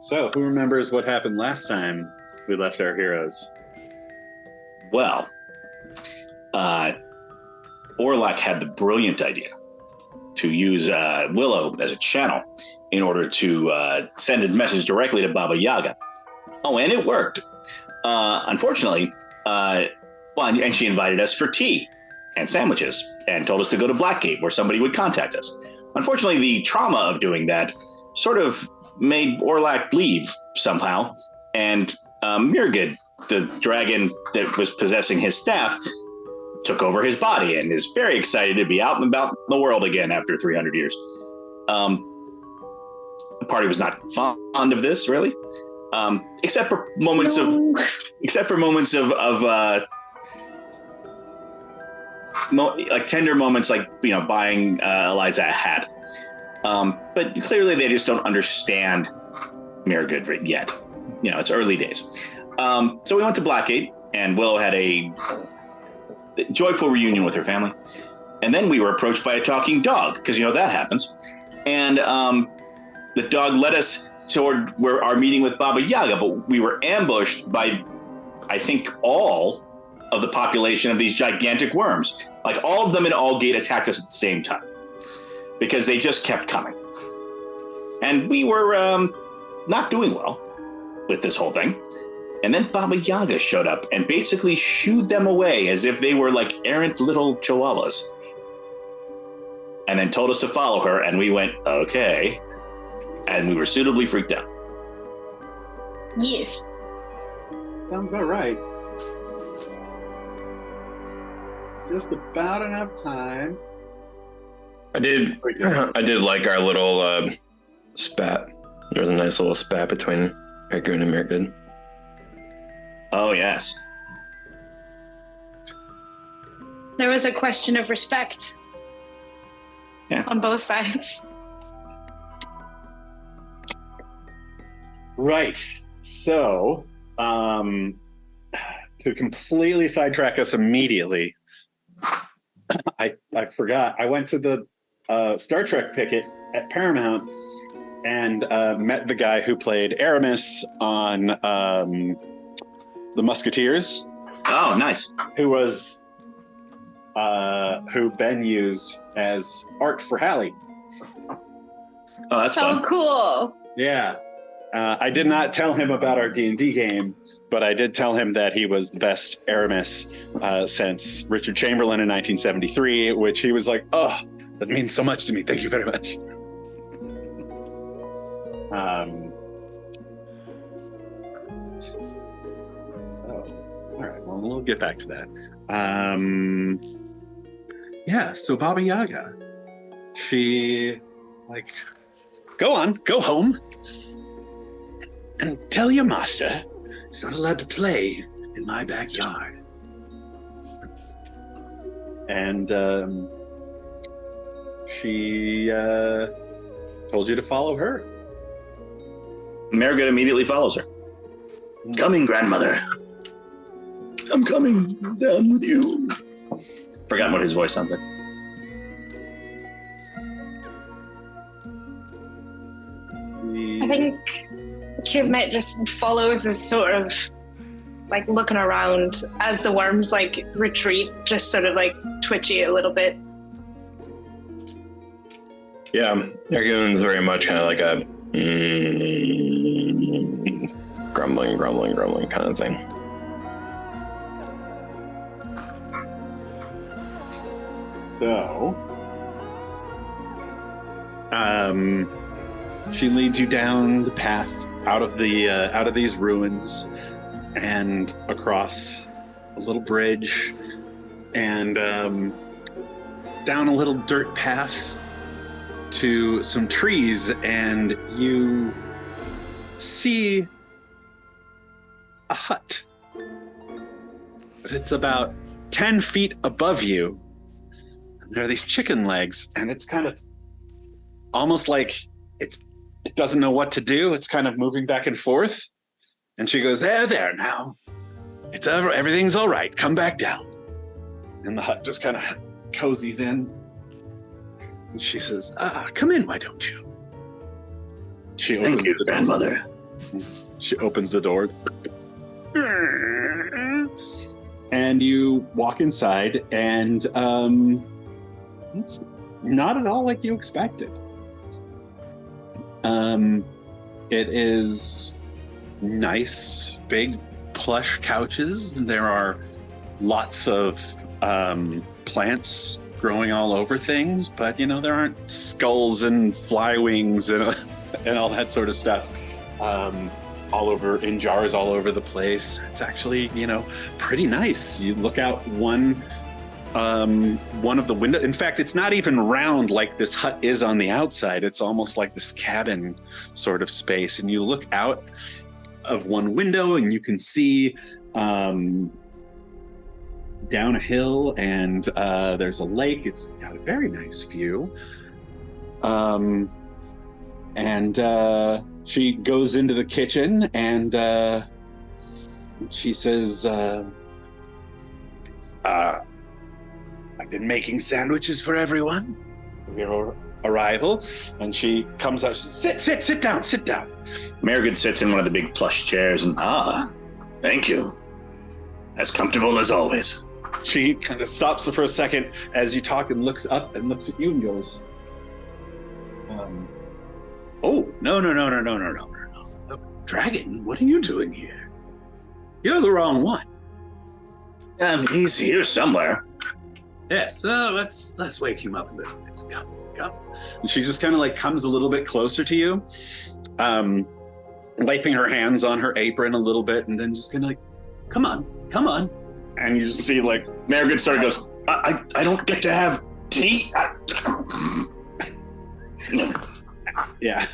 So, who remembers what happened last time we left our heroes? Well, Orlac had the brilliant idea to use Willow as a channel in order to send a message directly to Baba Yaga. Oh, and it worked. Unfortunately, and she invited us for tea and sandwiches and told us to go to Blackgate where somebody would contact us. Unfortunately, the trauma of doing that sort of made Orlac leave somehow, and Mirgid, the dragon that was possessing his staff, took over his body and is very excited to be out and about the world again after 300 years. The party was not fond of this, really, except for moments of like tender moments, like buying Eliza a hat. But clearly, they just don't understand Mirgid yet. It's early days. So we went to Blackgate, and Willow had a joyful reunion with her family. And then we were approached by a talking dog, because that happens. And the dog led us toward where our meeting with Baba Yaga, but we were ambushed by, I think, all of the population of these gigantic worms. Like all of them in Allgate attacked us at the same time because they just kept coming. And we were not doing well with this whole thing. And then Baba Yaga showed up and basically shooed them away as if they were like errant little chihuahuas. And then told us to follow her, and we went, okay. And we were suitably freaked out. Yes. Sounds about right. Just about enough time. I did like our little spat. There was a nice little spat between Ergun and Mirgid. Oh, yes. There was a question of respect. Yeah. On both sides. Right. So, to completely sidetrack us immediately, I forgot. I went to the Star Trek picket at Paramount and met the guy who played Aramis on The Musketeers. Oh, nice. Who was who Ben used as art for Hallie. Oh, that's fun. Oh, cool. Yeah. I did not tell him about our D&D game, but I did tell him that he was the best Aramis since Richard Chamberlain in 1973, which he was like, oh, that means so much to me. Thank you very much. All right, well, we'll get back to that. Yeah, so Baba Yaga, she, go on, go home. And tell your master he's not allowed to play in my backyard. And she told you to follow her. Mirgid immediately follows her. Coming, grandmother. I'm coming down with you. Forgotten what his voice sounds like. I think Kismet just follows as sort of like looking around as the worms retreat, just sort of twitchy a little bit. Yeah, Ergun's very much kind of like a grumbling kind of thing. So, she leads you down the path out of these ruins and across a little bridge and down a little dirt path to some trees, and you see a hut. But it's about 10 feet above you. And there are these chicken legs, and it's kind of almost like it doesn't know what to do. It's kind of moving back and forth. And she goes, there now. Everything's all right. Come back down. And the hut just kind of cozies in. And she says, come in, why don't you? Thank you, grandmother. She opens the door. And you walk inside, and it's not at all like you expected. It is nice, big, plush couches. There are lots of plants growing all over things, but there aren't skulls and fly wings and all that sort of stuff all over in jars all over the place. It's actually pretty nice. You look out one of the windows. In fact, it's not even round like this hut is on the outside. It's almost like this cabin sort of space. And you look out of one window and you can see down a hill, and there's a lake. It's got a very nice view. And she goes into the kitchen, and she says, I've been making sandwiches for everyone for your arrival. And she comes out, she says, sit down. Merrigan sits in one of the big plush chairs and, thank you. As comfortable as always. She kind of stops for a second as you talk and looks up and looks at you and goes, oh, no. Dragon, what are you doing here? You're the wrong one. He's here somewhere. Yes, let's wake him up a little bit. Come. And she just kind of like comes a little bit closer to you, wiping her hands on her apron a little bit, and then just kind of like, come on. And you just see like Merrigan sort of goes, I don't get to have tea. Yeah.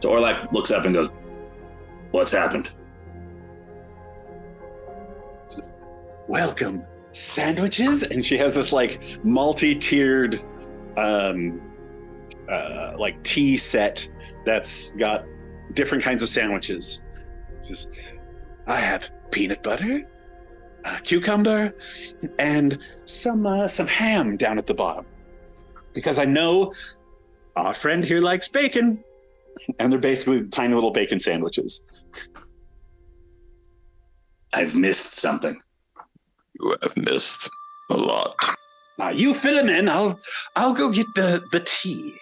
So Orlac looks up and goes, what's happened? Says, welcome. Sandwiches? And she has this like multi-tiered like tea set that's got different kinds of sandwiches. It says, I have peanut butter, cucumber, and some ham down at the bottom. Because I know our friend here likes bacon. And they're basically tiny little bacon sandwiches. I've missed something. You have missed a lot. Now you fill them in. I'll go get the tea.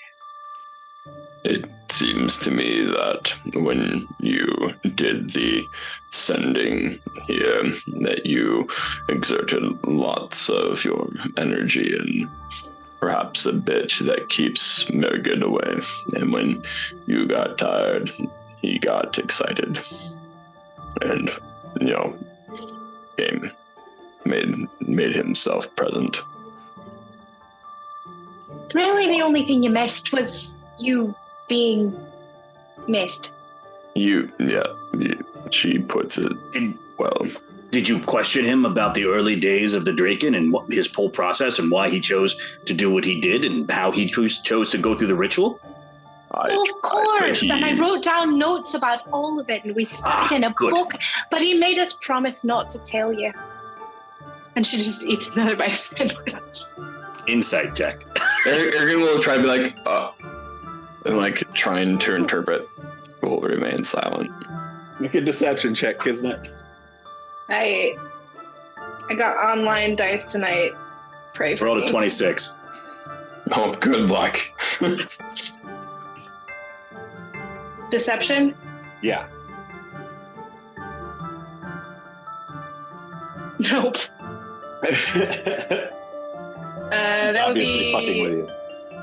It seems to me that when you did the sending here, that you exerted lots of your energy and perhaps a bit that keeps Mergid away. And when you got tired, he got excited. And, made himself present. Really, the only thing you missed was you being missed. She puts it well. Did you question him about the early days of the Draken and what his whole process and why he chose to do what he did and how he chose to go through the ritual? Well, of course, and I wrote down notes about all of it, and we stuck in a book, but he made us promise not to tell you. And she just eats another bite of sandwich. Insight check. Ergen will try to be like, and like trying to interpret. Will remain silent. Make a deception check, Kismet. I got online dice tonight. Pray for me. Rolled a 26. Oh, good luck. Deception? Yeah. Nope. That would obviously fucking with you.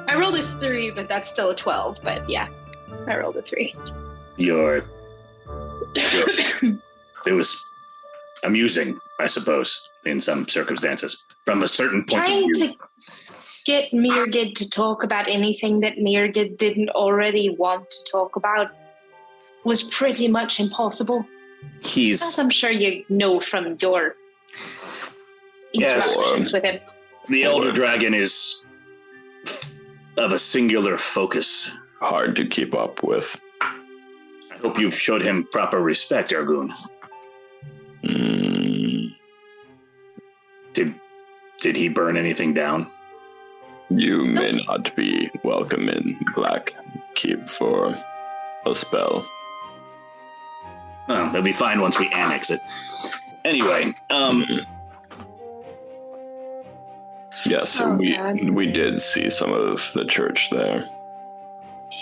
I rolled a 3, but that's still a 12. But yeah, I rolled a 3. It was amusing, I suppose, in some circumstances, from a certain point of view. Trying to get Mirgid to talk about anything that Mirgid didn't already want to talk about was pretty much impossible. As I'm sure you know from your interactions with him. The Elder Dragon is of a singular focus. Hard to keep up with. I hope you showed him proper respect, Argoon. Did he burn anything down? You may not be welcome in Black Keep for a spell. Oh, they'll be fine once we annex it. Anyway, Yes, we did see some of the church there.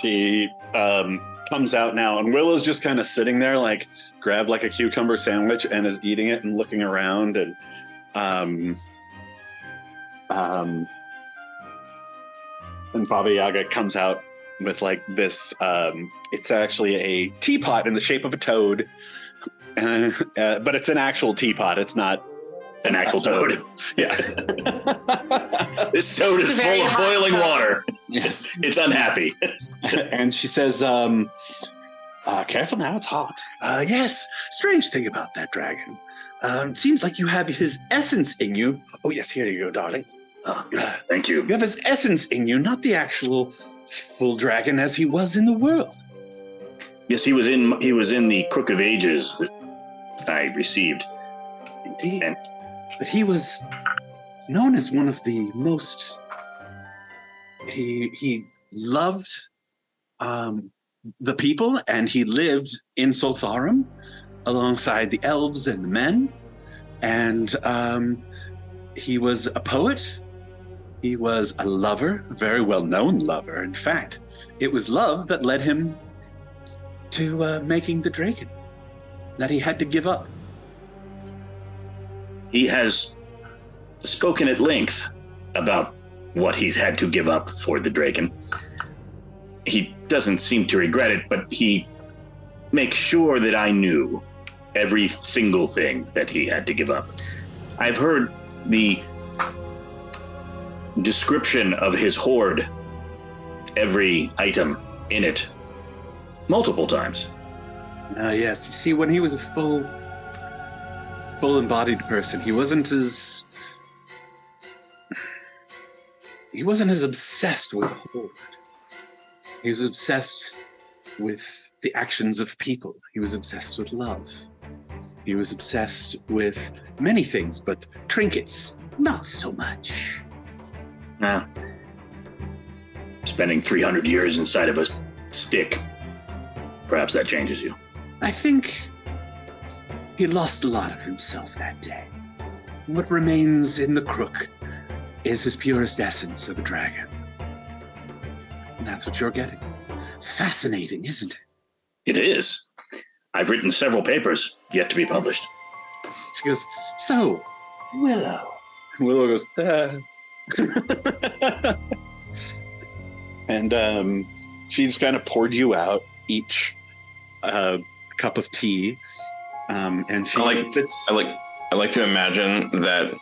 She comes out now, and Willow's just kind of sitting there, like grabbed like a cucumber sandwich, and is eating it and looking around. And Baba Yaga comes out with like this. It's actually a teapot in the shape of a toad, but it's an actual teapot. It's not an actual toad. Yeah. This toad is full of boiling water. Yes. It's unhappy. And she says, careful now, it's hot. Yes, strange thing about that dragon. Seems like you have his essence in you. Oh, yes, here you go, darling. Thank you. You have his essence in you, not the actual full dragon as he was in the world. Yes, he was in the Crook of Ages that I received. Indeed. But he was known as one of the most... He loved the people, and he lived in Soltharum alongside the elves and the men. And he was a poet. He was a lover, a very well-known lover. In fact, it was love that led him to making the dragon that he had to give up. He has spoken at length about what he's had to give up for the dragon. He doesn't seem to regret it, but he makes sure that I knew every single thing that he had to give up. I've heard the description of his hoard, every item in it, multiple times. Yes, you see, when he was a full-embodied person, he wasn't as obsessed with a hoard. He was obsessed with the actions of people. He was obsessed with love. He was obsessed with many things, but trinkets, not so much. Spending 300 years inside of a stick, perhaps that changes you. I think he lost a lot of himself that day. What remains in the crook is his purest essence of a dragon. And that's what you're getting. Fascinating, isn't it? It is. I've written several papers yet to be published. She goes, so, Willow. Willow goes, And she just kind of poured you out each cup of tea. And she I like to imagine that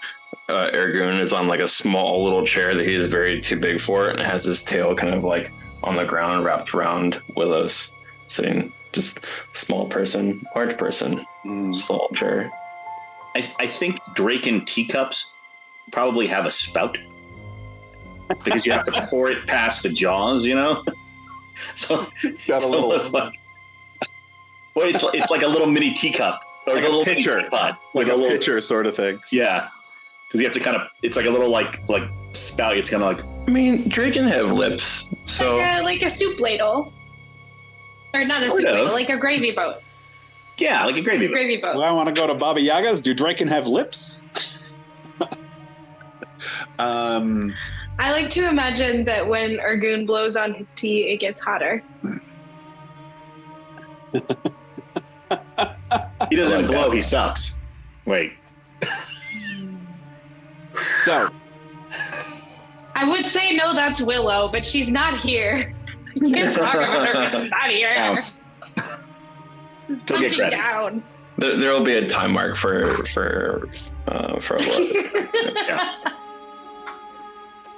Ergun is on like a small little chair that he's very too big for, and has his tail kind of like on the ground wrapped around Willow's, sitting just small person, large person, small chair. I think Draken teacups probably have a spout because you have to pour it past the jaws, you know? So it's got a little... like, well, it's like a little mini teacup. Or like a little pitcher. Teapot, like a pitcher sort of thing. Yeah. Because you have to kind of, it's like a little like spout. You have to kind of like... I mean, Draken have lips, so... Like a soup ladle. Or not Sort a soup of. ladle, like a gravy boat. Yeah, like a gravy boat. Gravy boat. Well, I want to go to Baba Yaga's. Do Draken have lips? I like to imagine that when Ergun blows on his tea, it gets hotter. He doesn't blow, he sucks. Wait. So... I would say no, that's Willow, but she's not here. You can't talk about her, but she's not here. Ounce. She's punching down. There will be a time mark for a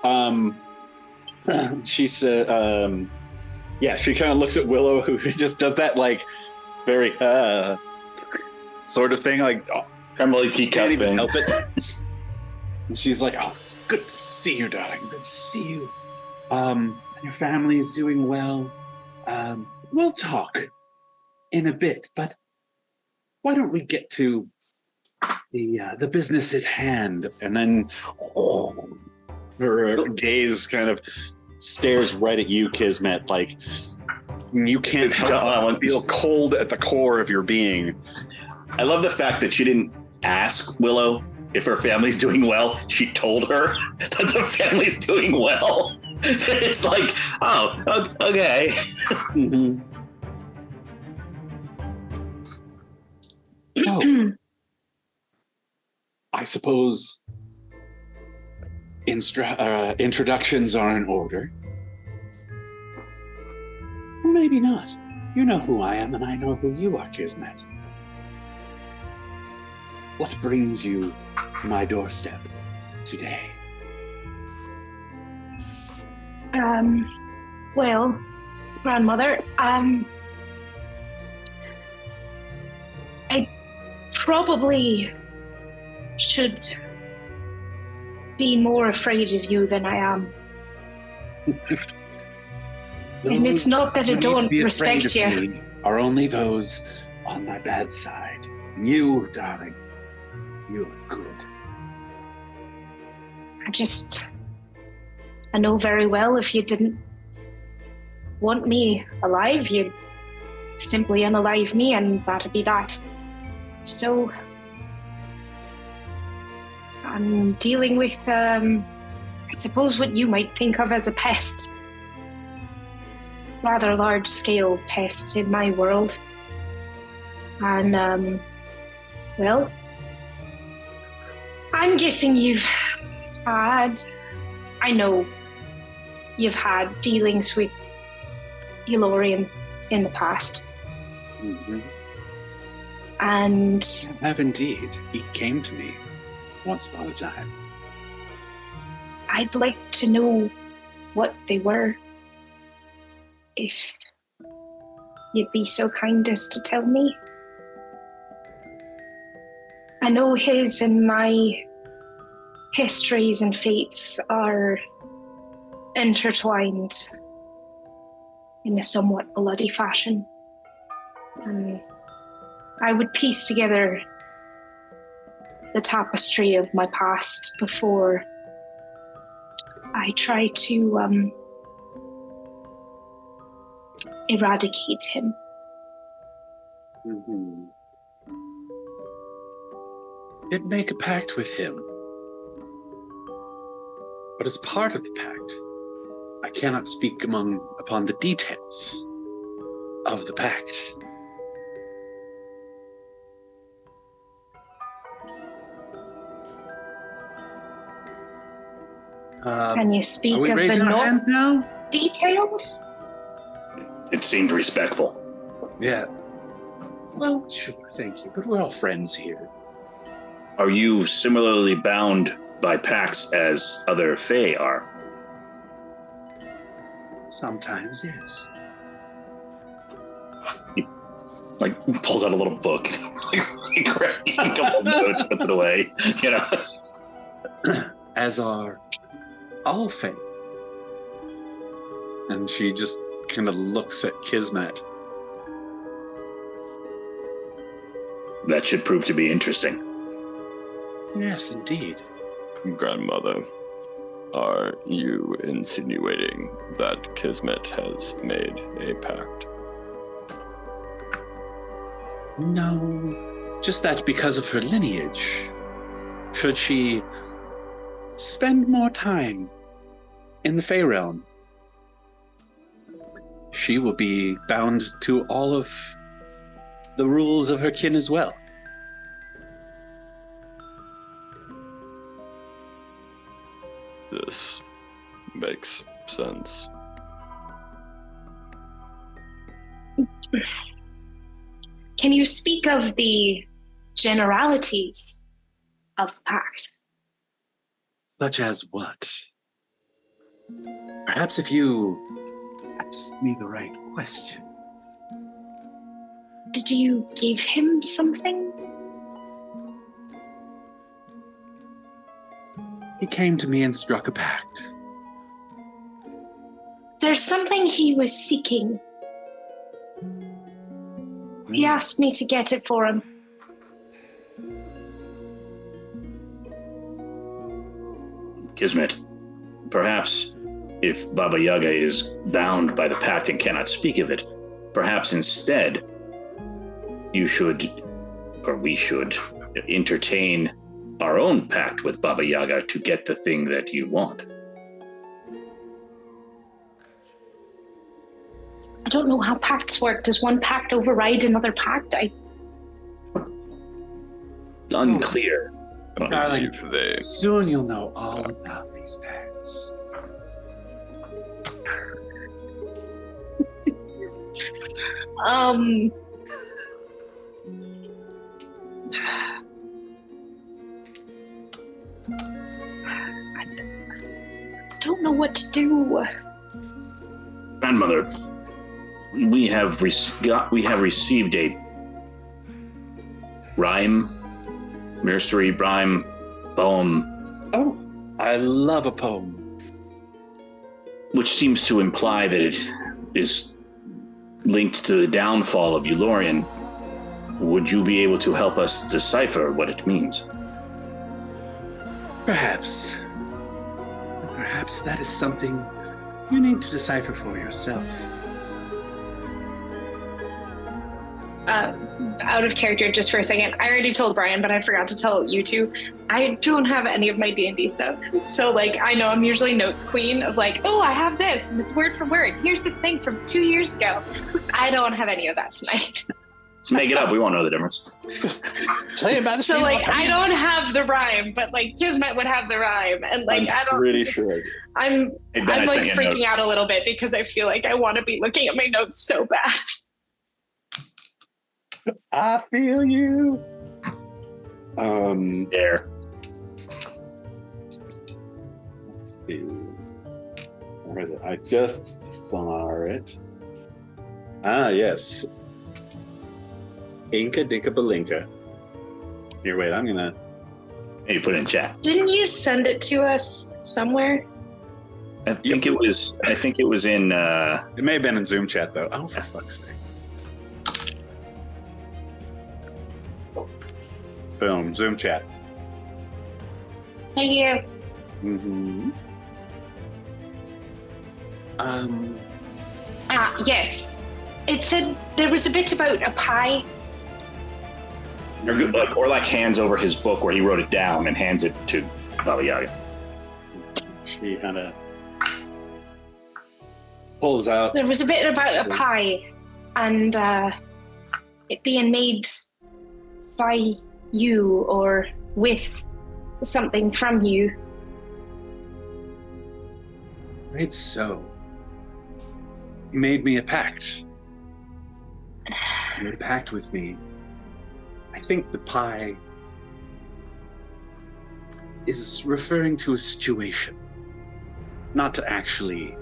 yeah. She said, yeah, she kind of looks at Willow, who just does that, like, very, sort of thing, like, Emily teacup can't even thing. help it. And she's like, oh, it's good to see you, darling. Good to see you. Your family's doing well. We'll talk in a bit, but why don't we get to the business at hand? And then Her gaze kind of stares right at you, Kismet, like you can't help but feel cold at the core of your being. I love the fact that she didn't ask Willow if her family's doing well. She told her that the family's doing well. It's like, oh, okay. Mm-hmm. So, I suppose introductions are in order. Or maybe not. You know who I am, and I know who you are, Kismet. What brings you to my doorstep today? Well, grandmother, I probably should be more afraid of you than I am. And it's not that I don't respect you. Are only those on my bad side. You, darling, you're good. I know very well if you didn't want me alive, you'd simply unalive me, and that'd be that. So, I'm dealing with, I suppose, what you might think of as a pest. Rather large-scale pest in my world. And, well, I'm guessing I know you've had dealings with Ulorian in the past. Mm-hmm. And I have indeed. He came to me once upon a time. I'd like to know what they were. If you'd be so kind as to tell me. I know his and my histories and fates are intertwined in a somewhat bloody fashion. And I would piece together the tapestry of my past before I try to eradicate him. Mm-hmm. Did make a pact with him. But as part of the pact, I cannot speak upon the details of the pact. Can you speak Are we of raising the our hands now? details? It seemed respectful. Yeah. Well, sure, thank you. But we're all friends here. Are you similarly bound by pacts as other Fae are? Sometimes, yes. He pulls out a little book, a couple of notes, puts it away. You know, as are all Fae. And she just kind of looks at Kismet. That should prove to be interesting. Yes, indeed. Grandmother, are you insinuating that Kismet has made a pact? No, just that because of her lineage, should she spend more time in the Fae realm, she will be bound to all of the rules of her kin as well. This makes sense. Can you speak of the generalities of the pact? Such as what? Perhaps if you ask me the right questions. Did you give him something? He came to me and struck a pact. There's something he was seeking. He asked me to get it for him. Kismet, perhaps if Baba Yaga is bound by the pact and cannot speak of it, perhaps instead you should, or we should, entertain our own pact with Baba Yaga to get the thing that you want. I don't know how pacts work. Does one pact override another pact? Unclear. Darling, soon you'll know all about these pacts. I don't know what to do. Grandmother, we have received a rhyme, nursery rhyme, poem. Oh, I love a poem. Which seems to imply that it is linked to the downfall of Ulorian. Would you be able to help us decipher what it means? Perhaps. Perhaps that is something you need to decipher for yourself. Out of character just for a second, I already told Brian, but I forgot to tell you two. I don't have any of my D&D stuff. So, like, I know I'm usually notes queen of like, oh, I have this, and it's word for word. Here's this thing from 2 years ago. I don't have any of that tonight. Let's make it up. We won't know the difference. Play about the So, like, I don't have the rhyme, but, like, Kismet would have the rhyme. And, like, I don't... Pretty sure I do. I'm I like, freaking out a little bit because I feel like I want to be looking at my notes so bad. I feel you. There. Let's see. Where is it? I just saw it. Ah, yes. Inka Dinka Balinka. Here, wait, I'm gonna... Maybe put it in chat. Didn't you send it to us somewhere? I think it was in It may have been in Zoom chat, though. Oh, for fuck's sake. Boom, Zoom chat. Thank you. Mm-hmm. Yes. It said there was a bit about a pie. or like hands over his book where he wrote it down and hands it to Baba Yaga. She kind of pulls out. There was a bit about a pie and it being made by you or with something from you. Right, so he made me a pact. He made a pact with me. I think the pie is referring to a situation, not to actually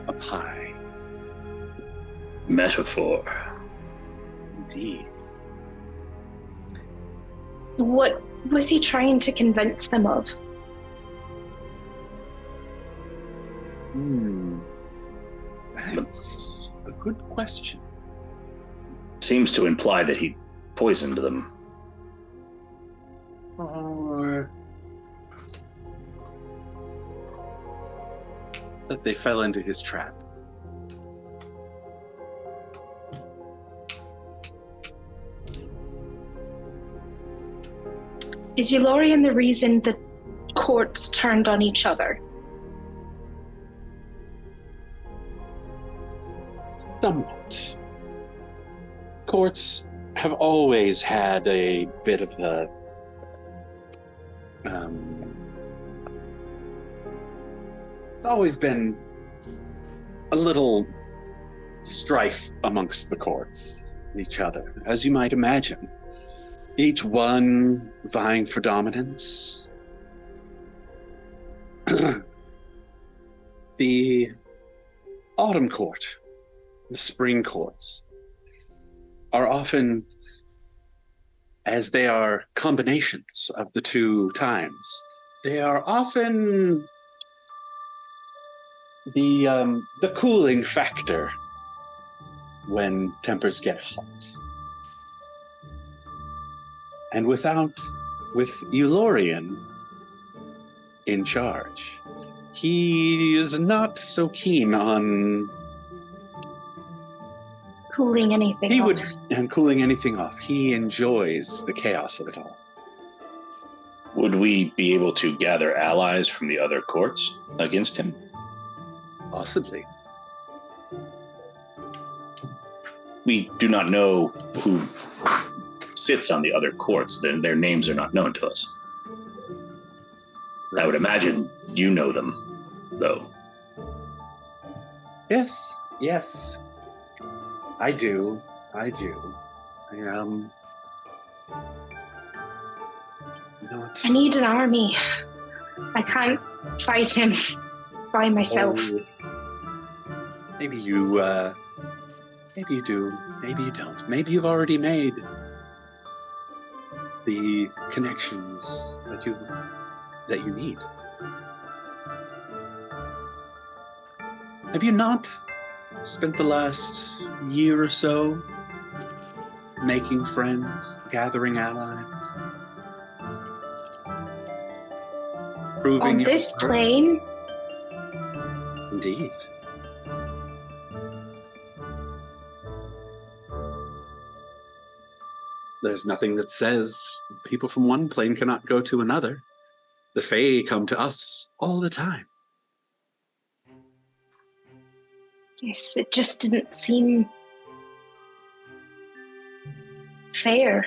a pie. Metaphor. Indeed. What was he trying to convince them of? That's a good question. Seems to imply that he poisoned them. Or that they fell into his trap. Is Ulorian the reason the courts turned on each other? Somewhat. Courts have always had a bit of the it's always been a little strife amongst the courts, each other, as you might imagine. Each one vying for dominance. The autumn court, the spring courts, are often, as they are combinations of the two times, they are often the cooling factor when tempers get hot. And with Ulorian in charge, he is not so keen on cooling anything off. Cooling anything off. He enjoys the chaos of it all. Would we be able to gather allies from the other courts against him? Possibly. We do not know who sits on the other courts. Their names are not known to us. I would imagine you know them, though. Yes. I do. You know what? I need an army. I can't fight him by myself. Maybe you do. Maybe you don't. Maybe you've already made the connections that you need. Have you not spent the last year or so making friends, gathering allies, proving on this plane? Indeed. There's nothing that says people from one plane cannot go to another. The Fae come to us all the time. Yes, it just didn't seem fair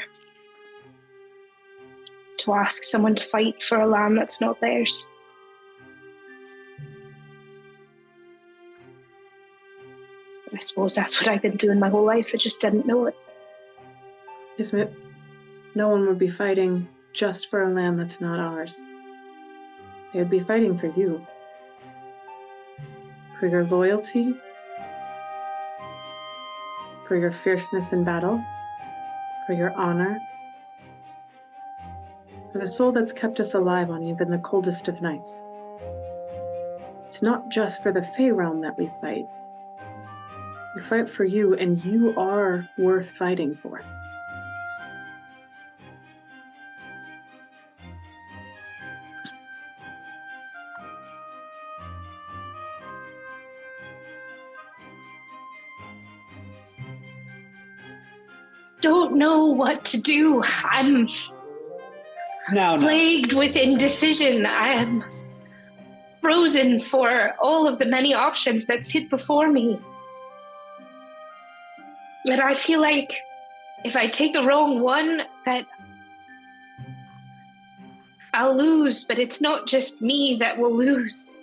to ask someone to fight for a land that's not theirs. But I suppose that's what I've been doing my whole life. I just didn't know it. Kismet, no one would be fighting just for a land that's not ours. They would be fighting for you. For your loyalty, for your fierceness in battle, for your honor, for the soul that's kept us alive on even the coldest of nights. It's not just for the Fae realm that we fight. We fight for you, and you are worth fighting for. Don't know what to do. I'm plagued with indecision. I am frozen for all of the many options that sit before me. Yet I feel like if I take the wrong one, that I'll lose, but it's not just me that will lose.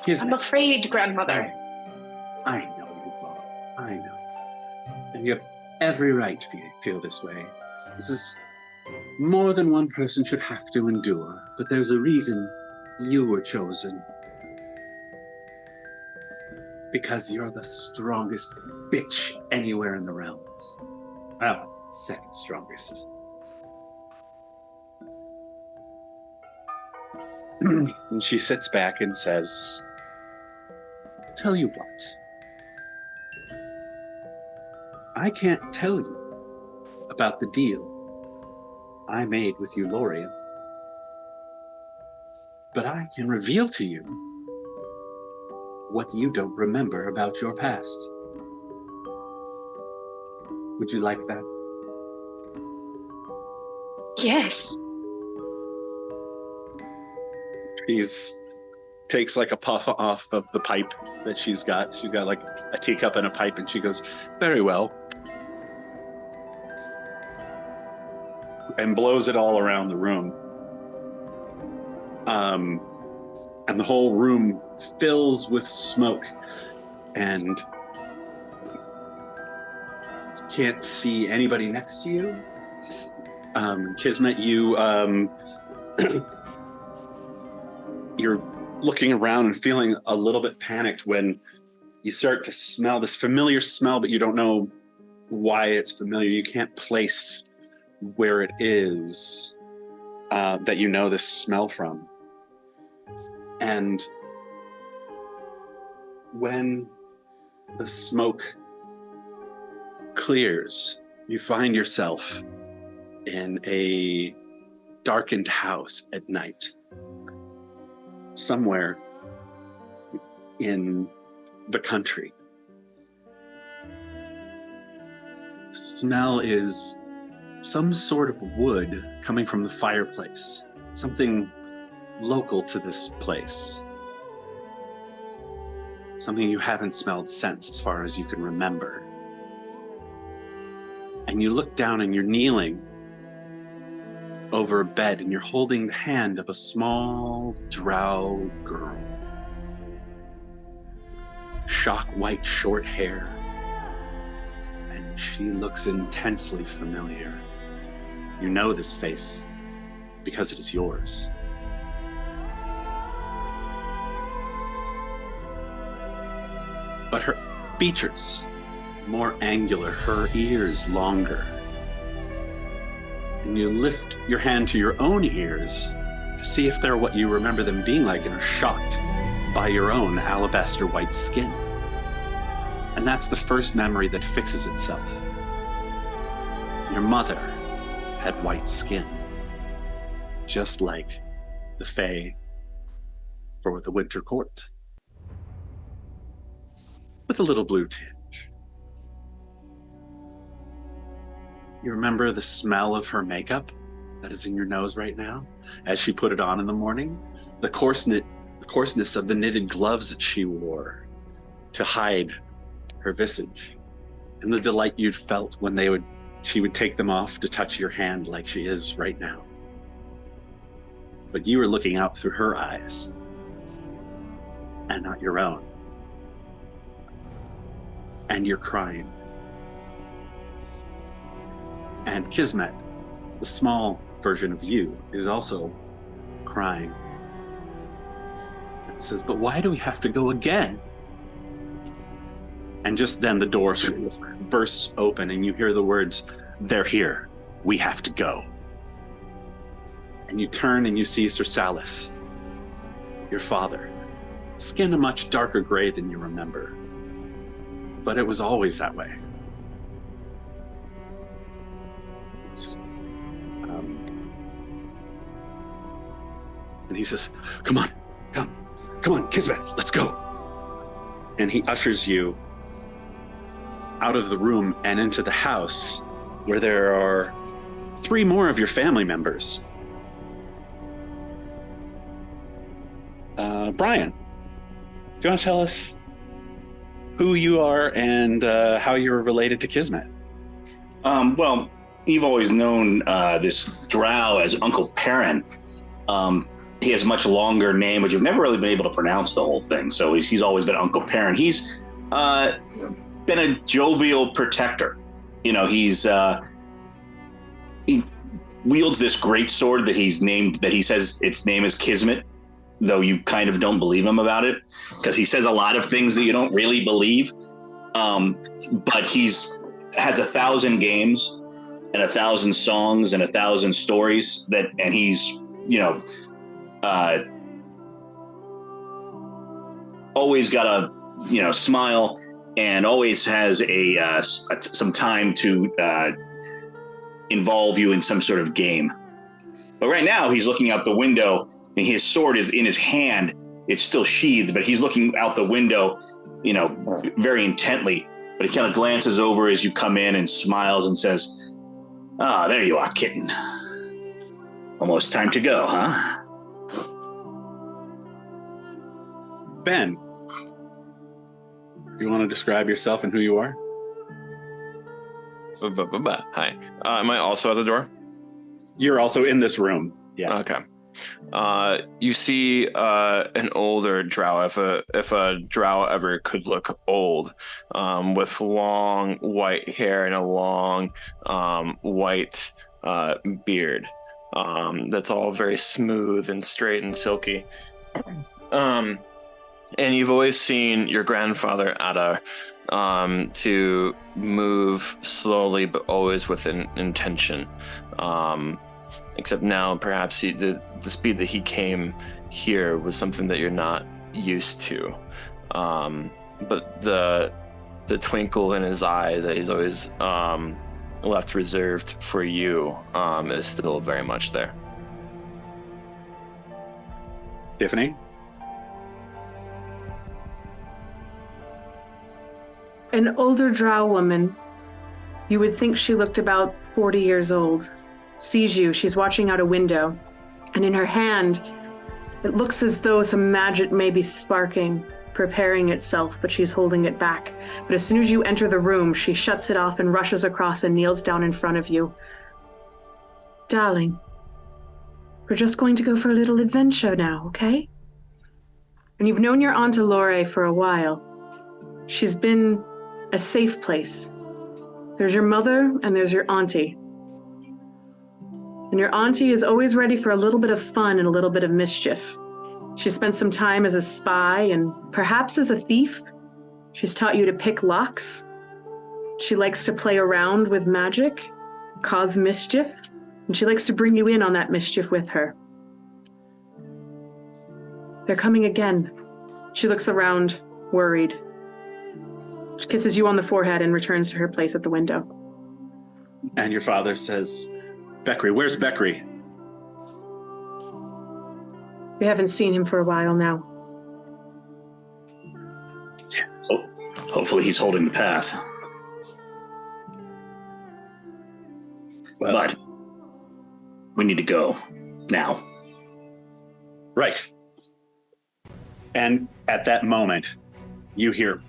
I'm afraid, Grandmother. I know you, Bob. I know. And you have every right to feel this way. This is more than one person should have to endure, but there's a reason you were chosen. Because you're the strongest bitch anywhere in the realms. Well, second strongest. And she sits back and says, tell you what, I can't tell you about the deal I made with Ulorian, but I can reveal to you what you don't remember about your past. Would you like that? Yes. She's takes like a puff off of the pipe that she's got. She's got like a teacup and a pipe, and she goes, very well. And blows it all around the room. And the whole room fills with smoke, and can't see anybody next to you. Kismet, you're looking around and feeling a little bit panicked when you start to smell this familiar smell, but you don't know why it's familiar. You can't place where it is that you know this smell from. And when the smoke clears, you find yourself in a darkened house at night, somewhere in the country. The smell is some sort of wood coming from the fireplace, something local to this place, something you haven't smelled since, as far as you can remember. And you look down and you're kneeling over a bed and you're holding the hand of a small drow girl. Shock white short hair. And she looks intensely familiar. You know this face because it is yours. But her features more angular, her ears longer. And you lift your hand to your own ears to see if they're what you remember them being like, and are shocked by your own alabaster white skin. And that's the first memory that fixes itself. Your mother had white skin, just like the Fae for the Winter Court, with a little blue tinge. You remember the smell of her makeup that is in your nose right now as she put it on in the morning? The coarseness of the knitted gloves that she wore to hide her visage, and the delight you'd felt when she would take them off to touch your hand like she is right now. But you were looking out through her eyes and not your own. And you're crying. And Kismet, the small version of you, is also crying. It says, but why do we have to go again? And just then the door bursts open and you hear the words, they're here, we have to go. And you turn and you see Cersallis, your father, skin a much darker gray than you remember. But it was always that way. And he says, come on, Kismet, let's go. And he ushers you out of the room and into the house where there are 3 more of your family members. Brian, do you want to tell us who you are and how you're related to Kismet? Well, you've always known this drow as Uncle Peren. He has a much longer name, but you've never really been able to pronounce the whole thing. So he's always been Uncle Peren. He's been a jovial protector. You know, he wields this great sword that he says its name is Kismet, though you kind of don't believe him about it, because he says a lot of things that you don't really believe. But has 1,000 games and 1,000 songs and 1,000 stories and he's, always got a, smile, and always has some time to involve you in some sort of game. But right now he's looking out the window and his sword is in his hand. It's still sheathed, but he's looking out the window, very intently. But he kind of glances over as you come in and smiles and says, "Ah, there you are, kitten. Almost time to go, huh?" Ben, do you want to describe yourself and who you are? Hi. Am I also at the door? You're also in this room. Yeah. Okay. You see an older drow, if a drow ever could look old, with long white hair and a long white beard. That's all very smooth and straight and silky. And you've always seen your grandfather Addar to move slowly, but always with an intention. Except now, perhaps the speed that he came here was something that you're not used to. But the twinkle in his eye that he's always left reserved for you is still very much there. Tiffany? An older drow woman, you would think she looked about 40 years old, sees you. She's watching out a window, and in her hand, it looks as though some magic may be sparking, preparing itself, but she's holding it back. But as soon as you enter the room, she shuts it off and rushes across and kneels down in front of you. Darling, we're just going to go for a little adventure now, okay? And you've known your Aunt Olorae for a while. She's been a safe place. There's your mother and there's your auntie. And your auntie is always ready for a little bit of fun and a little bit of mischief. She spent some time as a spy and perhaps as a thief. She's taught you to pick locks. She likes to play around with magic, cause mischief, and she likes to bring you in on that mischief with her. They're coming again. She looks around, worried. She kisses you on the forehead and returns to her place at the window. And your father says, Beckery, where's Beckery? We haven't seen him for a while now. Oh, hopefully he's holding the path. Well, but we need to go now. Right. And at that moment, you hear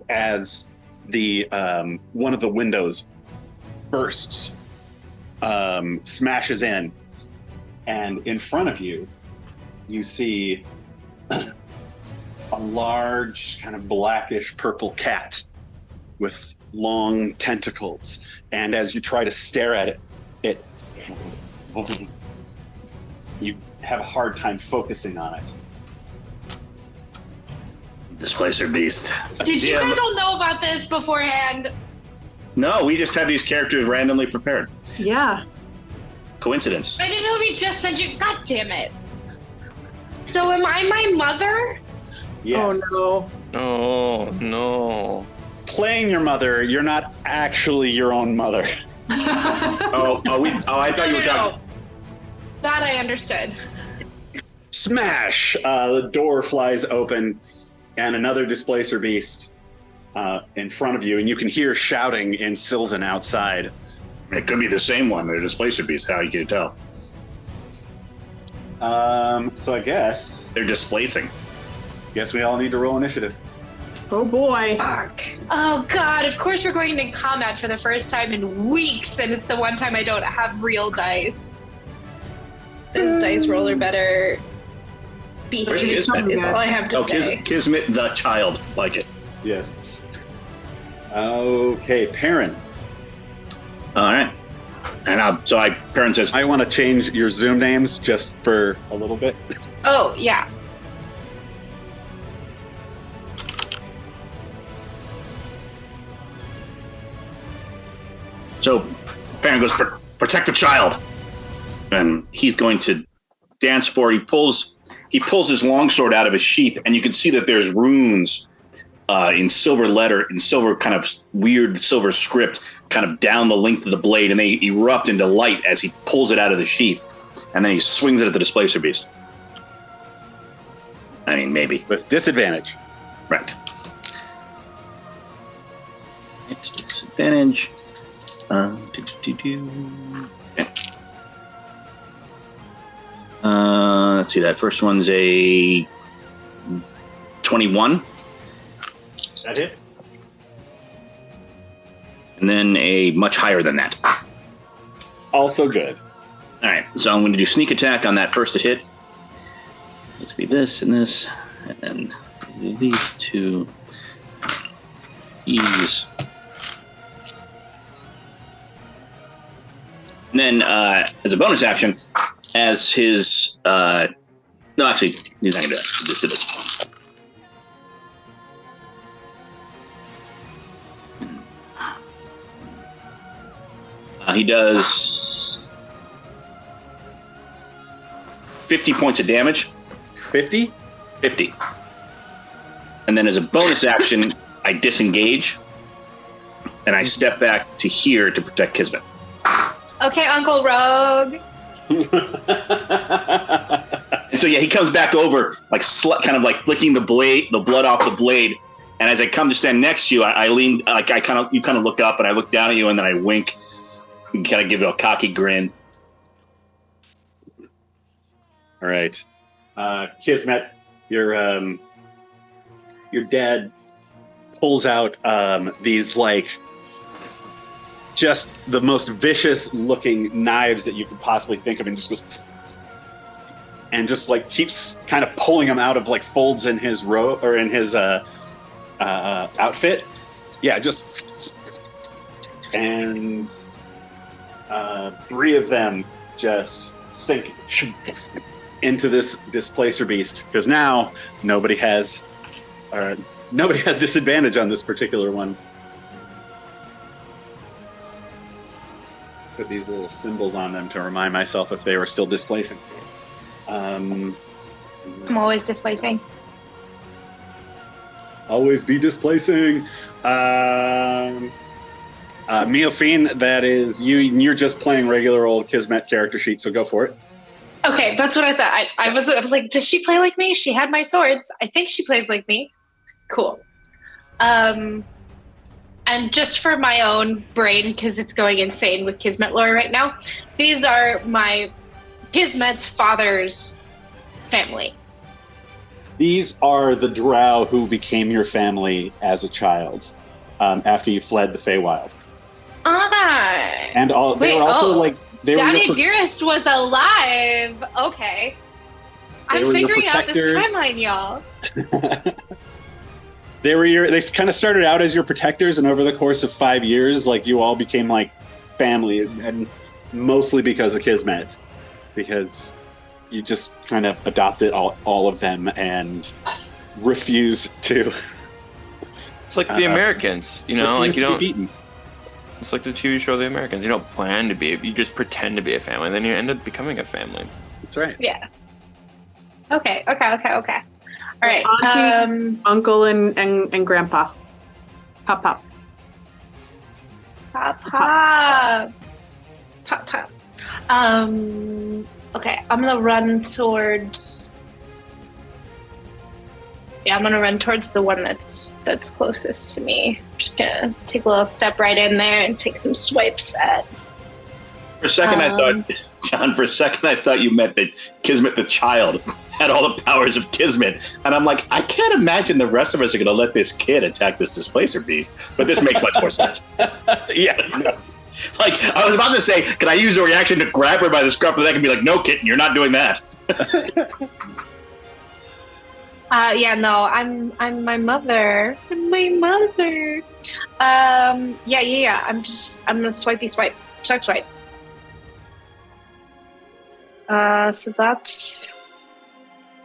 as the one of the windows bursts, smashes in, and in front of you, you see a large, kind of blackish purple cat with long tentacles. And as you try to stare at it, you have a hard time focusing on it. Displacer beast. Did you guys all know about this beforehand? No, we just had these characters randomly prepared. Yeah. Coincidence. I didn't know if he just said you. God damn it. So am I my mother? Yes. Oh no. Oh, no. Playing your mother, you're not actually your own mother. I thought you were talking. That I understood. Smash! The door flies open, and another Displacer beast in front of you, and you can hear shouting in Sylvan outside. It could be the same one. They're Displacer beasts. How you can tell? So I guess They're displacing. we all need to roll initiative. Oh boy. Fuck. Oh god, of course we're going to combat for the first time in weeks, and it's the one time I don't have real dice. This dice roller better behave, Where's Kismet? is all I have to say. Kismet the child. Like it. Yes. Okay, Peren. All right. And Peren says, I want to change your Zoom names just for a little bit. Oh, yeah. so Peren goes, protect the child. And he's going to dance forward. He pulls his longsword out of his sheath, and you can see that there's runes in silver letter, in silver kind of weird silver script, kind of down the length of the blade, and they erupt into light as he pulls it out of the sheath, and then he swings it at the Displacer beast. I mean, maybe. With disadvantage. Right. It's disadvantage. Okay. Let's see, that first one's a 21. That hit. And then a much higher than that. Also good. All right, so I'm going to do sneak attack on that first hit. Let's be this and this, and then these two. Ease. And then, as a bonus action, as his... no, actually, he's not going to do that. Just do this. He does 50 points of damage. 50? 50. And then as a bonus action, I disengage. and I step back to here to protect Kismet. Okay, Uncle Rogue. And so he comes back over, like kind of like flicking the blood off the blade. And as I come to stand next to you, I lean, like you kind of look up, and I look down at you, and then I wink, and kind of give you a cocky grin. All right, Kismet, your dad pulls out these like just the most vicious looking knives that you could possibly think of, and just goes and just like keeps kind of pulling them out of like folds in his robe or in his outfit. Yeah, just and 3 of them just sink into this displacer beast, because now nobody has disadvantage on this particular one. Put these little symbols on them to remind myself if they were still displacing. I'm always displacing. Always be displacing. Miofene, that is you. You're just playing regular old Kismet character sheet, so go for it. Okay, that's what I thought. I was like, does she play like me? She had my swords. I think she plays like me. Cool. And just for my own brain, because it's going insane with Kismet lore right now, these are my Kismet's father's family. These are the drow who became your family as a child, after you fled the Feywild. Okay. And they were also like Daddy Dearest was alive. Okay. I'm figuring out this timeline, y'all. They kind of started out as your protectors, and over the course of 5 years, like you all became like family, and mostly because of Kismet, because you just kind of adopted all of them and refused to. It's like the Americans, you know, like you don't. Be beaten. It's like the TV show The Americans. You don't plan to be, you just pretend to be a family, and then you end up becoming a family. That's right. Yeah. Okay. All right. Auntie, uncle, and grandpa. Pop. Okay, I'm gonna run towards. Yeah, I'm gonna run towards the one that's closest to me. Just gonna take a little step right in there and take some swipes at. For a second, I thought, John. For a second, I thought you meant that Kismet, the child, had all the powers of Kismet, and I'm like, I can't imagine the rest of us are gonna let this kid attack this displacer beast. But this makes much more sense. Yeah. No. Like, I was about to say, can I use a reaction to grab her by the scruff of the neck and be like, no, kitten, you're not doing that. Yeah, no, I'm my mother. I'm my mother. Yeah. I'm gonna swipe. Swipe. So that's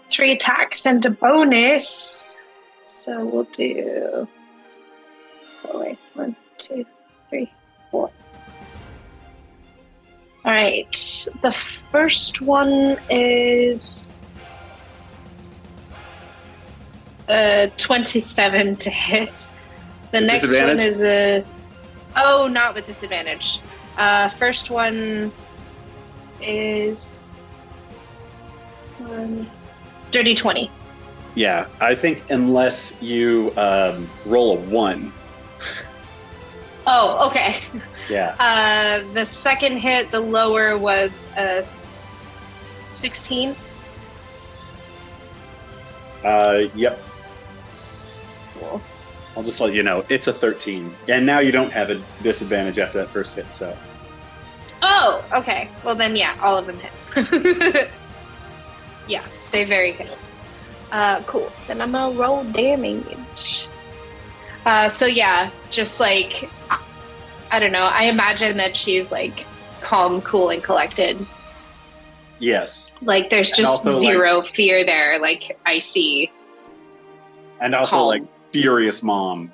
3 attacks and a bonus. So we'll do. Oh wait, 1, 2, 3, 4. All right. The first one is 27 to hit. The next one is not with disadvantage. First one is dirty 20. Yeah, I think unless you roll a 1. Oh, okay. Yeah. The second hit, the lower was 16. Yep. Cool. I'll just let you know it's a 13, and now you don't have a disadvantage after that first hit. So. Oh, okay. Well then, yeah, all of them hit. Yeah, they very hit. Cool. Then I'm gonna roll damage. So yeah, just like, I don't know. I imagine that she's like calm, cool, and collected. Yes. Like there's just zero fear there. Like I see. And also calm. like furious mom.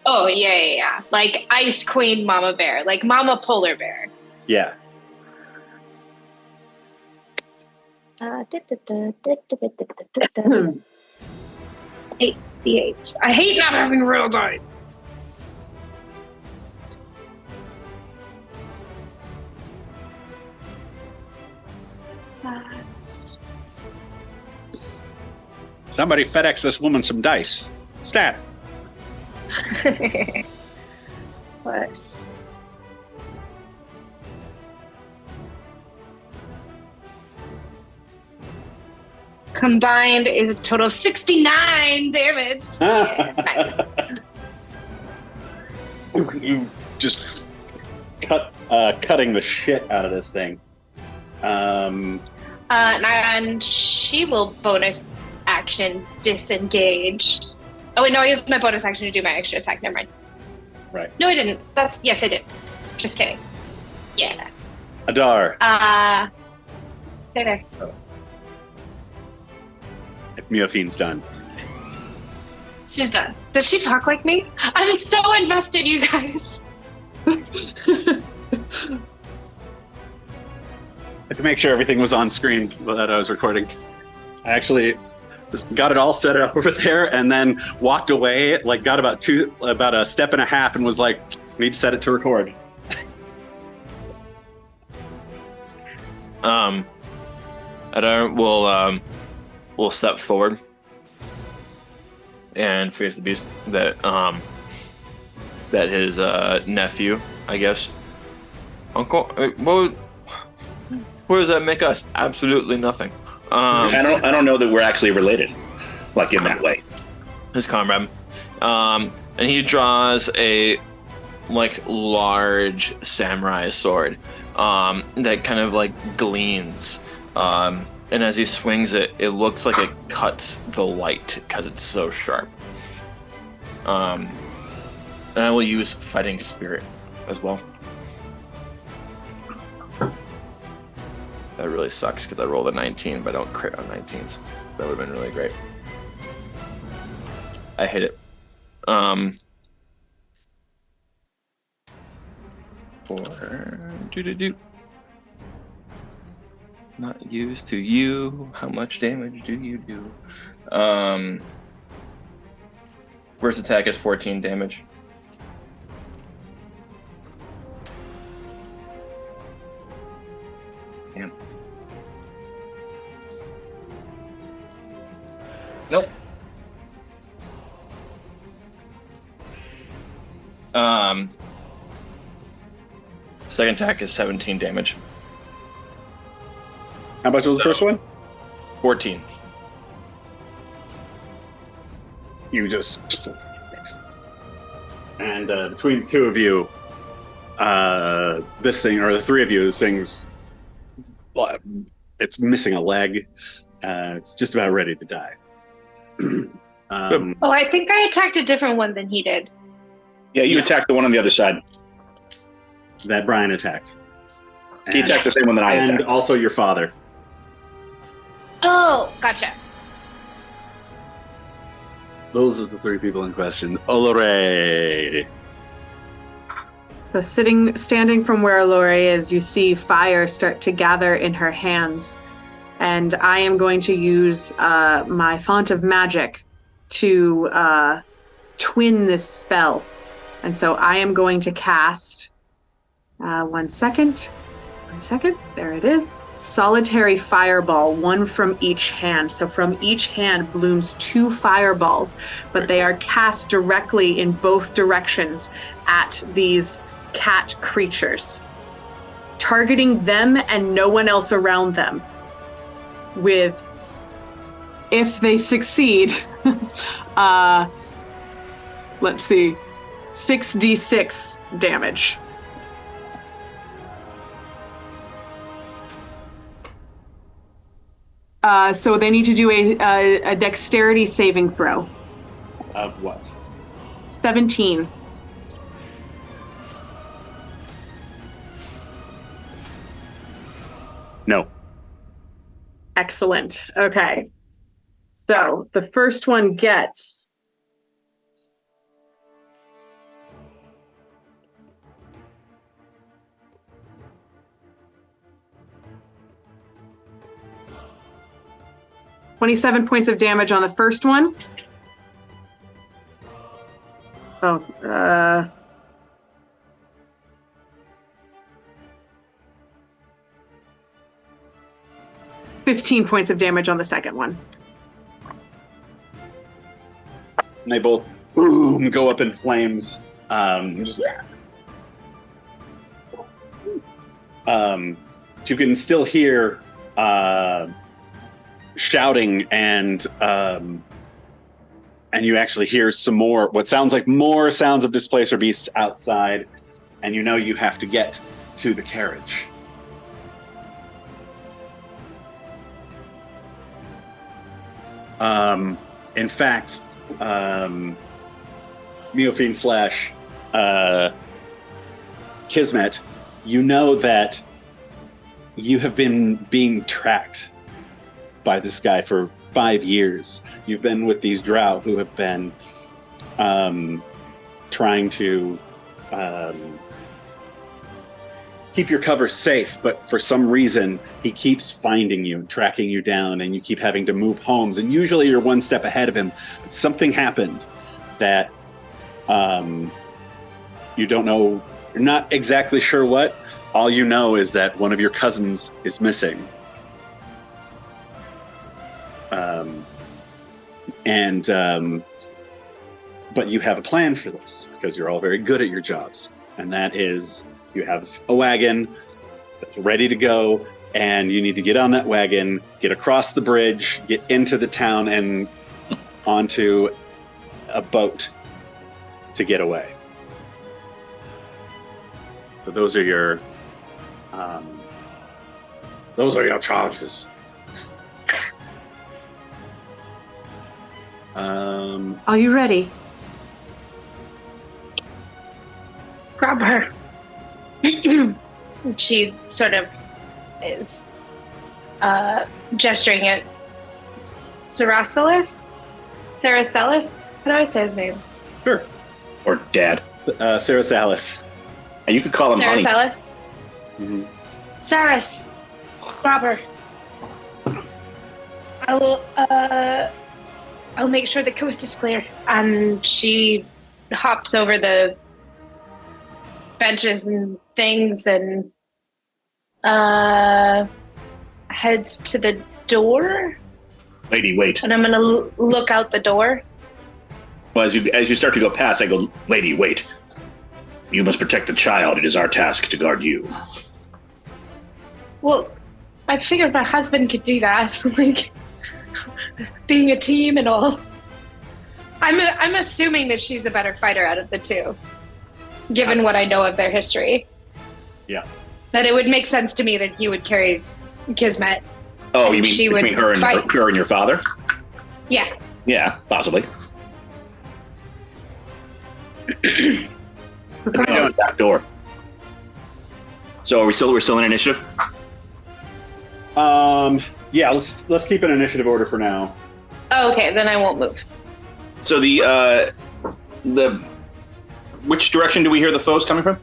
Oh yeah. Like Ice Queen Mama Bear. Like Mama Polar Bear. Yeah. Eights, D8s. I hate not having real dice. Somebody FedEx this woman some dice. Stat. Plus. Combined is a total of 69 damage. Yeah, nice. You just cutting the shit out of this thing. And she will bonus action disengage. Oh wait, no, I used my bonus action to do my extra attack. Never mind. Right. No, I didn't. Yes, I did. Just kidding. Yeah. Addar. Stay there. If Miofene's done. She's done. Does she talk like me? I'm so invested, you guys. I had to make sure everything was on screen that I was recording. I actually got it all set up over there and then walked away, like got about a step and a half and was like, I need to set it to record. Addar will step forward and face the beast that his nephew, I guess. Uncle, what does that make us? Absolutely nothing. I don't know that we're actually related, like in that way. His comrade, and he draws a large samurai sword that kind of gleams. And as he swings it, it looks like it cuts the light because it's so sharp. And I will use Fighting Spirit as well. That really sucks because I rolled a 19, but I don't crit on 19s. That would have been really great. I hit it. Not used to you. How much damage do you do? First attack is 14 damage. Damn. Nope. Second attack is 17 damage. How much was the first one? 14. You just... And between the two of you, this thing, or the three of you, this thing's... It's missing a leg. It's just about ready to die. I think I attacked a different one than he did. Yeah, you attacked the one on the other side. That Brian attacked. He attacked the same one that I attacked. And also your father. Oh, gotcha. Those are the three people in question. Olorae. So standing from where Olorae is, you see fire start to gather in her hands. And I am going to use my font of magic to twin this spell. And so I am going to cast, 1 second, there it is. Solitary fireball, one from each hand. So from each hand blooms 2 fireballs, but they are cast directly in both directions at these cat creatures, targeting them and no one else around them. With, if they succeed, let's see, 6d6 damage. So they need to do a dexterity saving throw. Of what? 17. No. Excellent. Okay. So the first one gets 27 points of damage on the first one. 15 points of damage on the second one. and they both boom go up in flames. You can still hear shouting, and you actually hear some more, what sounds like more sounds of Displacer beasts outside, and you know you have to get to the carriage. In fact, Miofene / Kismet, you know that you have been being tracked by this guy for 5 years. You've been with these drow who have been trying to keep your cover safe, but for some reason he keeps finding you, tracking you down, and you keep having to move homes, and usually you're one step ahead of him, but something happened that you don't know, you're not exactly sure what. All you know is that one of your cousins is missing. But you have a plan for this, because you're all very good at your jobs, and that is, you have a wagon that's ready to go, and you need to get on that wagon, get across the bridge, get into the town, and onto a boat to get away. So those are your charges. Are you ready? Grab her. She sort of is gesturing at Cersallis? Cersallis? How do I say his name? Sure. Or Dad. Cersallis. And you could call him Honey. Cersallis? Mm-hmm. Saris, grab her. I'll make sure the coast is clear. And she hops over the benches and things and heads to the door. Lady, wait. And I'm gonna look out the door. Well, as you start to go past, I go, Lady, wait. You must protect the child. It is our task to guard you. Well, I figured my husband could do that, like being a team and all. I'm assuming that she's a better fighter out of the two, given what I know of their history. Yeah. That it would make sense to me that he would carry Kismet. Oh, you mean between her and your father? Yeah. Yeah, possibly. Back door. So we're still in initiative? Yeah, let's keep an initiative order for now. Oh, okay, then I won't move. So the which direction do we hear the foes coming from?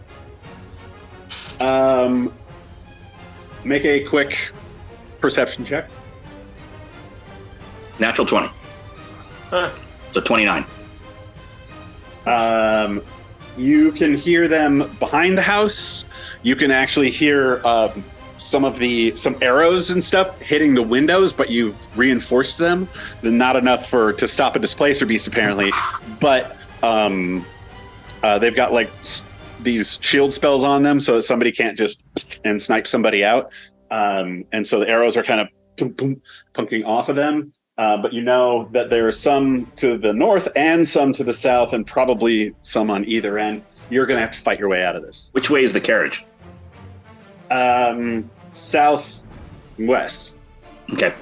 Make a quick perception check. Natural 20. Huh. So 29. You can hear them behind the house. You can actually hear some arrows and stuff hitting the windows, but you've reinforced them. They're not enough to stop a displacer beast, apparently. But they've got like these shield spells on them, so that somebody can't just and snipe somebody out. And so the arrows are kind of punking off of them. But you know that there are some to the north and some to the south, and probably some on either end. You're going to have to fight your way out of this. Which way is the carriage? Southwest. Okay.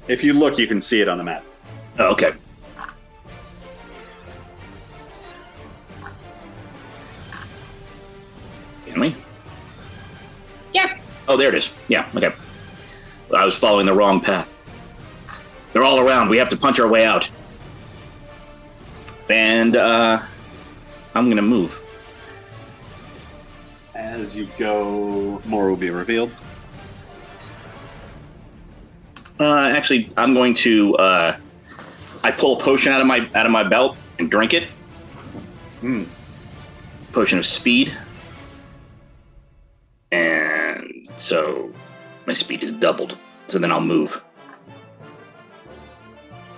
If you look, you can see it on the map. Oh, okay. Can we? Yeah. Oh, there it is. Yeah, okay. I was following the wrong path. They're all around. We have to punch our way out. And I'm going to move. As you go, more will be revealed. Actually, I'm going to. I pull a potion out of my belt and drink it. Potion of speed, and so my speed is doubled. So then I'll move.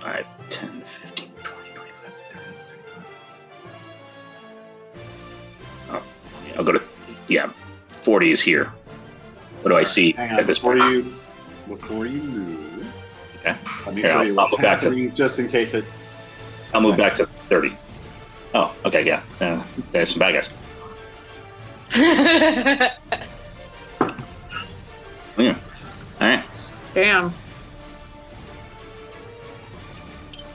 5, 10, 15, 20, Oh, yeah, I'll go to 40 is here. What do I see Hang on, at this point? before you move, Okay. let me Here, show you I'll what's go back to. happening, just in case it. I'll move back to 30. Oh, okay, yeah. There's some bad guys. Yeah. All right. Damn.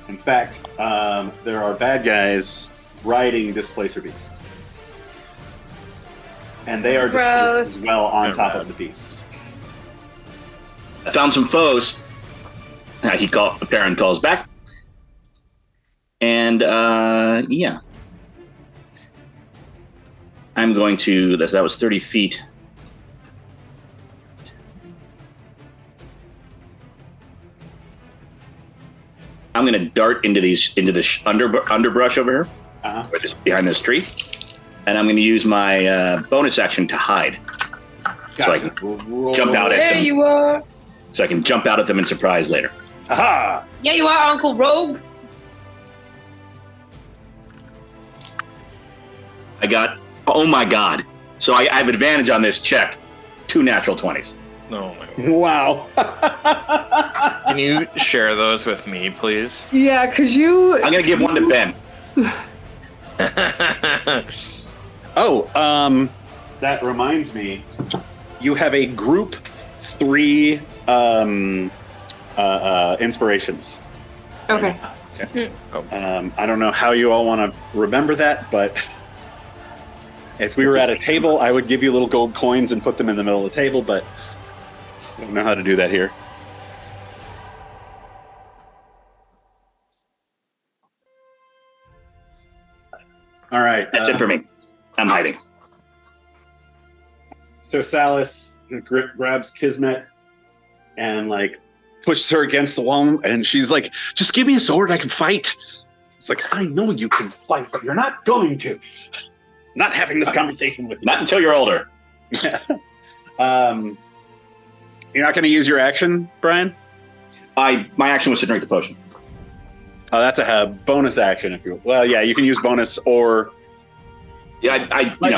In fact, there are bad guys riding Displacer beasts. And they are Gross. displaced as well on top of the beasts. I found some foes. Peren calls back. And, yeah. I'm going to, that was 30 feet. I'm going to dart into this underbrush over here, Uh-huh. or just behind this tree. And I'm going to use my bonus action to hide. So I can jump out at There them. you are. So I can jump out at them and surprise later. Aha! Yeah, you are, Uncle Rogue. I got, oh my god. So I have advantage on this check. 2 natural 20s. Oh my god. Wow. Can you share those with me, please? Yeah, because you. I'm going to give one to Ben. Oh, that reminds me. You have a group 3 inspirations. Okay. I don't know how you all want to remember that, but if we were at a table, I would give you little gold coins and put them in the middle of the table, but I don't know how to do that here. All right. That's it for me. I'm hiding. Cersallis grabs Kismet and like pushes her against the wall, and she's like, "Just give me a sword, I can fight." It's like, I know you can fight, but you're not going to. Not having this conversation with you. Not until you're older. You're not going to use your action, Brian? My action was to drink the potion. Oh, that's a bonus action. If you well, yeah, you can use bonus, or Yeah,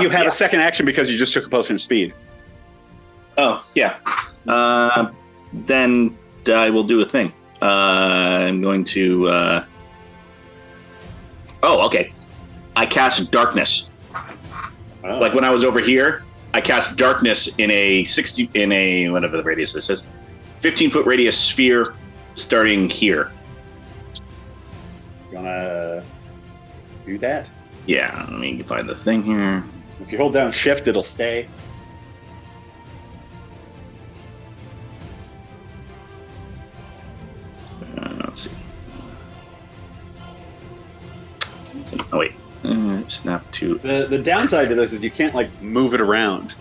you have a second action because you just took a potion of speed. Oh, yeah. Then I will do a thing. I'm going to. Oh, okay. I cast darkness. Oh. Like when I was over here, I cast darkness in a whatever the radius this is, 15-foot radius sphere, starting here. You wanna do that? Yeah, let me find the thing here. If you hold down Shift, it'll stay. Let's see. Oh wait, snap to. The downside to this is you can't like move it around.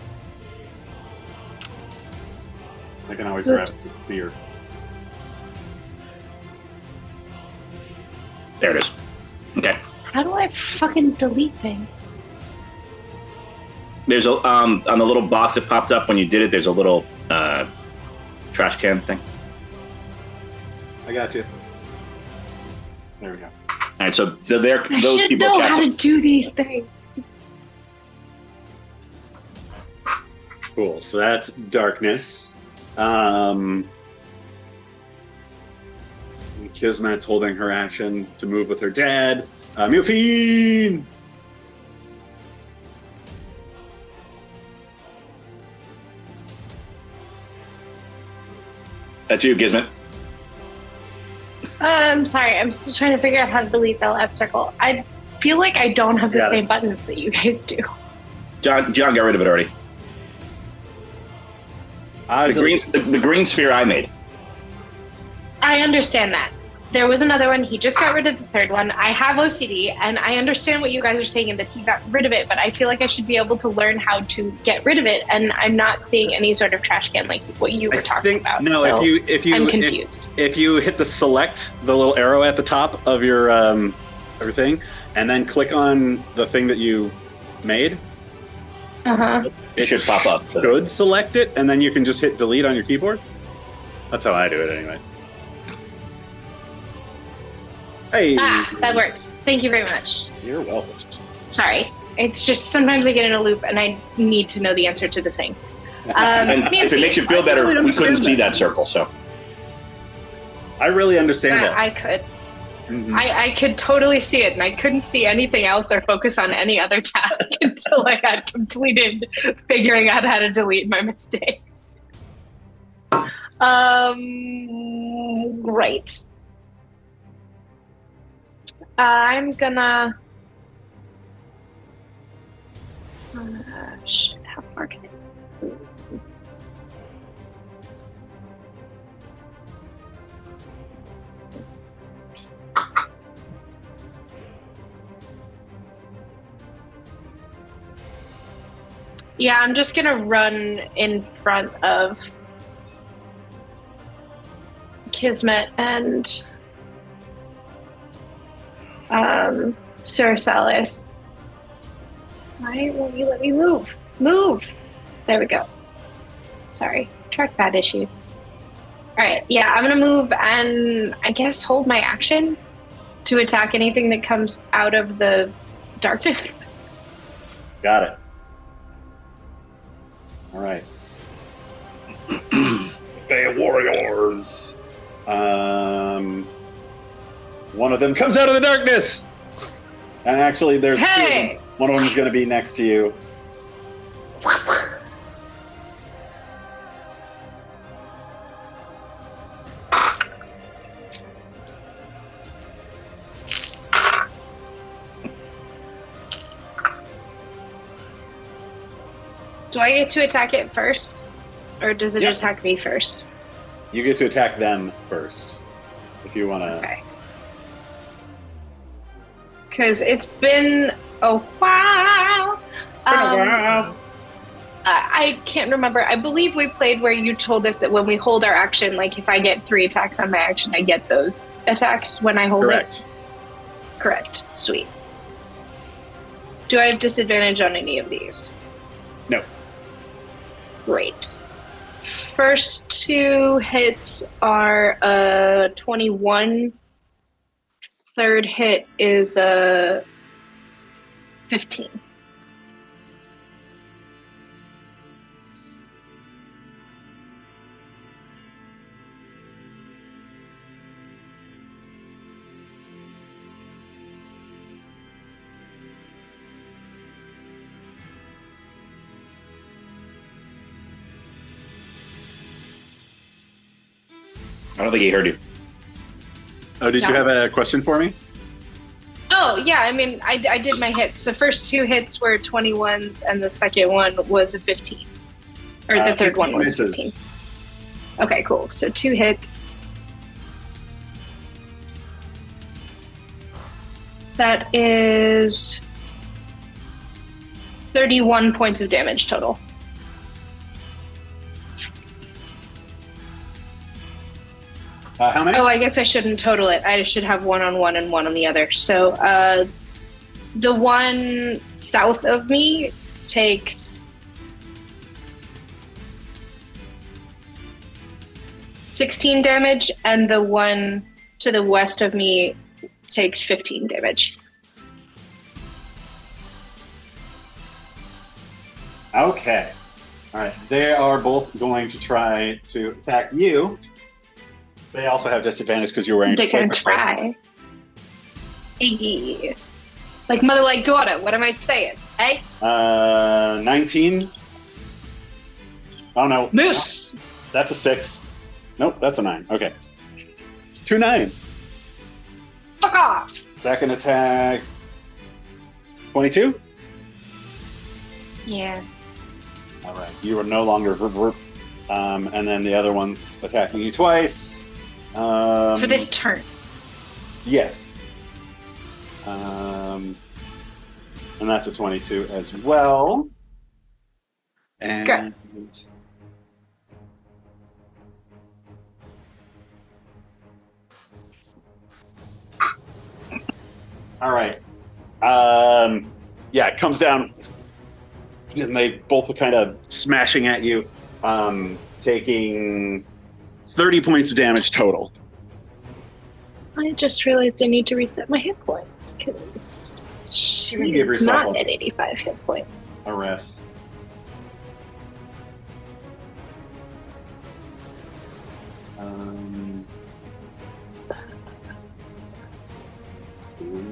I can always grab the sphere. There it is. Okay. How do I fucking delete things? There's a on the little box that popped up when you did it. There's a little trash can thing. I got you. There we go. All right, so there. I Those should people know cast how to do these things. Cool. So that's darkness. Kismet's holding her action to move with her dad. Miofene! That's you, Kismet. I'm sorry, I'm still trying to figure out how to delete the last circle. I feel like I don't have the Got it. same buttons that you guys do. John got rid of it already. The green sphere I made. I understand that. There was another one. He just got rid of the third one. I have OCD, and I understand what you guys are saying and that he got rid of it, but I feel like I should be able to learn how to get rid of it, and I'm not seeing any sort of trash can like what you were talking about. No, so if you I'm confused. If you hit the select, the little arrow at the top of your everything, and then click on the thing that you made, Uh-huh. It should pop up. should select it, and then you can just hit delete on your keyboard. That's how I do it anyway. Hey. That works. Thank you very much. You're welcome. Sorry. It's just sometimes I get in a loop and I need to know the answer to the thing. And if it makes you feel better, really we couldn't understand see that circle, so. I really understand that. I could. Mhm. I could totally see it, and I couldn't see anything else or focus on any other task until I had completed figuring out how to delete my mistakes. Right. I'm gonna. Shit, how far can I? Yeah, I'm just gonna run in front of Kismet and Cersallis. Why won't you let me move? Move! There we go. Sorry, trackpad issues. Alright, yeah, I'm gonna move and I guess hold my action to attack anything that comes out of the darkness. Got it. All right. The warriors. One of them comes out of the darkness. And actually, there's two of them. One of them is going to be next to you. Do I get to attack it first? Or does it attack me first? You get to attack them first. If you want to. Okay. Because it's been a while. I can't remember. I believe we played where you told us that when we hold our action, like if I get 3 attacks on my action, I get those attacks when I hold it. Correct. Sweet. Do I have disadvantage on any of these? No. Great. First 2 hits are 21. Third hit is 15. I don't think he heard you. Oh, did you have a question for me? Oh, yeah. I mean, I did my hits. The first 2 hits were 21s, and the second one was a 15. Or the third one was a 15. Okay, cool. So 2 hits. That is 31 points of damage total. How many? Oh, I guess I shouldn't total it. I should have 1 on one and 1 on the other. So the one south of me takes 16 damage, and the one to the west of me takes 15 damage. Okay. All right. They are both going to try to attack you. They also have disadvantage because you're wearing. They can try. Hey. Like mother, like daughter. What am I saying? Hey. 19. Oh no. Moose. That's a 6. Nope, that's a 9. Okay. It's 2 9s. Fuck off. Second attack. 22. Yeah. All right. You are no longer. And then the other one's attacking you twice. For this turn. Yes. And that's a 22 as well. And Good. All right. Yeah, it comes down, and they both are kind of smashing at you, taking 30 points of damage total. I just realized I need to reset my hit points because You can give she's yourself not at 85 hit points. a rest.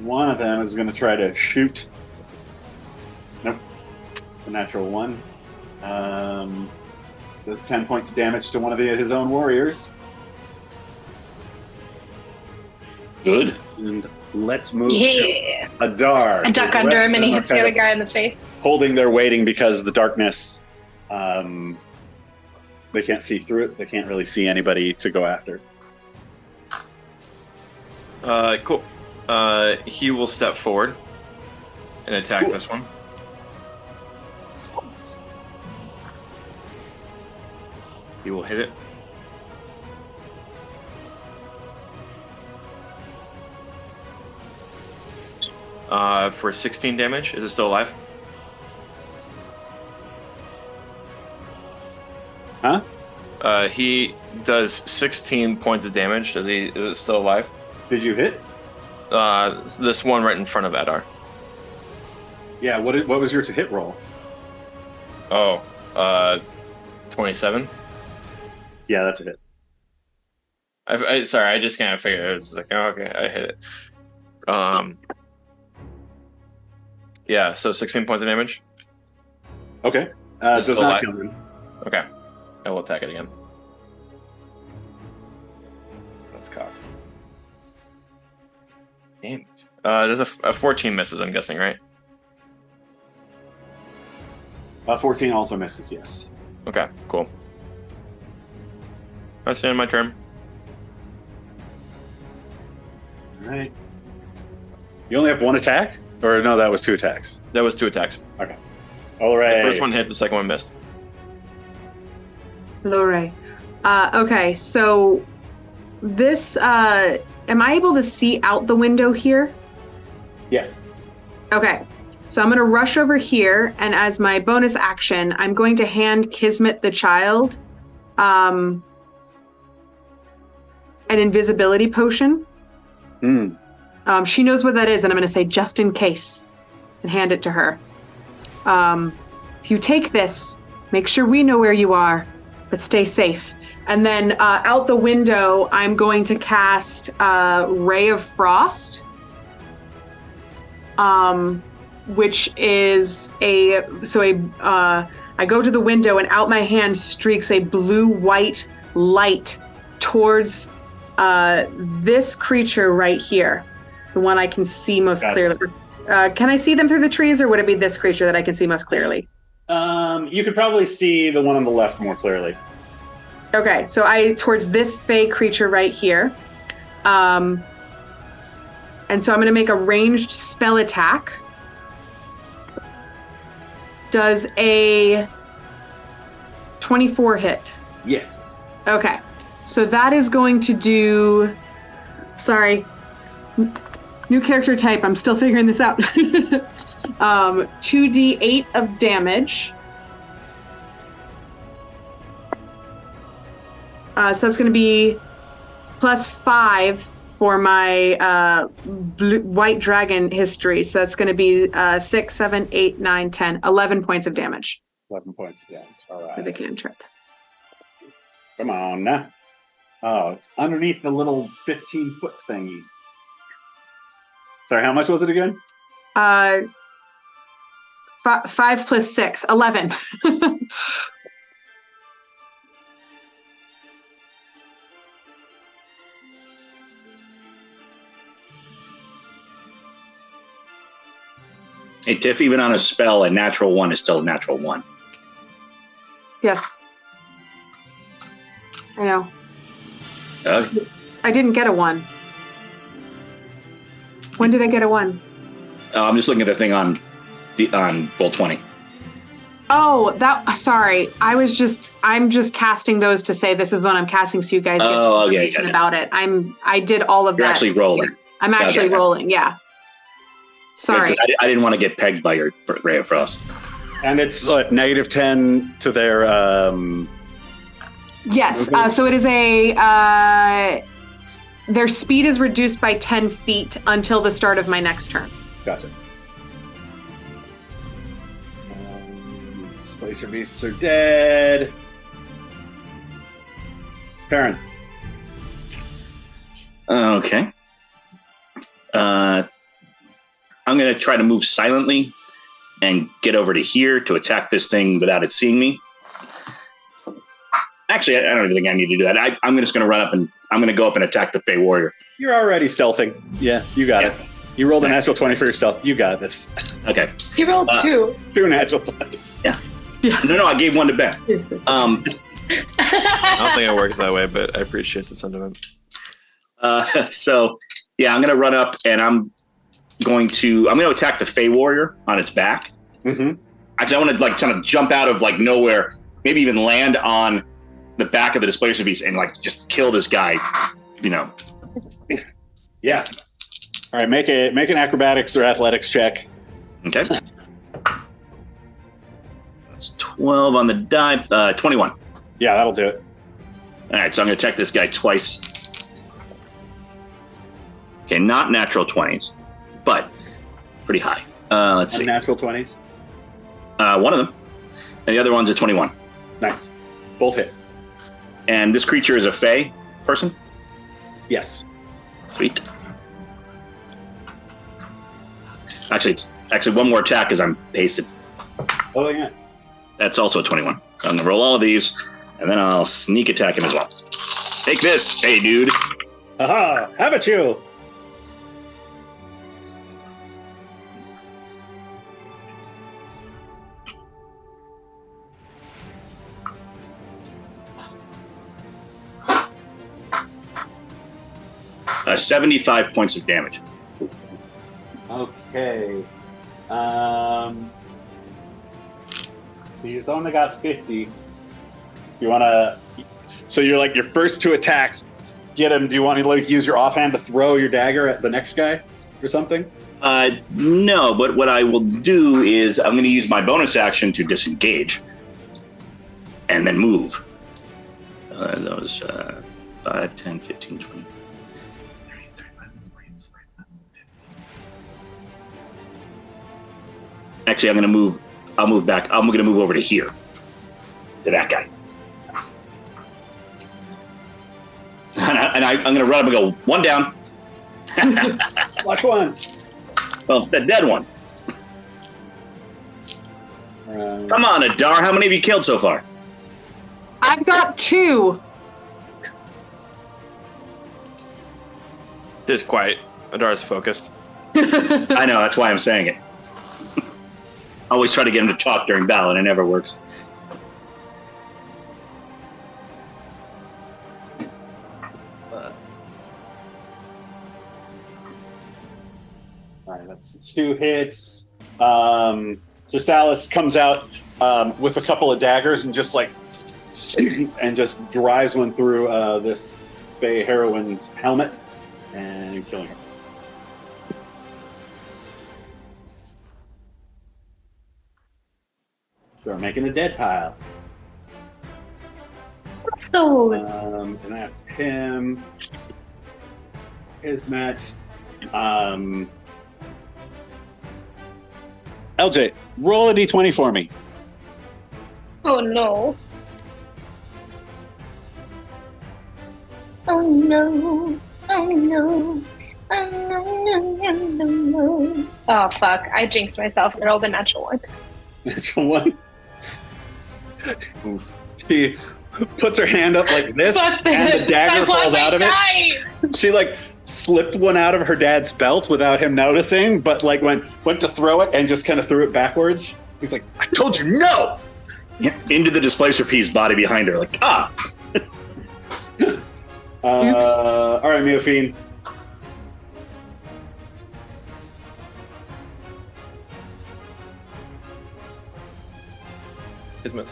One of them is going to try to shoot. Nope. A natural one. Does 10 points of damage to one of his own warriors. Good. And let's move Yeah. to Addar. I duck The under rest him and of he them are hits the kind other of guy in the face. holding their waiting because the darkness, they can't see through it. They can't really see anybody to go after. Cool. He will step forward and attack this one. He will hit it. For 16 damage. Is it still alive? Huh? He does 16 points of damage. Is it still alive? Did you hit? This one right in front of Addar. Yeah, what was your to hit roll? Oh, 27. Yeah, that's a hit. Sorry, I just kind of figured it was like, oh, okay, I hit it. Yeah, so 16 points of damage. Okay. Is it Does still not alive? kill him. Okay, I will attack it again. That's cocked. Damn. There's a 14 misses, I'm guessing, right? 14 also misses, yes. Okay, cool. That's the end of my turn. All right. You only have one attack? Or no, that was 2 attacks. That was 2 attacks. Okay. Olorae. The first one hit, the second one missed. Olorae. Okay, so this, am I able to see out the window here? Yes. Okay, so I'm going to rush over here, and as my bonus action, I'm going to hand Kismet the child an invisibility potion. Hmm. She knows what that is, and I'm going to say just in case and hand it to her. If you take this, make sure we know where you are, but stay safe. And then out the window, I'm going to cast Ray of Frost, which is I go to the window and out my hand streaks a blue-white light towards this creature right here, the one I can see most clearly. Can I see them through the trees, or would it be this creature that I can see most clearly? You could probably see the one on the left more clearly. Okay, so towards this fey creature right here. And so I'm going to make a ranged spell attack. Does a 24 hit? Yes. Okay, so that is going to do... Sorry. New character type, I'm still figuring this out. 2d8 of damage. So that's going to be plus 5 for my white dragon history. So that's going to be 6, 7, 8, 9, 10, 11 points of damage 11 points of damage. All for the right. cantrip. Come on. Oh, it's underneath the little 15-foot thingy. Sorry, how much was it again? 5 plus 6, 11. Hey, Tiff, even on a spell, a natural 1 is still a natural 1. Yes. I know. Okay. I didn't get a 1. When did I get a 1? I'm just looking at the thing on roll 20. Oh, sorry. I'm just casting those to say this is the one I'm casting, so you guys get information about it. I did all of You're that. actually rolling. I'm actually rolling, yeah. Sorry. Yeah, I didn't want to get pegged by your Ray of Frost. And it's -10 to their... Yes, Okay. so it is a their speed is reduced by 10 feet until the start of my next turn. Gotcha. Displacer beasts are dead. Peren. Okay. I'm going to try to move silently and get over to here to attack this thing without it seeing me. Actually, I don't even think I need to do that. I'm just going to run up and I'm going to go up and attack the Fey Warrior. You're already stealthing. Yeah, you got it. You rolled a natural 20 for your stealth. You got this. Okay. He rolled 2. 2 natural 20s. Yeah. No, I gave one to Ben. I don't think it works that way, but I appreciate the sentiment. So, yeah, I'm going to run up and I'm going to attack the Fey Warrior on its back. Mm-hmm. Actually, I want to kind of jump out of nowhere, maybe even land on the back of the Displacer beast and just kill this guy. Yes. All right, make an acrobatics or athletics check. Okay. That's 12 on the die. 21. Yeah, that'll do it. All right, so I'm going to attack this guy twice. Okay, not natural 20s, but pretty high. Let's see. Natural 20s. One of them, and the other one's a 21. Nice. Both hit. And this creature is a Fey person? Yes. Sweet. Actually, one more attack because I'm pasted. Oh, yeah. That's also a 21. I'm going to roll all of these, and then I'll sneak attack him as well. Take this, hey, dude. Aha! How about you? Uh, 75 points of damage. Okay. He's only got 50. You want to... So you're your first 2 attacks, get him. Do you want to use your offhand to throw your dagger at the next guy or something? No, but what I will do is I'm going to use my bonus action to disengage and then move. That was 5, 10, 15, 20. Actually, I'll move back. I'm going to move over to here. To that guy. And I'm going to run up and go, 1 down. Watch 1. Well, it's the dead one. Come on, Addar. How many have you killed so far? I've got 2. Just quiet. Addar's focused. I know. That's why I'm saying it. I always try to get him to talk during battle, and it never works. All right, that's 2 hits. Cersallis comes out with a couple of daggers and just drives one through this Fey heroine's helmet and killing her. So we're making a dead pile. Those. And that's him. Kismet. LJ, roll a d20 for me. Oh no. Oh no. Oh no. Oh no, no, no, no. Oh fuck. I jinxed myself and rolled a natural 1. Natural 1. She puts her hand up like this, and the dagger falls out of it. She slipped one out of her dad's belt without him noticing, but went to throw it and just kind of threw it backwards. He's like, "I told you no!" Yeah, into the Displacer piece body behind her, All right, Miofene. Kismet.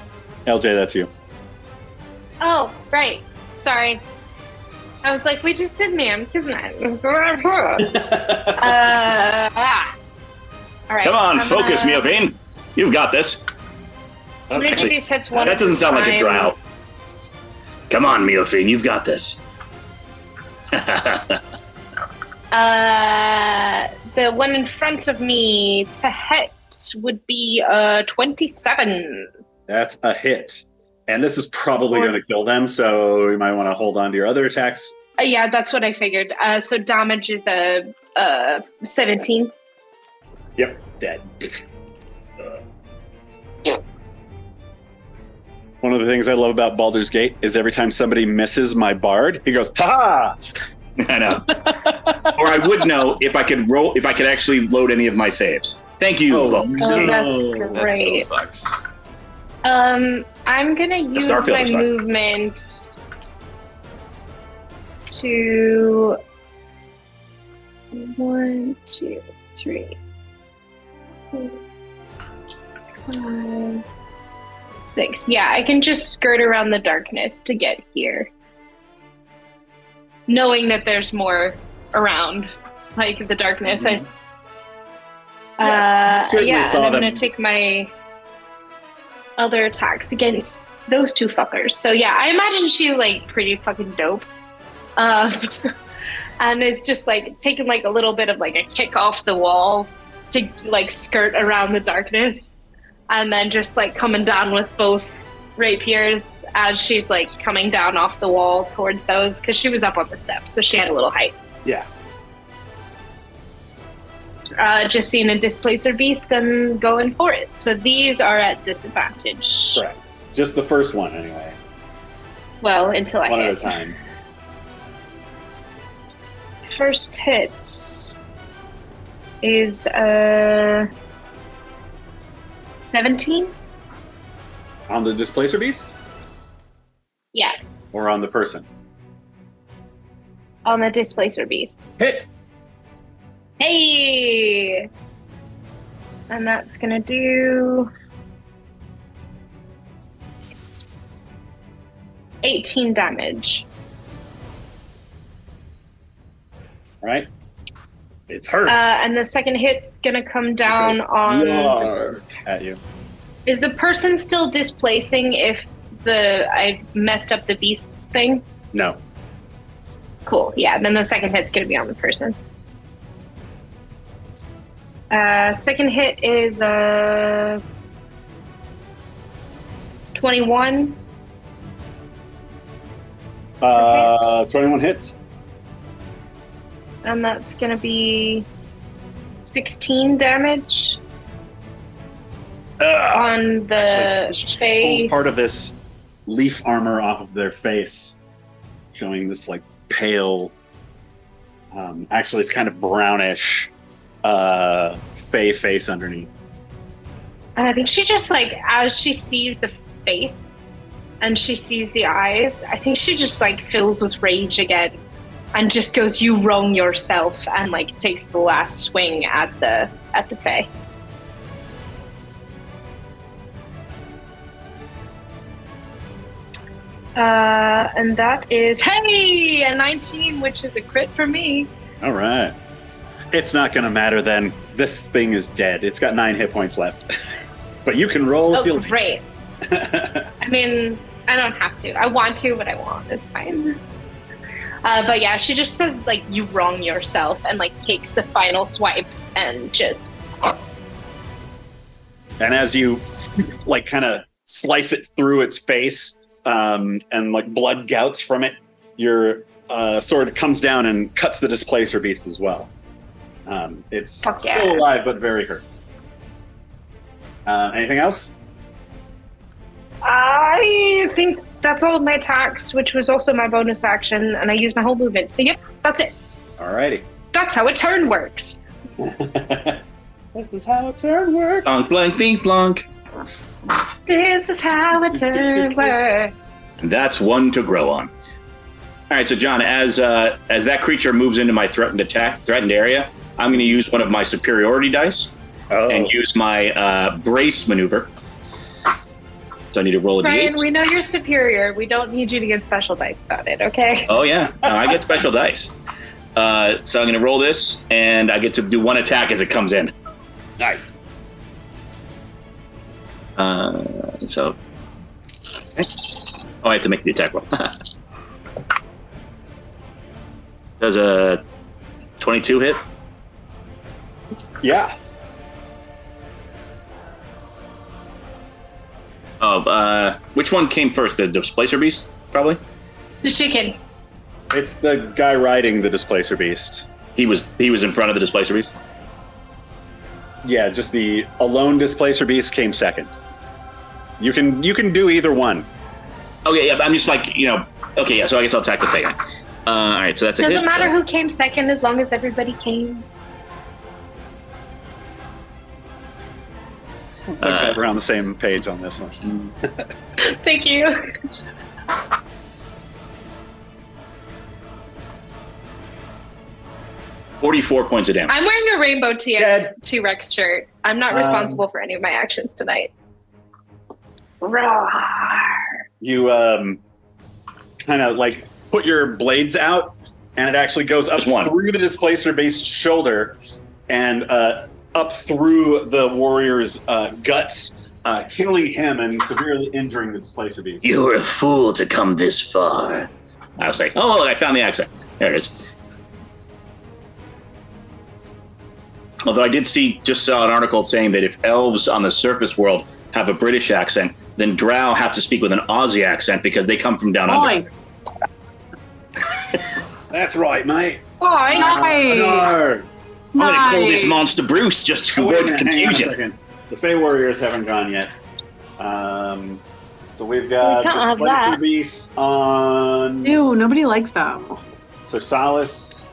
LJ, that's you. Oh, right. Sorry. I was like, we just did me. I'm Kismet. All right. Come on, focus, Miofene. You've got this. I'm gonna do these hits one. That doesn't sound like a time. drow. Come on, Miofene, you've got this. The one in front of me to hit would be 27. That's a hit. And this is probably going to kill them, so you might want to hold on to your other attacks. Yeah, that's what I figured. So damage is 17. Yep, dead. One of the things I love about Baldur's Gate is every time somebody misses my bard, he goes, "Ha!" I know. Or I would know if I could roll, if I could actually load any of my saves. Thank you, Baldur's Gate. That's That great. still sucks. I'm gonna use Starfield my is fine. movement to 1, 2, 3, 4, 5, 6. Yeah, I can just skirt around the darkness to get here, knowing that there's more around, like the darkness. certainly And saw I'm them. gonna take my other attacks against those two fuckers. So yeah, I imagine she's like pretty fucking dope. And it's just like taking like a little bit of like a kick off the wall to like skirt around the darkness, and then just like coming down with both rapiers as she's like coming down off the wall towards those, because she was up on the steps, so she had a little height. Yeah. Just seeing a displacer beast and going for it. So these are at disadvantage. Correct. Just the first one, anyway. Well, until I One at a hit. time. First hit is 17. On the Displacer Beast? Yeah, Or on the person? on the displacer beast. Hit! Hey! And that's gonna do 18 damage. Right? It's hurt. And the second hit's gonna come down on. Yarr at you. Is the person still displacing if I messed up the beast's thing? No. Cool. Yeah, then the second hit's gonna be on the person. Second hit is 21. 21 hits. And that's gonna be 16 damage on the Actually, face. pulls part of this leaf armor off of their face, showing this like pale, actually it's kind of brownish, fey face underneath. And I think she just like, as she sees the face and she sees the eyes, I think she just like fills with rage again and just goes, "You wrong yourself," and like takes the last swing at the fae. And that is, hey, a 19, which is a crit for me. All right. It's not going to matter then. This thing is dead. It's got 9 hit points left. But you can roll if Oh, you great. I mean, I don't have to. I want to, but I won't. It's fine. But yeah, she just says, like, "You wrong yourself," and, like, takes the final swipe and just... And as you, like, kind of slice it through its face, and, like, blood gouts from it, your sword comes down and cuts the Displacer Beast as well. It's Fuck yeah. still alive, but very hurt. Anything else? I think that's all of my attacks, which was also my bonus action, and I used my whole movement. So, yep, that's it. Alrighty. That's how a turn works. This is how a turn works. Blank, blank, bink, blank. This is how a turn works. That's one to grow on. All right, so John, as that creature moves into my threatened area, I'm going to use one of my superiority dice and use my brace maneuver. So I need to roll a Brian, d8. we know you're superior. We don't need you to get special dice about it, okay? Oh yeah, no, I get special dice. So I'm going to roll this, and I get to do one attack as it comes in. Nice. So, I have to make the attack roll. Does a 22 hit? Yeah. Oh, which one came first? The Displacer Beast, probably? The chicken. It's the guy riding the Displacer Beast. He was in front of the Displacer Beast? Yeah, just the alone Displacer Beast came second. You can do either one. Okay, yeah, I'm just like, okay, yeah, so I guess I'll attack the Pagan. All right, so that's a hit. Doesn't matter who came second as long as everybody came. It's like we're on the same page on this one. Thank you. $44 points of damage. I'm wearing a Rainbow T-Rex shirt. I'm not responsible for any of my actions tonight. Roar. You kind of like put your blades out, and it actually goes up through the Displacer Beast's shoulder and up through the warrior's guts, killing him and severely injuring the Displacer Beast. You were a fool to come this far. I was like, oh, look, I found the accent. There it is. Although I just saw an article saying that if elves on the surface world have a British accent, then drow have to speak with an Aussie accent because they come from down under. That's right, mate. Why? No. I'm going to call this monster Bruce just to avoid confusion. The Fey Warriors haven't gone yet. So we've got Displacer Beast on... Ew, nobody likes them. Cersallis.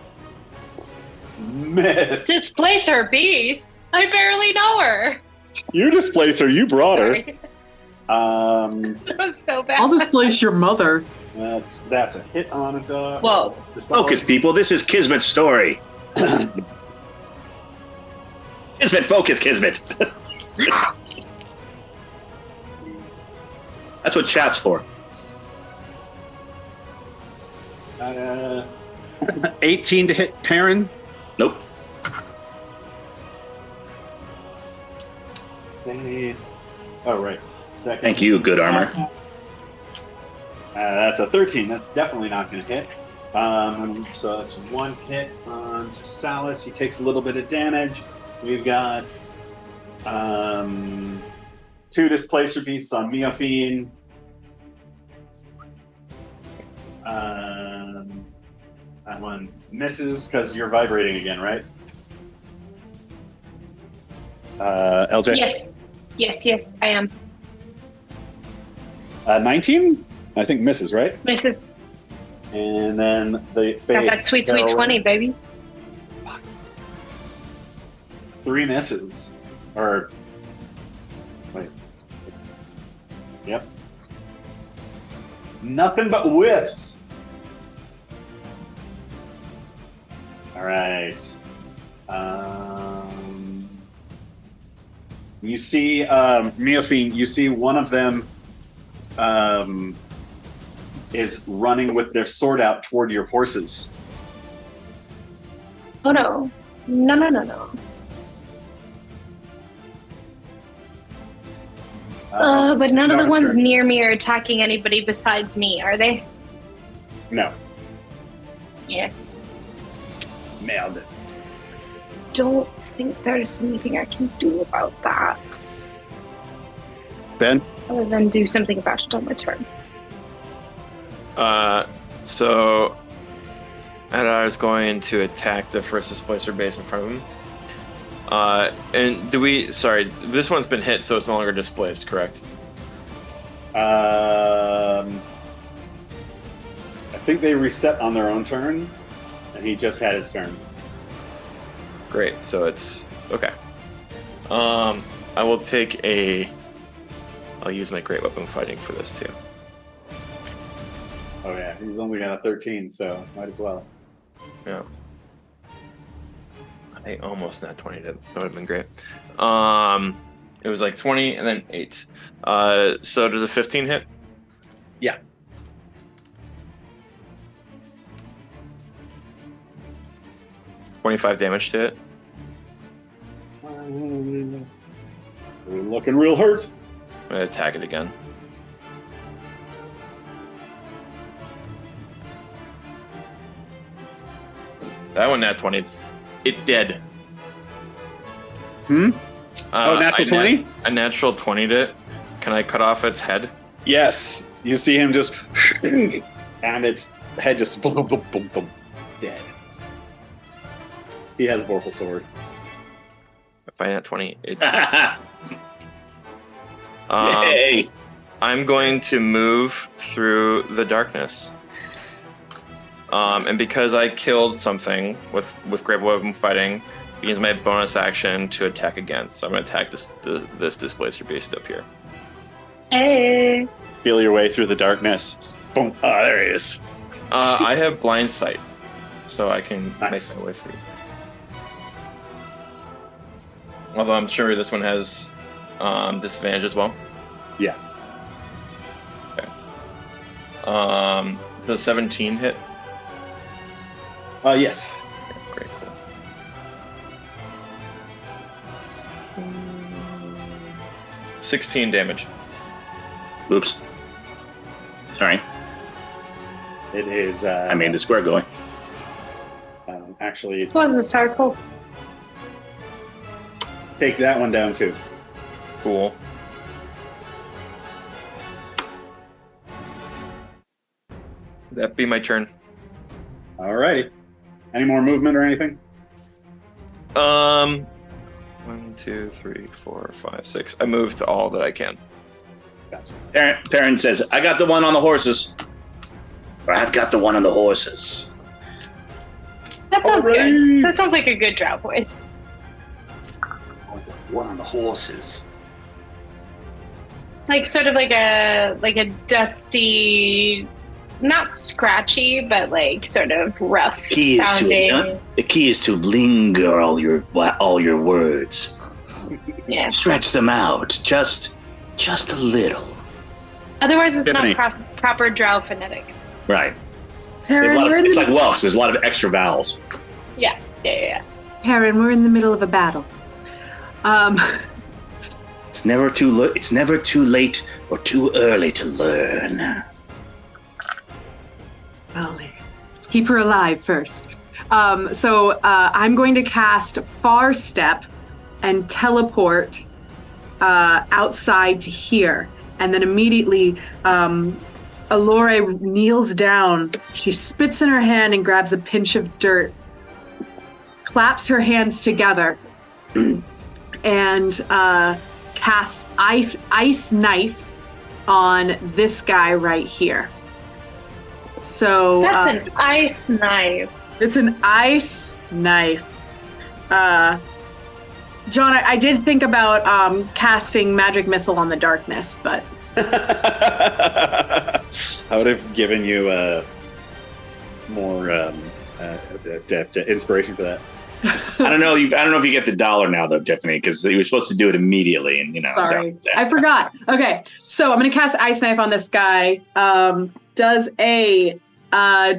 Miss. Displacer Beast? I barely know her. You Displacer, you brought her. Sorry. That was so bad. I'll displace your mother. That's a hit on Addar. Whoa. Focus, people. This is Kismet's story. Kismet, focus, Kismet. That's what chat's for. 18 to hit Peren. Nope. Oh, right. Second. Thank you, good armor. That's a 13. That's definitely not going to hit. So that's one hit on Cersallis. He takes a little bit of damage. We've got 2 Displacer Beasts on Miofene. That one misses because you're vibrating again, right? LJ? Yes, I am. 19? I think misses, right? Misses. And then the Got that sweet 20, baby. 3 misses. Or wait. Yep. Nothing but whiffs. All right. You see, Miofene, you see one of them is running with their sword out toward your horses. Oh no. No. But none of the ones near me are attacking anybody besides me, are they? No. Yeah. Nailed it. Don't think there's anything I can do about that. Ben? Other than do something about it on my turn. So Addar is going to attack the first Displacer base in front of him. And this one's been hit, so it's no longer displaced, correct? I think they reset on their own turn, and he just had his turn. Great, so it's okay. I will I'll use my great weapon fighting for this too. Oh yeah, he's only got a 13, so might as well. Yeah. I almost not 20. That would have been great. It was like 20 and then 8. So does a 15 hit? Yeah. $25 damage to it. We're looking real hurt. I'm gonna attack it again. That one nat 20. It dead. Natural 20? A natural 20'd it. Can I cut off its head? Yes. You see him just, and its head just boom, boom, boom, boom, dead. He has a Vorpal sword. If I nat 20, it. Yay! I'm going to move through the darkness. And because I killed something with Great Weapon Fighting, I use my bonus action to attack again. So I'm going to attack this Displacer Beast up here. Hey. Feel your way through the darkness. Boom. Ah, there he is. I have blind sight, so I can Nice. make my way through. Although I'm sure this one has disadvantage as well. Yeah. Okay. Does 17 hit? Yes. Okay, great, cool. 16 damage. Oops. Sorry. It is. I made the square going. Actually, What was the circle? take that one down too. Cool. That'd be my turn. Alrighty. Any more movement or anything? 1, 2, 3, 4, 5, 6. I moved all that I can. Gotcha. Peren says, I got the one on the horses. Or I've got the one on the horses. That sounds Alright. good. That sounds like a good drow voice. One on the horses. Like sort of like a dusty, not scratchy, but like sort of rough sounding. The key is to linger all your words. Yeah. Stretch them out just a little. Otherwise, it's Tiffany. not proper drow phonetics. Right. Peren, we're in It's the, like Welsh. There's a lot of extra vowels. Yeah. Peren, we're in the middle of a battle. It's never too late or too early to learn. Well, let's keep her alive first. So I'm going to cast Far Step and teleport outside to here. And then immediately, Olorae kneels down. She spits in her hand and grabs a pinch of dirt, claps her hands together, and casts Ice Knife on this guy right here. So That's an ice knife. it's an ice knife. John, I did think about casting Magic Missile on the darkness, but I would have given you more inspiration for that. I don't know. I don't know if you get the dollar now though, Tiffany, because you were supposed to do it immediately, and sorry, So, I forgot. Okay, so I'm going to cast Ice Knife on this guy. Does a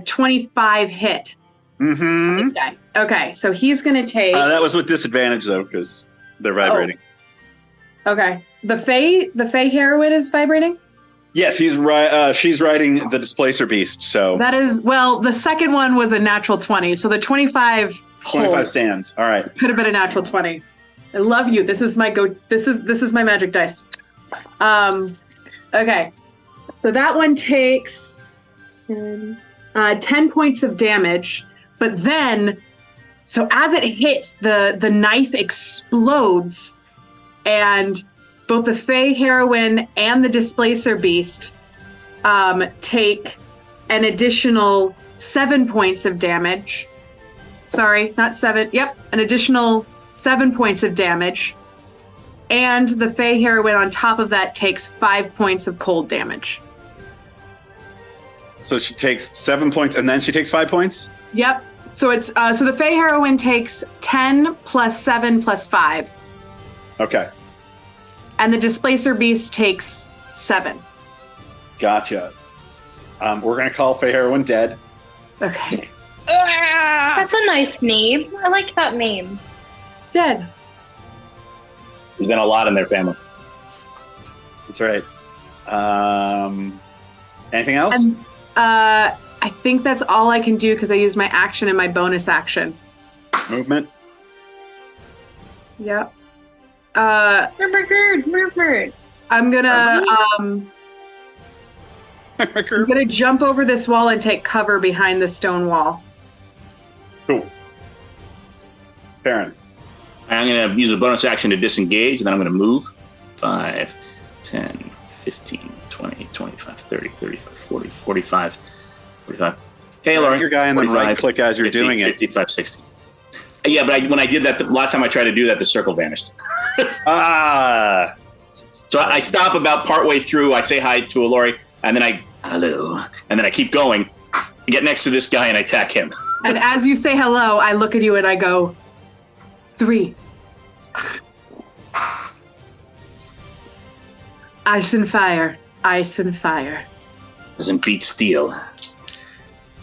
25 hit Mm-hmm. this guy? Okay, so he's going to take. That was with disadvantage though, because they're vibrating. Okay, the Fey heroine is vibrating. Yes, he's right. She's riding the Displacer Beast, so That is the second one was a natural 20, so the 25. 25 hold. stands. All right. Could have been a natural 20. I love you. This is my this is my magic dice. Okay. So that one takes 10 points of damage, but then so as it hits, the knife explodes, and both the Fey heroine and the Displacer Beast take an additional 7 points of damage. Sorry, not 7. Yep, an additional 7 points of damage. And the Fey heroine on top of that takes 5 points of cold damage. So she takes 7 points, and then she takes 5 points. Yep. So it's so the Fey heroine takes 10 plus 7 plus 5, Okay, and the Displacer Beast takes 7. gotcha. We're gonna call Fey Heroine dead. Okay. That's a nice name. I like that name. Dead. there's been a lot in their family. That's right. Anything else? And I I think that's all I can do because I used my action and my bonus action. Movement. Yep. Murmur. I'm gonna jump over this wall and take cover behind the stone wall. Cool. Peren. I'm going to use a bonus action to disengage, and then I'm going to move 5, 10, 15, 20, 25, 30, 35, 40, 45, 45. Hey, Lauren. Your guy on the right click as you're 50, doing it. 55, 60. Yeah, but when I did that, the last time I tried to do that, the circle vanished. Ah. So I stop about partway through. I say hi to Olorae, and then hello, and then I keep going. I get next to this guy and I attack him. And as you say hello, I look at you and I go, 3. Ice and fire. Ice and fire. Doesn't beat steel. All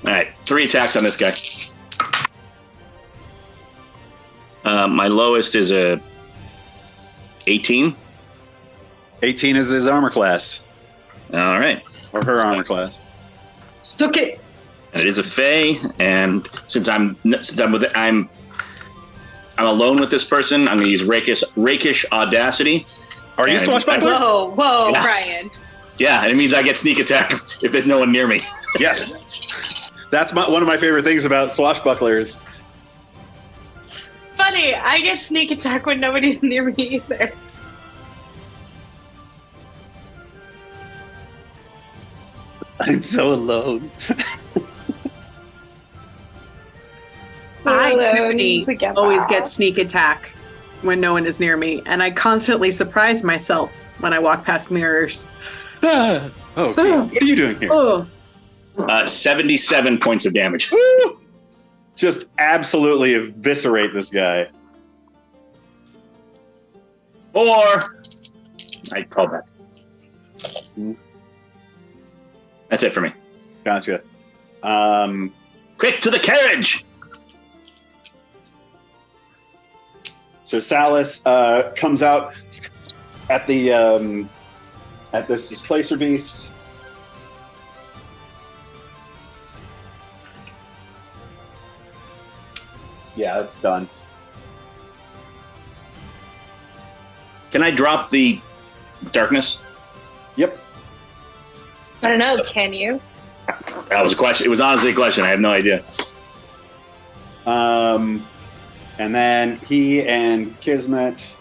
right, 3 attacks on this guy. My lowest is a 18. 18 is his armor class. All right. Or her armor class. Suck it. It is a Fey, and since I'm alone with this person, I'm going to use rakish audacity. Are you swashbuckler? Whoa, Yeah. Brian. Yeah, and it means I get sneak attack if there's no one near me. Yes. That's one of my favorite things about swashbucklers. Funny, I get sneak attack when nobody's near me either. I'm so alone. I, Alone Tiffany, together. always get sneak attack when no one is near me, and I constantly surprise myself when I walk past mirrors. Oh, okay. What are you doing here? Oh, 77 points of damage. Woo! Just absolutely eviscerate this guy. Or I call back. That's it for me. Gotcha. Quick to the carriage! So Cersallis comes out at the at this Displacer Beast. Yeah, it's done. Can I drop the darkness? Yep. I don't know, can you? That was a question. It was honestly a question. I have no idea. And then he and Kismet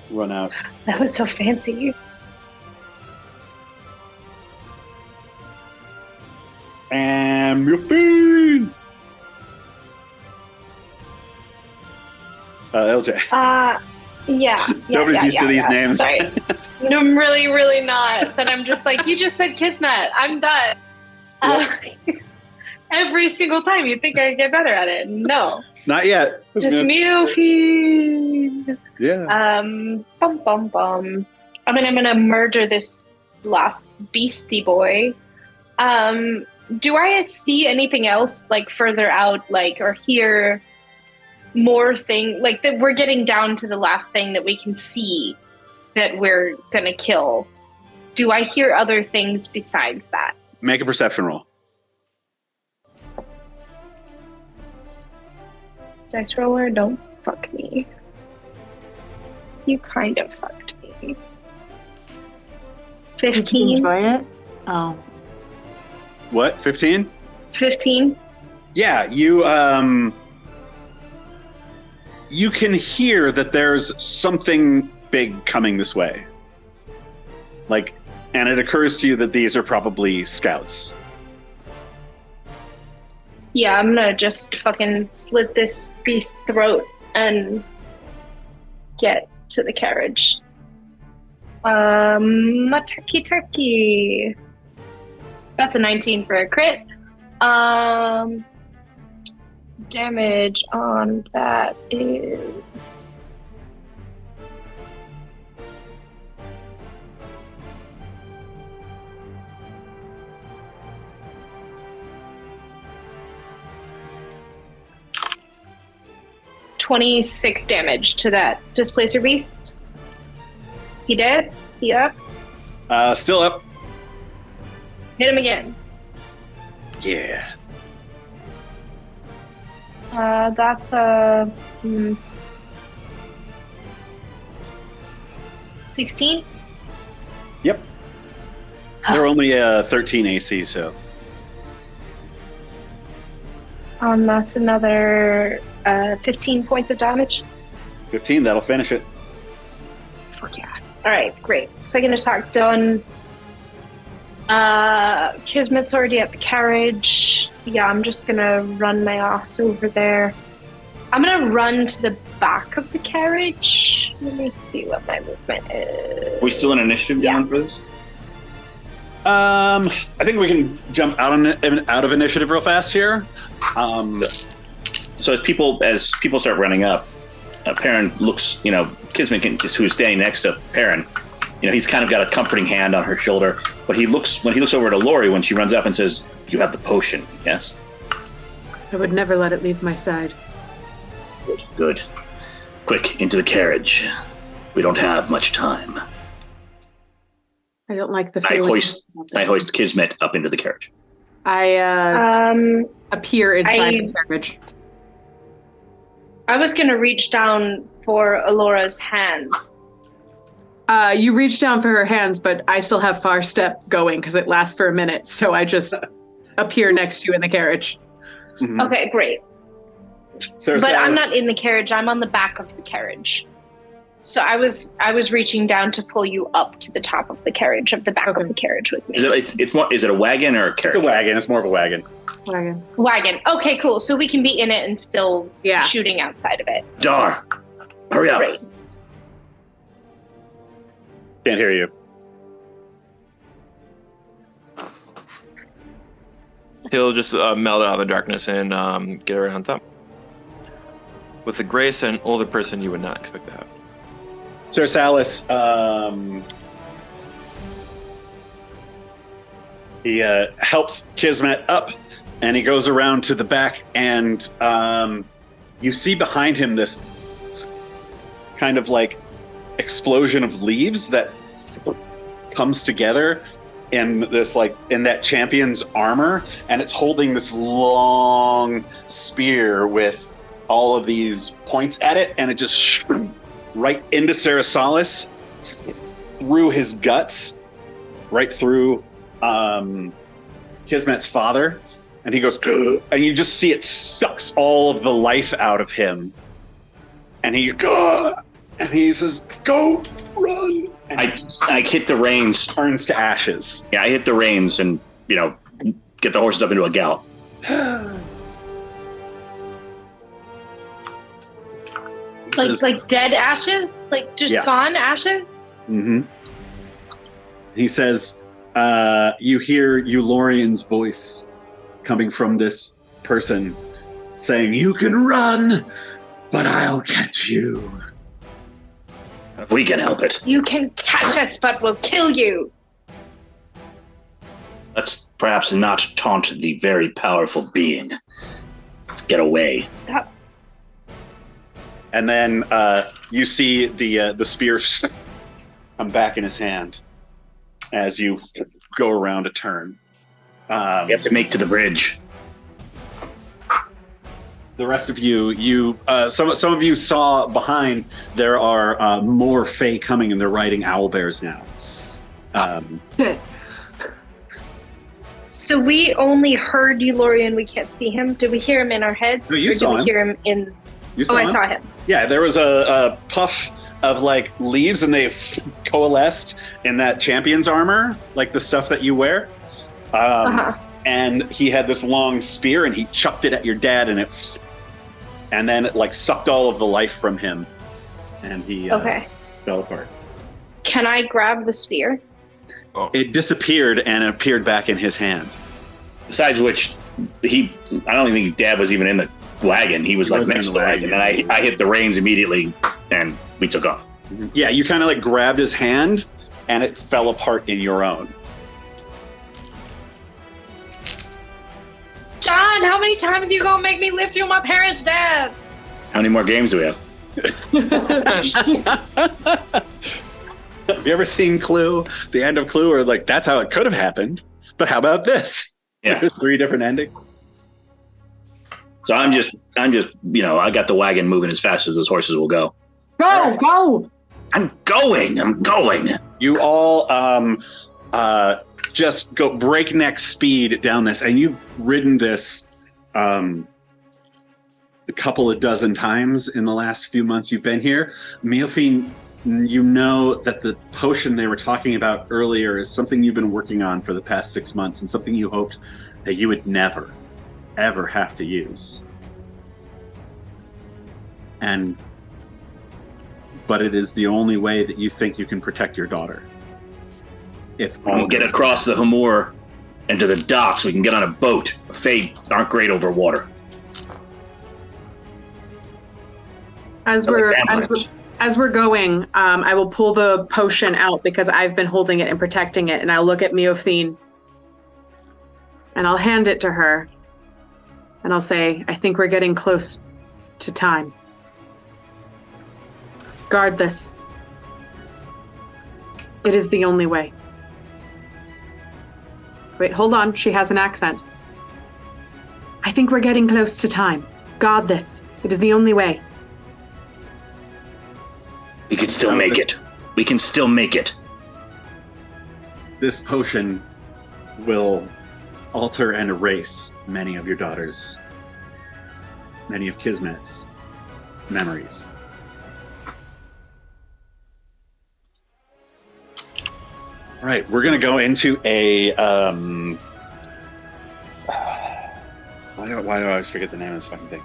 run out. That was so fancy. And Miofene! LJ. Yeah. Nobody's used to these names. Sorry. No, I'm really, really not. But I'm just like, you just said Kismet. I'm done. Every single time you think I'd get better at it. No. Not yet. Just Miofene. Yeah. Bum, bum, bum. I mean, I'm going to murder this last beastie boy. Do I see anything else, like, further out, like, or hear more thing, like, that we're getting down to the last thing that we can see that we're gonna kill? Do I hear other things besides that? Make a perception roll. Dice roller, don't fuck me. You kind of fucked me. did you 15. enjoy it? Oh. What? 15? 15. Yeah, you can hear that there's something big coming this way. Like, and it occurs to you that these are probably scouts. Yeah, I'm gonna just fucking slit this beast's throat and get to the carriage. Turkey. That's a 19 for a crit. Damage on that is... 26 damage to that Displacer beast. He dead? He up? Still up. Hit him again. Yeah. That's 16? Yep. They're only 13 AC, so. That's another 15 points of damage. 15, that'll finish it. Fuck yeah. Alright, great. Second attack done. Kismet's already at the carriage. Yeah, I'm just gonna run my ass over there. I'm gonna run to the back of the carriage. Let me see what my movement is. Are we still in initiative down for this? I think we can jump out of initiative real fast here. So as people start running up, Peren looks, Kismet, who's standing next to Peren, he's kind of got a comforting hand on her shoulder, but when he looks over at Olorae when she runs up and says, "You have the potion, yes?" I would never let it leave my side. Good. Quick, into the carriage. We don't have much time. I don't like the I feeling. hoist Kismet up into the carriage. I appear inside I- the carriage. I was gonna reach down for Alora's hands. You reach down for her hands, but I still have far step going because it lasts for a minute, so I just appear next to you in the carriage. Mm-hmm. Okay, great. Cersallis, But I'm not in the carriage. I'm on the back of the carriage. So I was reaching down to pull you up to the top of the carriage, of the back of the carriage with me. Is it a wagon or a carriage? It's a wagon. It's more of a wagon. Wagon. Okay, cool. So we can be in it and still Yeah. shooting outside of it. Addar, hurry up. Great. Can't hear you. He'll just melt out of the darkness and get around top. With the grace an older person you would not expect to have. Cersallis, he helps Kismet up, and he goes around to the back, and you see behind him this kind of like explosion of leaves that comes together in this in that champion's armor, and it's holding this long spear with all of these points at it, and it just right into Cersallis, through his guts, right through Kismet's father, and he goes, and you just see it sucks all of the life out of him, and he says, "Go, run!" And I hit the reins. turns to ashes. Yeah, I hit the reins and get the horses up into a gallop. Like dead ashes? Like just Yeah. gone ashes? Mm-hmm. He says, you hear Ulorian's voice coming from this person saying, "You can run, but I'll catch you." If we can help it, You can catch us, but we'll kill you. let's perhaps not taunt the very powerful being. Let's get away. And then you see the spear come back in his hand as you go around a turn. We have to make to the bridge. The rest of you some of you saw behind there are more Fae coming, and they're riding Owlbears now. So we only heard Ulorian, we can't see him. Did we hear him in our heads? No, you or saw did we him. hear him in... You saw I him? saw him. Yeah, there was a puff of leaves, and they coalesced in that champion's armor, like the stuff that you wear. And he had this long spear, and he chucked it at your dad, and then it sucked all of the life from him, and he fell apart. Can I grab the spear? It disappeared and appeared back in his hand. Besides which, I don't think Dad was even in the wagon. He was wasn't next in to the the wagon, wagon. and I hit the reins immediately, and we took off. Yeah, you kind of grabbed his hand, and it fell apart in your own. John, how many times are you gonna make me live through my parents' deaths? How many more games do we have? Have you ever seen Clue? The end of Clue, or like that's how it could have happened. But how about this? Yeah. There's 3 different endings. So I'm just, I got the wagon moving as fast as those horses will go. Go! I'm going. You all just go breakneck speed down this, and you've ridden this a couple of dozen times in the last few months you've been here. Miofene, you know that the potion they were talking about earlier is something you've been working on for the past 6 months, and something you hoped that you would never, ever have to use. But it is the only way that you think you can protect your daughter. If We'll get across the Hamur and to the docks. We can get on a boat. Fae aren't great over water. As we're going, I will pull the potion out because I've been holding it and protecting it, and I'll look at Miofene and I'll hand it to her, and I'll say, I think we're getting close to time. Guard this. It is the only way. Wait, hold on. She has an accent. I think we're getting close to time. Guard this. It is the only way. We can still make it. We can still make it. This potion will alter and erase many of your daughters, many of Kismet's memories. All right, we're going to go into a why do I always forget the name of this fucking thing?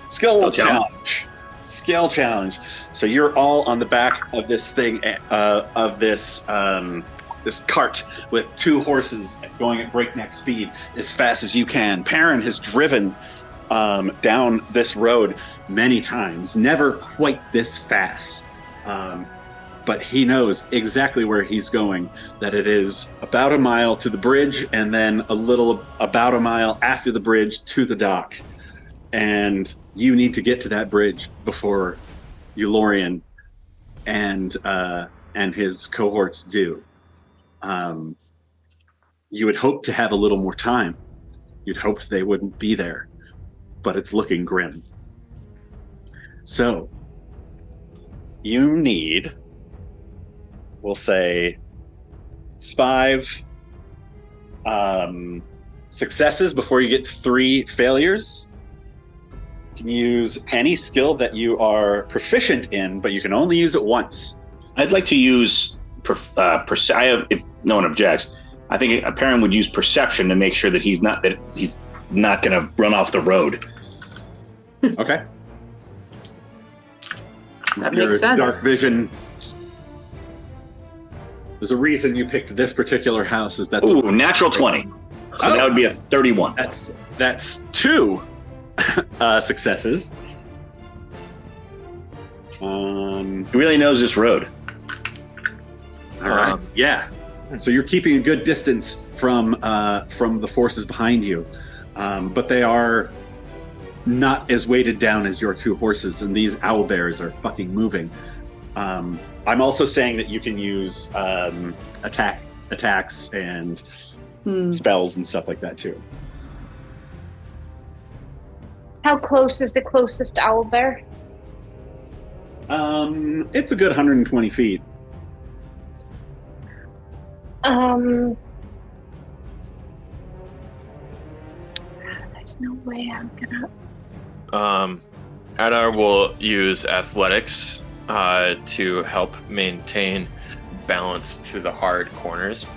Skill challenge. Skill challenge. So you're all on the back of this thing, of this this cart with 2 horses going at breakneck speed as fast as you can. Peren has driven down this road many times, never quite this fast. But he knows exactly where he's going, that it is about a mile to the bridge and then about a mile after the bridge to the dock. And you need to get to that bridge before Ulorian and his cohorts do. You would hope to have a little more time. You'd hoped they wouldn't be there, but it's looking grim. So you need, we'll say, 5 successes before you get 3 failures. You can use any skill that you are proficient in, but you can only use it once. I'd like to use, if no one objects, I think a parent would use perception to make sure that he's not going to run off the road. Okay. That Your makes sense. dark vision. There's a reason you picked this particular house. Is that natural 20? So that would be a 31. That's 2 successes. He really knows this road. All right. Yeah. So you're keeping a good distance from the forces behind you, but they are not as weighted down as your 2 horses, and these owlbears are fucking moving. I'm also saying that you can use attacks and spells and stuff like that too. How close is the closest owlbear? It's a good 120 feet. There's no way I'm gonna. Addar will use athletics to help maintain balance through the hard corners.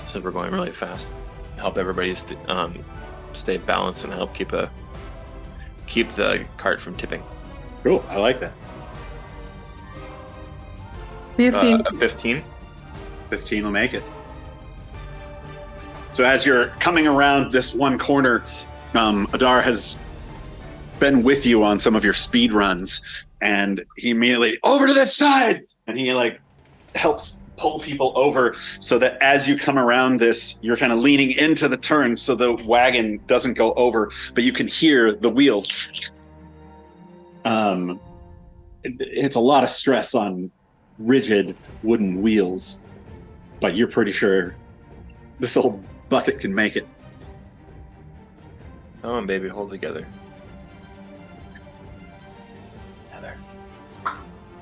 So we're going really fast. Help everybody stay balanced and help keep the cart from tipping. Cool. I like that. 15. 15 will make it. So as you're coming around this one corner, Addar has been with you on some of your speed runs, and he immediately, over to this side, and he helps pull people over so that as you come around this, you're kind of leaning into the turn so the wagon doesn't go over, but you can hear the wheel It's a lot of stress on rigid wooden wheels, but you're pretty sure this old bucket can make it. Come on, baby, hold together.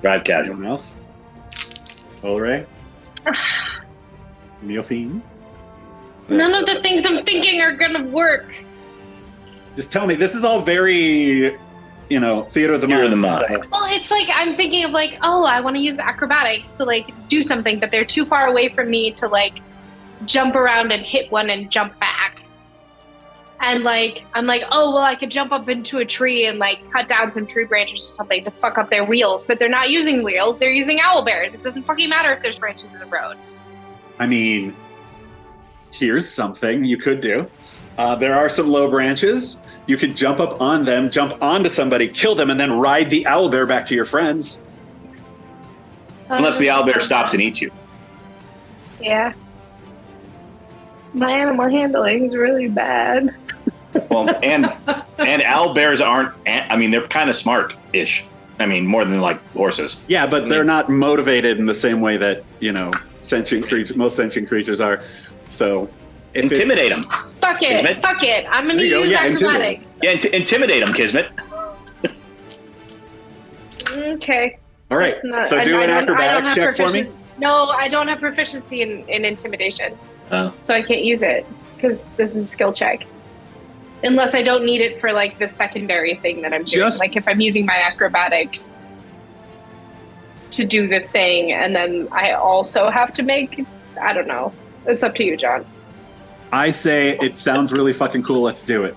Drive casual. Anyone else? Olorae? Miofene? None of the things I'm thinking are gonna work. Just tell me, this is all very, theater of the mind. Well, it's like I'm thinking of like, oh, I want to use acrobatics to like do something, but they're too far away from me to like jump around and hit one and jump back. And like, I'm like, oh, well, I could jump up into a tree and like cut down some tree branches or something to fuck up their wheels, but they're not using wheels, they're using owlbears. It doesn't fucking matter if there's branches in the road. I mean, here's something you could do. There are some low branches. You could jump up on them, jump onto somebody, kill them, and then ride the owlbear back to your friends. Unless the owlbear stops and eats you. Yeah. My animal handling is really bad. Well, and owlbears aren't. I mean, they're kind of smart-ish. I mean, more than like horses. Yeah, but they're not motivated in the same way that most sentient creatures are. So, intimidate them. Fuck it! Kismet? Fuck it! I'm gonna use acrobatics. Yeah, intimidate them, Kismet. Okay. All right. So do an acrobatics check for me. No, I don't have proficiency in intimidation. Oh. So I can't use it because this is a skill check. Unless I don't need it for like the secondary thing that I'm doing. Like if I'm using my acrobatics to do the thing and then I also have to make, I don't know. It's up to you, John. I say it sounds really fucking cool. Let's do it.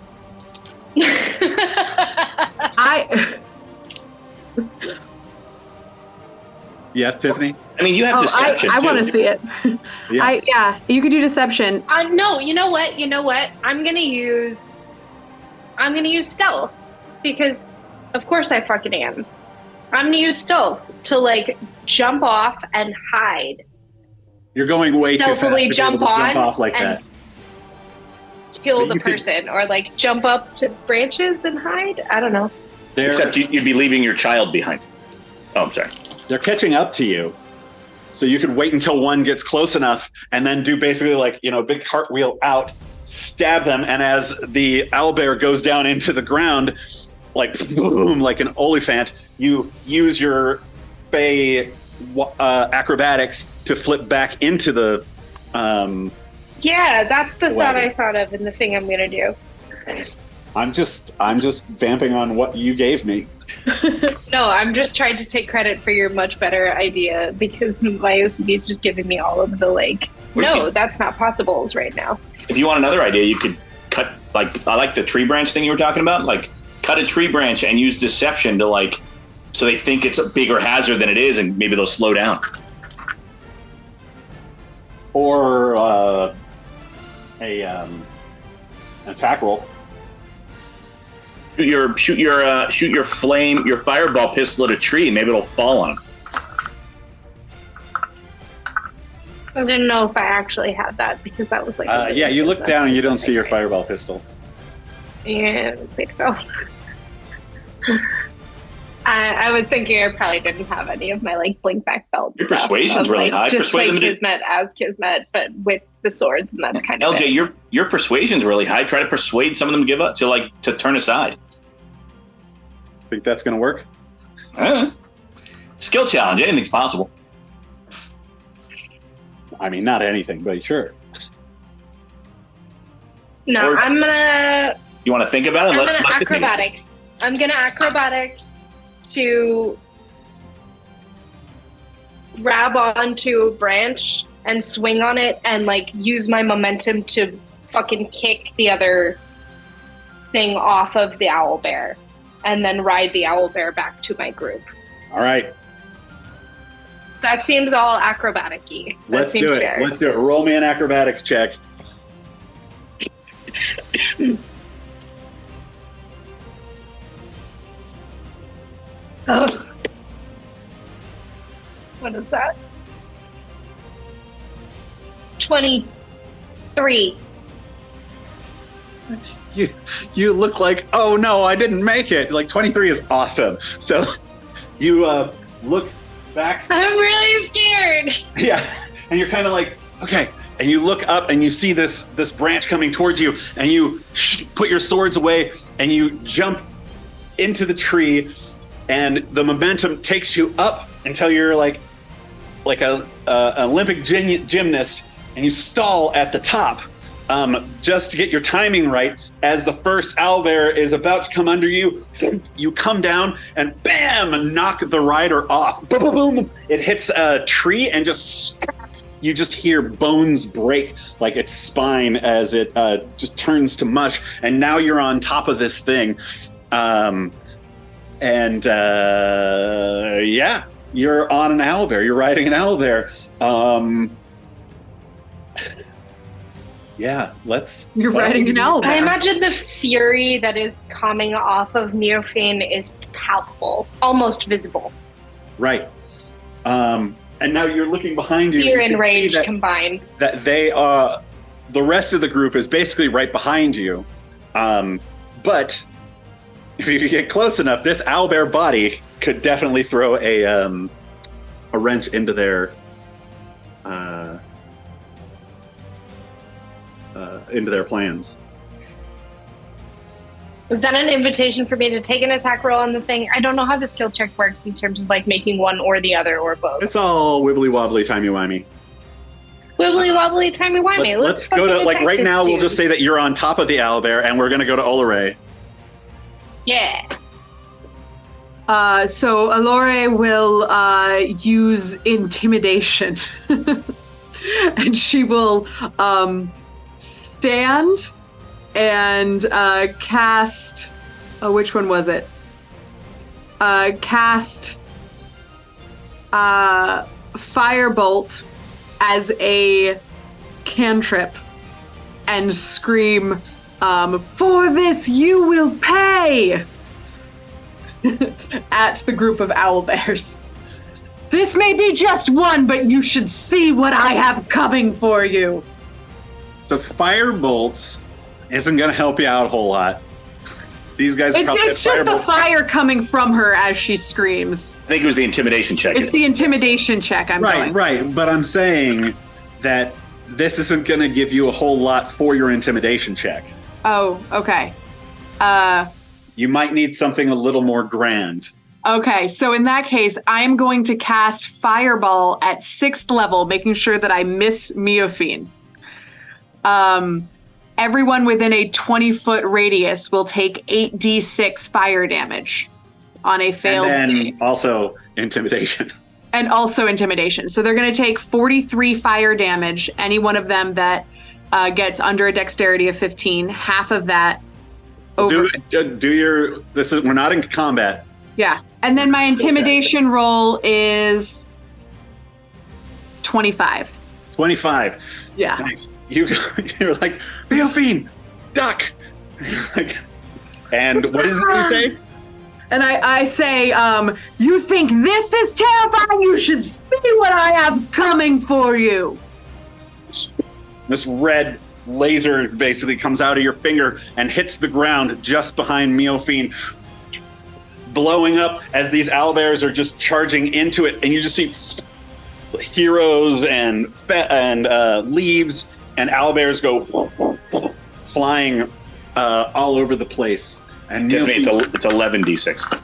Yes, Tiffany? I mean, you have deception. I want to see it. Yeah. You could do deception. No, you know what? I'm gonna use stealth because of course I fucking am. I'm gonna use stealth to like jump off and hide. You're going way too fast to be able to jump off like that. Kill the person or like jump up to branches and hide. I don't know. Except you'd be leaving your child behind. Oh, I'm sorry. They're catching up to you. So you could wait until one gets close enough and then do basically like, a big cartwheel out, stab them. And as the owlbear goes down into the ground, like boom, like an Oliphant, you use your Fey acrobatics to flip back into the... yeah, that's the thought wagon. I thought of and the thing I'm going to do. I'm just vamping on what you gave me. No, I'm just trying to take credit for your much better idea because my OCD is just giving me all of the like, no, that's not possible right now. If you want another idea, you could cut, like, I like the tree branch thing you were talking about, like cut a tree branch and use deception to like, so they think it's a bigger hazard than it is and maybe they'll slow down. Or an attack roll. Shoot your fireball pistol at a tree. Maybe it'll fall on them. I didn't know if I actually had that because that was like. Yeah, you look down and you don't see your fireball pistol. Yeah, I don't think so. I was thinking I probably didn't have any of my like blink back belt. Your persuasion's really high. Just Persuade like them Kismet as Kismet, but with the swords, and that's kind of LJ. Your persuasion's really high. Try to persuade some of them to give up to turn aside. Think that's gonna work? Skill challenge. Anything's possible. I mean, not anything, but sure. No, Or- I'm gonna. You want to think about it? I'm gonna acrobatics. I'm gonna acrobatics to grab onto a branch and swing on it and like use my momentum to fucking kick the other thing off of the owlbear and then ride the owlbear back to my group. All right. That seems all acrobatic-y. Let's do it. Fair. Let's do it. Roll me an acrobatics check. Oh. What is that? 23. you look like, oh no, I didn't make it. Like 23 is awesome. So you look back. I'm really scared. Yeah, and you're kind of like, okay. And you look up and you see this branch coming towards you, and you put your swords away and you jump into the tree, and the momentum takes you up until you're like a Olympic gymnast, and you stall at the top just to get your timing right. As the first owlbear is about to come under you, you come down and bam, knock the rider off. Boom, boom, boom. It hits a tree and you just hear bones break like its spine as it just turns to mush. And now you're on top of this thing. Yeah, you're on an owlbear. You're riding an owlbear. Yeah, You're riding an owlbear. I imagine the fury that is coming off of Miofene is palpable, almost visible. Right. And now you're looking behind you. Fear and rage combined. That they the rest of the group is basically right behind you. But if you get close enough, this owlbear body could definitely throw a wrench into their plans. Was that an invitation for me to take an attack roll on the thing? I don't know how the skill check works in terms of like making one or the other or both. It's all wibbly wobbly, timey wimey. Wibbly wobbly, timey wimey. Let's go to like right now. We'll just say that you're on top of the owlbear, and we're going to go to Olorae. Yeah. So Olorae will use intimidation, and she will stand and cast. Oh, which one was it? Cast Firebolt as a cantrip and scream, "For this you will pay!" at the group of owlbears. This may be just one, but you should see what I have coming for you. So Firebolt isn't going to help you out a whole lot. These guys. It's just the fire coming from her as she screams. I think it was the intimidation check. It's the intimidation check. Right. But I'm saying that this isn't going to give you a whole lot for your intimidation check. Oh, okay. You might need something a little more grand. Okay, so in that case, I'm going to cast Fireball at 6th level, making sure that I miss Miofene. Everyone within a 20-foot radius will take 8d6 fire damage on a failed And then save. also intimidation. And also intimidation. So they're going to take 43 fire damage. Any one of them that gets under a dexterity of 15, half of that. Over. We're not in combat. Yeah. And then my intimidation roll is 25. 25. Yeah. Nice. You're like, Miofene, duck. And what is it you say? And I say, you think this is terrifying? You should see what I have coming for you. This red laser basically comes out of your finger and hits the ground just behind Miofene, blowing up as these owlbears are just charging into it. And you just see heroes and leaves and owlbears go flying all over the place. And Tiffany, it's 11d6.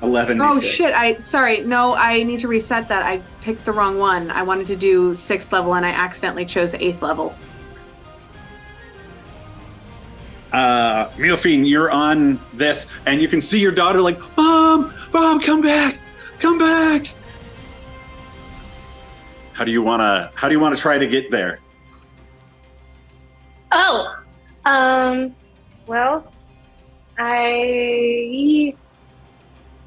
11d6. Oh shit! Sorry. No, I need to reset that. I picked the wrong one. I wanted to do 6th level, and I accidentally chose 8th level. Miofene, you're on this, and you can see your daughter like, Mom, come back. How do you wanna try to get there? Oh, well, I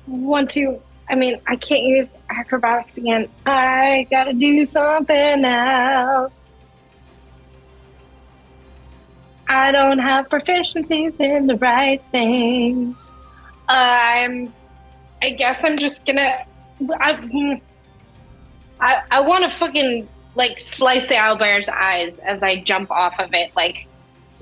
want to. I mean, I can't use acrobatics again. I gotta do something else. I don't have proficiencies in the right things. I guess I'm just gonna. I want to fucking like slice the owlbear's eyes as I jump off of it, like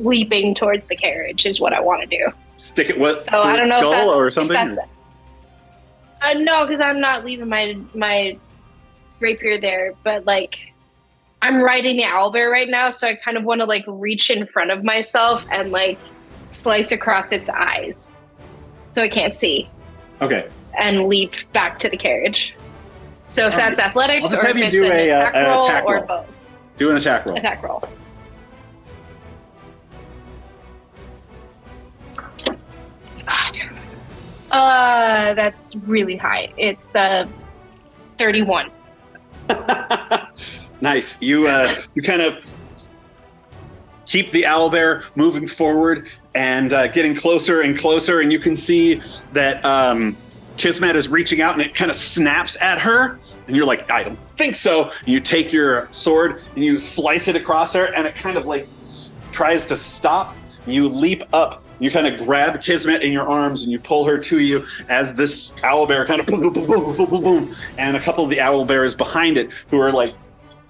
leaping towards the carriage is what I want to do. Stick it what? So I don't know skull if that, or something. If that's, no, because I'm not leaving my rapier there. But like, I'm riding the owlbear right now, so I kind of want to like reach in front of myself and like slice across its eyes, so it can't see. Okay. And leap back to the carriage. So if that's athletics, I'll just or have if you it's do an attack an roll, attack or roll. both. Do an attack roll. Attack roll. That's really high. It's 31. Nice. You kind of keep the owlbear moving forward and getting closer and closer, and you can see that Kismet is reaching out, and it kind of snaps at her, and you're like, I don't think so. And you take your sword and you slice it across her, and it kind of like tries to stop. You leap up. You kind of grab Kismet in your arms and you pull her to you as this owlbear kind of boom, boom, boom, boom, boom, boom, boom, and a couple of the owlbears behind it who are like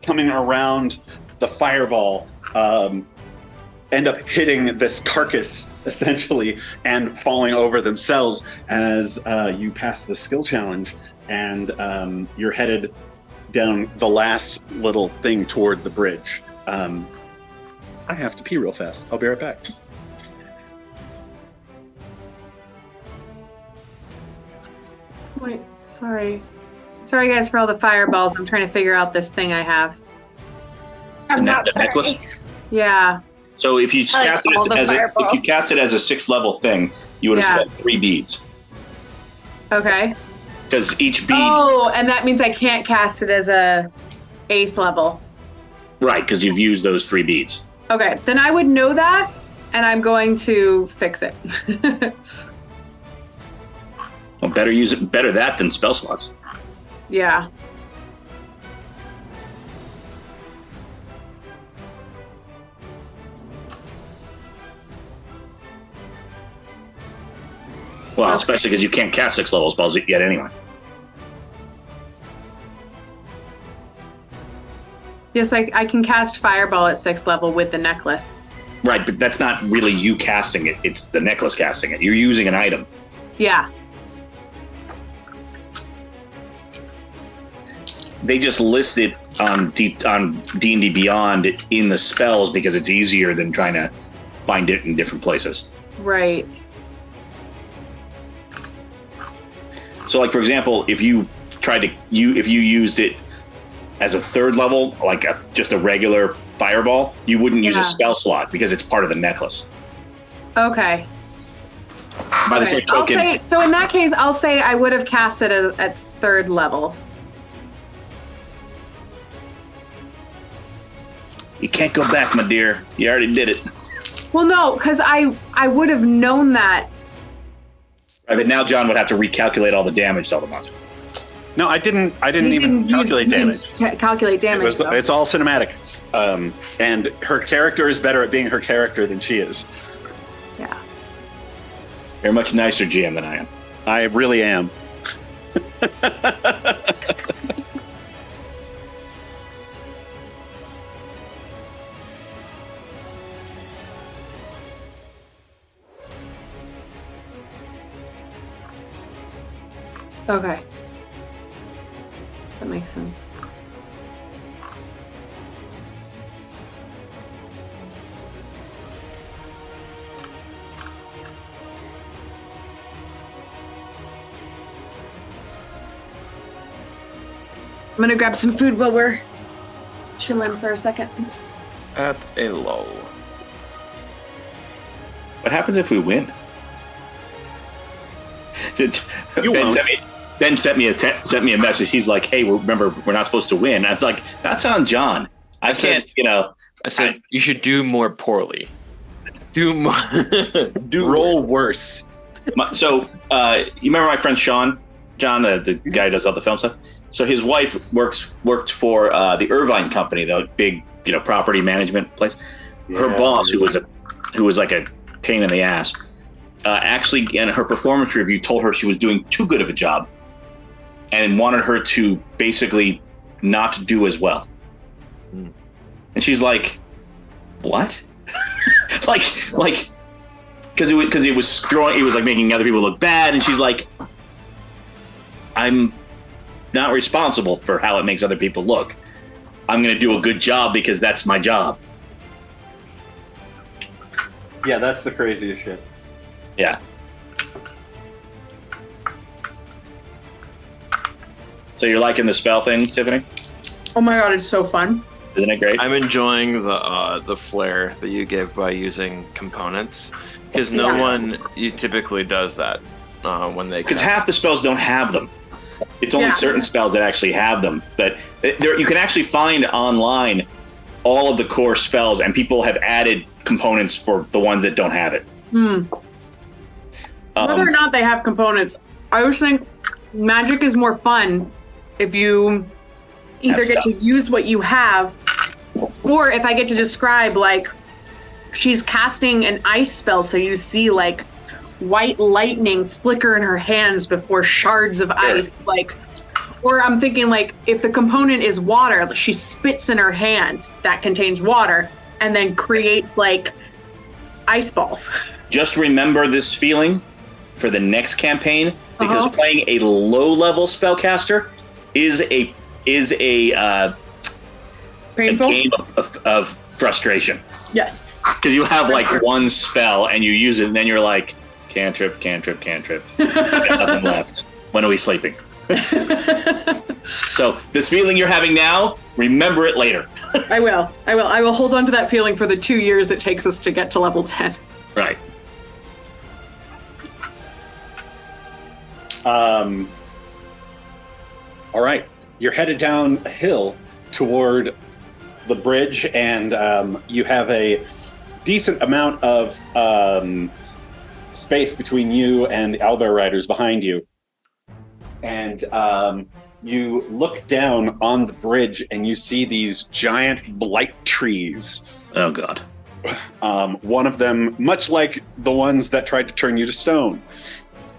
coming around the fireball end up hitting this carcass essentially and falling over themselves as you pass the skill challenge, and you're headed down the last little thing toward the bridge. I have to pee real fast. I'll be right back. Wait, sorry. Sorry, guys, for all the fireballs. I'm trying to figure out this thing I have. I'm not the sorry. necklace? Yeah. So if you cast it if you cast it as a 6th level thing, you would have spent 3 beads. Okay. Because each bead. Oh, and that means I can't cast it as a 8th level. Right, because you've used those 3 beads. Okay, then I would know that, and I'm going to fix it. Well, better that than spell slots. Yeah. Well, Okay. especially because you can't cast 6 level spells yet anyway. Yes, I can cast Fireball at 6th level with the necklace. Right, but that's not really you casting it. It's the necklace casting it. You're using an item. Yeah. They just list it on D&D Beyond in the spells because it's easier than trying to find it in different places. Right. So, like, for example, if you used it as a 3rd level, like just a regular fireball, you wouldn't use a spell slot because it's part of the necklace. Okay. By the same token, So in that case, I'll say I would have cast it at 3rd level. you can't go back, my dear. You already did it. Well, no, because I would have known that. Right, but now John would have to recalculate all the damage to all the monsters. No, I didn't even calculate damage. Calculate damage. It's all cinematic. And her character is better at being her character than she is. Yeah. You're a much nicer GM than I am. I really am. Okay. That makes sense. I'm gonna grab some food while we're chilling for a second. At a low. What happens if we win? Ben sent me a message. He's like, "Hey, remember, we're not supposed to win." I'm like, "That's on John. I can't." I said you should do more poorly. Do more. Roll worse. So, you remember my friend Sean? John, the guy who does all the film stuff. So his wife worked for the Irvine company, the big property management place. Her boss, who was like a pain in the ass, actually in her performance review told her she was doing too good of a job and wanted her to basically not do as well. And she's like, "What?" like, because it was strong. It was like making other people look bad, and she's like, I'm not responsible for how it makes other people look. I'm going to do a good job because that's my job. Yeah, that's the craziest shit. Yeah. So you're liking the spell thing, Tiffany? Oh my god, it's so fun. Isn't it great? I'm enjoying the flair that you give by using components, because no one typically does that when they. Because half the spells don't have them. It's only certain spells that actually have them. But you can actually find online all of the core spells, and people have added components for the ones that don't have it. Whether or not they have components, I always think magic is more fun if you either get to use what you have, or if I get to describe, like, she's casting an ice spell, so you see, like, white lightning flicker in her hands before shards of ice, like, or I'm thinking, like, if the component is water, she spits in her hand that contains water and then creates, like, ice balls. Just remember this feeling for the next campaign, because playing a low-level spellcaster is a Painful? A game of frustration. Yes. Because you have like one spell and you use it, and then you're like, cantrip. Nothing left. When are we sleeping? So this feeling you're having now, remember it later. I will hold on to that feeling for the 2 years it takes us to get to level 10. Right. All right, you're headed down a hill toward the bridge, and you have a decent amount of space between you and the Owlbear riders behind you. And you look down on the bridge, and you see these giant blight trees. Oh, God. One of them, much like the ones that tried to turn you to stone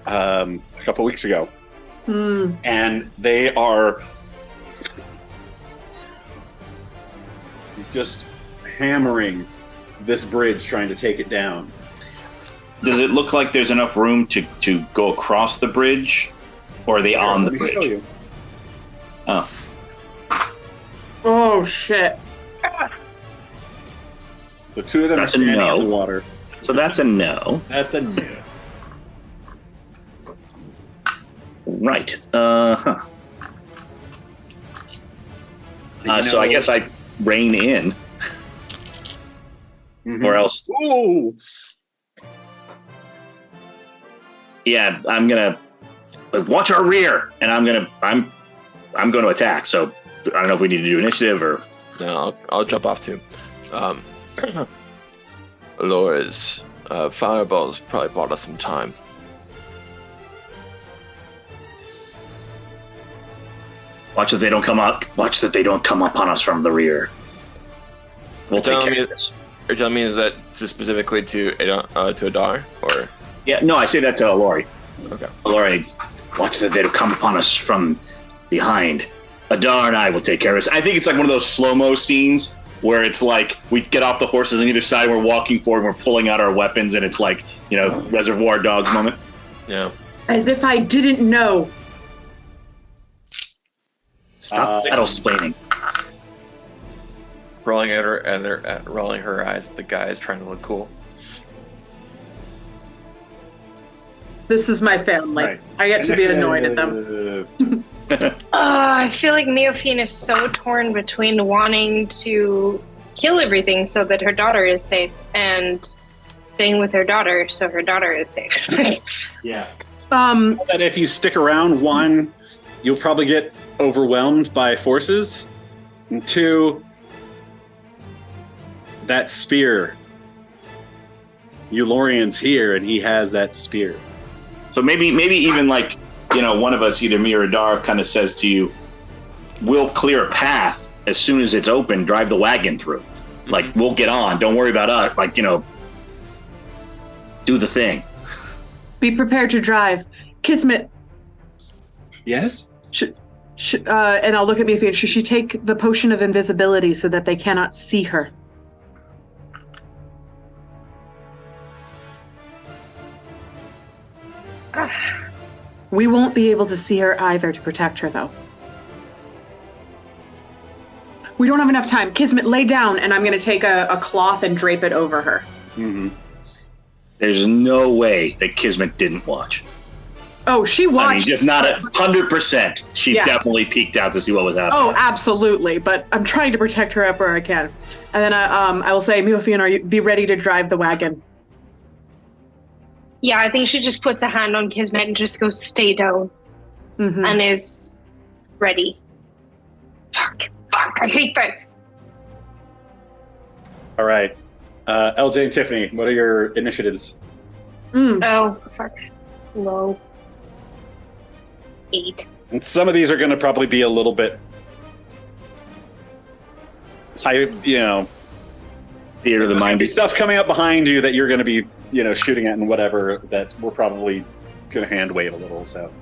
a couple weeks ago. And they are just hammering this bridge, trying to take it down. Does it look like there's enough room to go across the bridge, or are they on the Let me show bridge? you. Oh. Oh, shit. The two of them That's are a standing no. in the water. So that's a no. That's a no. Right. So I guess I rein in, or else. Ooh. Yeah, I'm gonna watch our rear, and I'm going to attack. So I don't know if we need to do initiative or. No, I'll jump off too. Olorae's fireballs probably bought us some time. Watch that they don't come up. Watch that they don't come up on us from the rear. We'll take care of this. Are you telling me is that specifically to Addar, or? Yeah, no, I say that to Olorae. Okay. Olorae, watch that they don't come upon us from behind. Addar and I will take care of this. I think it's like one of those slow-mo scenes where it's like we get off the horses on either side, we're walking forward, we're pulling out our weapons, and it's like, Reservoir Dogs moment. Yeah. As if I didn't know. Stop battle-splaining. Rolling her eyes at the guys trying to look cool. This is my family. Right. I get to be annoyed at them. I feel like Miofene is so torn between wanting to kill everything so that her daughter is safe and staying with her daughter so her daughter is safe. Yeah. Um, That if you stick around, one, you'll probably get overwhelmed by forces, and two, that spear. Ulorian's here, and he has that spear. So maybe even like, one of us, either me or Addar, kind of says to you, we'll clear a path as soon as it's open, drive the wagon through. Like, we'll get on. Don't worry about us. Like, do the thing. be prepared to drive. Kismet, Yes? and I'll look at Miofene. Should she take the potion of invisibility so that they cannot see her? We won't be able to see her either to protect her, though. We don't have enough time. Kismet, lay down, and I'm going to take a cloth and drape it over her. Mm-hmm. There's no way that Kismet didn't watch. Oh, she watched. I mean, just not 100%. She definitely peeked out to see what was happening. Oh, absolutely. But I'm trying to protect her up where I can. And then I will say, Miofene, be ready to drive the wagon. Yeah, I think she just puts a hand on Kismet and just goes, stay down. Mm-hmm. And is ready. Fuck, I hate this. All right. LJ and Tiffany, what are your initiatives? Oh, fuck. Low. 8. And some of these are going to probably be a little bit high, theater of the mind. Be stuff coming up behind you that you're going to be, shooting at and whatever, that we're probably going to hand wave a little, so.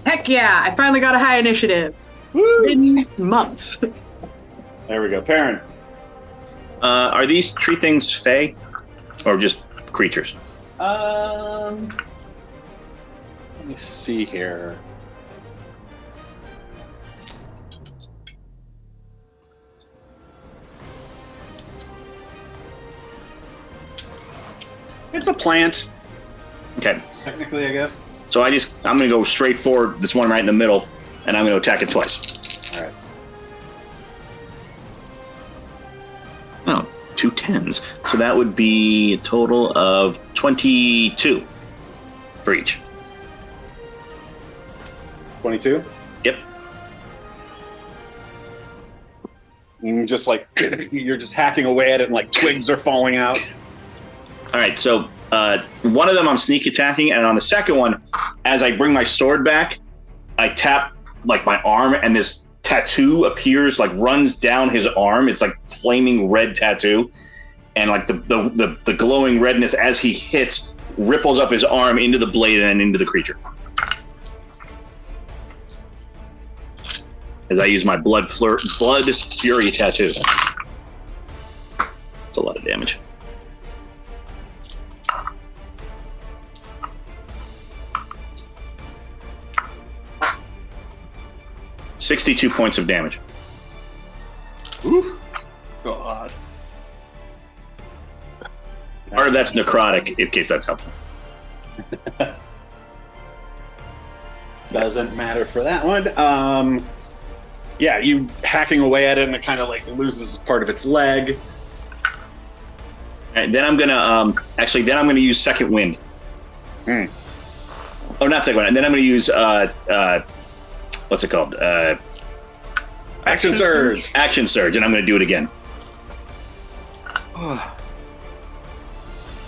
Heck yeah, I finally got a high initiative. Woo! It's been months. There we go. Peren. Are these tree things fae or just creatures? Let me see here. It's a plant. Okay. Technically, I guess. So I'm going to go straight forward, this one right in the middle, and I'm going to attack it twice. All right. Oh, 2 10s. So that would be a total of 22 for each. 22? Yep. And just you're just hacking away at it and twigs are falling out. All right, so one of them I'm sneak attacking, and on the second one, as I bring my sword back, I tap my arm, and this tattoo appears, runs down his arm. It's flaming red tattoo, and the glowing redness as he hits ripples up his arm into the blade and then into the creature. As I use my blood fury tattoo. It's a lot of damage. $62 points of damage. Oof. God. Part of that's necrotic, in case that's helpful. Doesn't matter for that one. You hacking away at it and it kind of loses part of its leg. And then I'm gonna use second wind. Oh, not second wind. And then I'm gonna use what's it called? Action surge. Action surge, and I'm gonna do it again.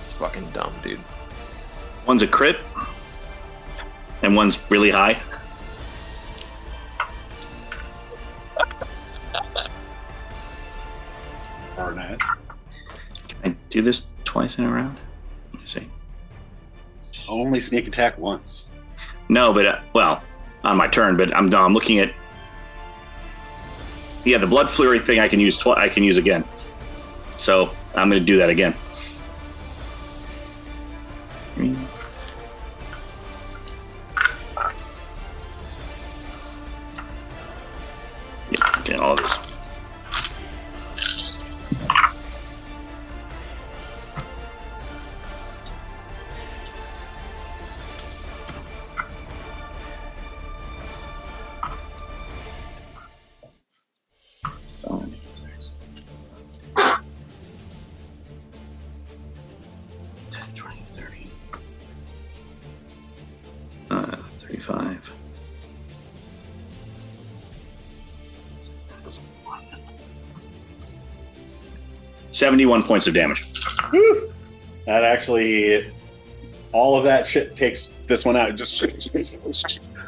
It's fucking dumb, dude. One's a crit, and one's really high. Very nice. Can I do this twice in a round? Let me see. Only sneak attack once. No, but on my turn. But I'm looking at. Yeah, the blood flurry thing I can use. I can use again. So I'm going to do that again. Yeah, okay, all of this. $71 points of damage. Whew. That actually, all of that shit takes this one out, just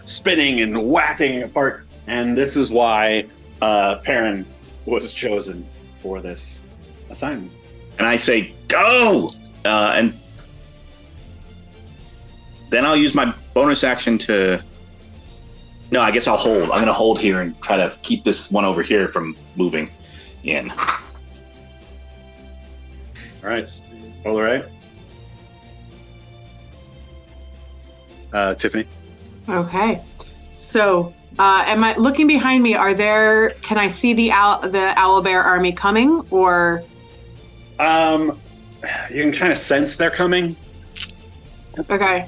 spinning and whacking it apart. And this is why Peren was chosen for this assignment. And I say, go! And then I'll use my bonus action to... No, I guess I'll hold. I'm going to hold here and try to keep this one over here from moving in. All right. Olorae? Tiffany. Okay. So, am I looking behind me? Can I see the Owlbear army coming, or? You can kind of sense they're coming. Okay.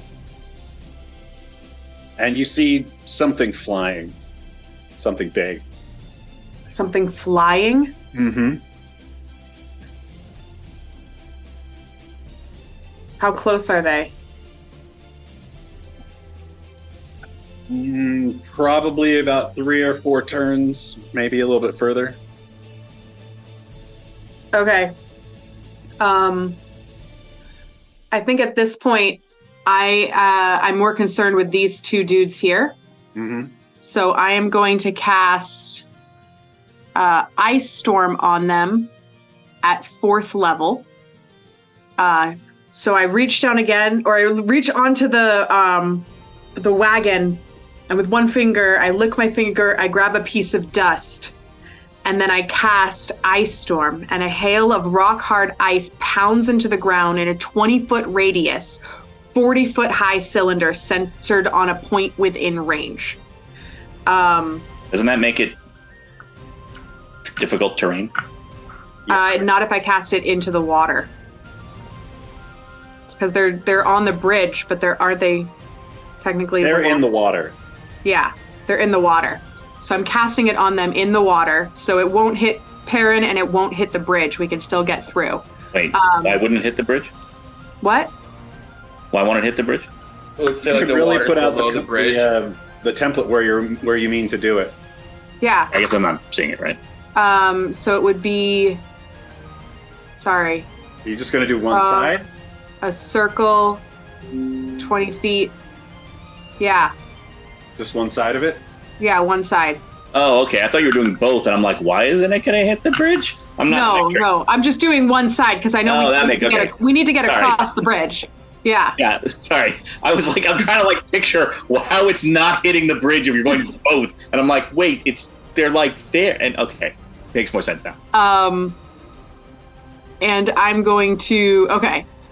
And you see something flying. Something big. Something flying? Mm-hmm. How close are they? Probably about 3 or 4 turns, maybe a little bit further. Okay. I think at this point, I'm more concerned with these 2 dudes here. Mm-hmm. So I am going to cast Ice Storm on them at 4th level. So I reach down again, or I reach onto the wagon, and with one finger, I lick my finger, I grab a piece of dust, and then I cast Ice Storm, and a hail of rock-hard ice pounds into the ground in a 20-foot radius, 40-foot high cylinder centered on a point within range. Doesn't that make it difficult terrain? Not if I cast it into the water. Because they're on the bridge, but aren't they technically? They're in the water. Yeah, they're in the water. So I'm casting it on them in the water, so it won't hit Peren and it won't hit the bridge. We can still get through. Wait, why wouldn't it hit the bridge? What? Why won't it hit the bridge? Let's say You like could the really water put out below the bridge. the template where you mean to do it. Yeah. I guess I'm not seeing it right. So it would be. Sorry. Are you just going to do one side? A circle, 20 feet. Yeah. Just one side of it? Yeah, one side. Oh, okay. I thought you were doing both, and I'm like, why isn't it going to hit the bridge? I'm not. No. I'm just doing one side because I know we need to get across the bridge. Yeah. Yeah. Sorry. I was like, I'm trying to like picture how it's not hitting the bridge if you're going to do both, and I'm like, wait, they're like there, and okay, makes more sense now. And I'm going to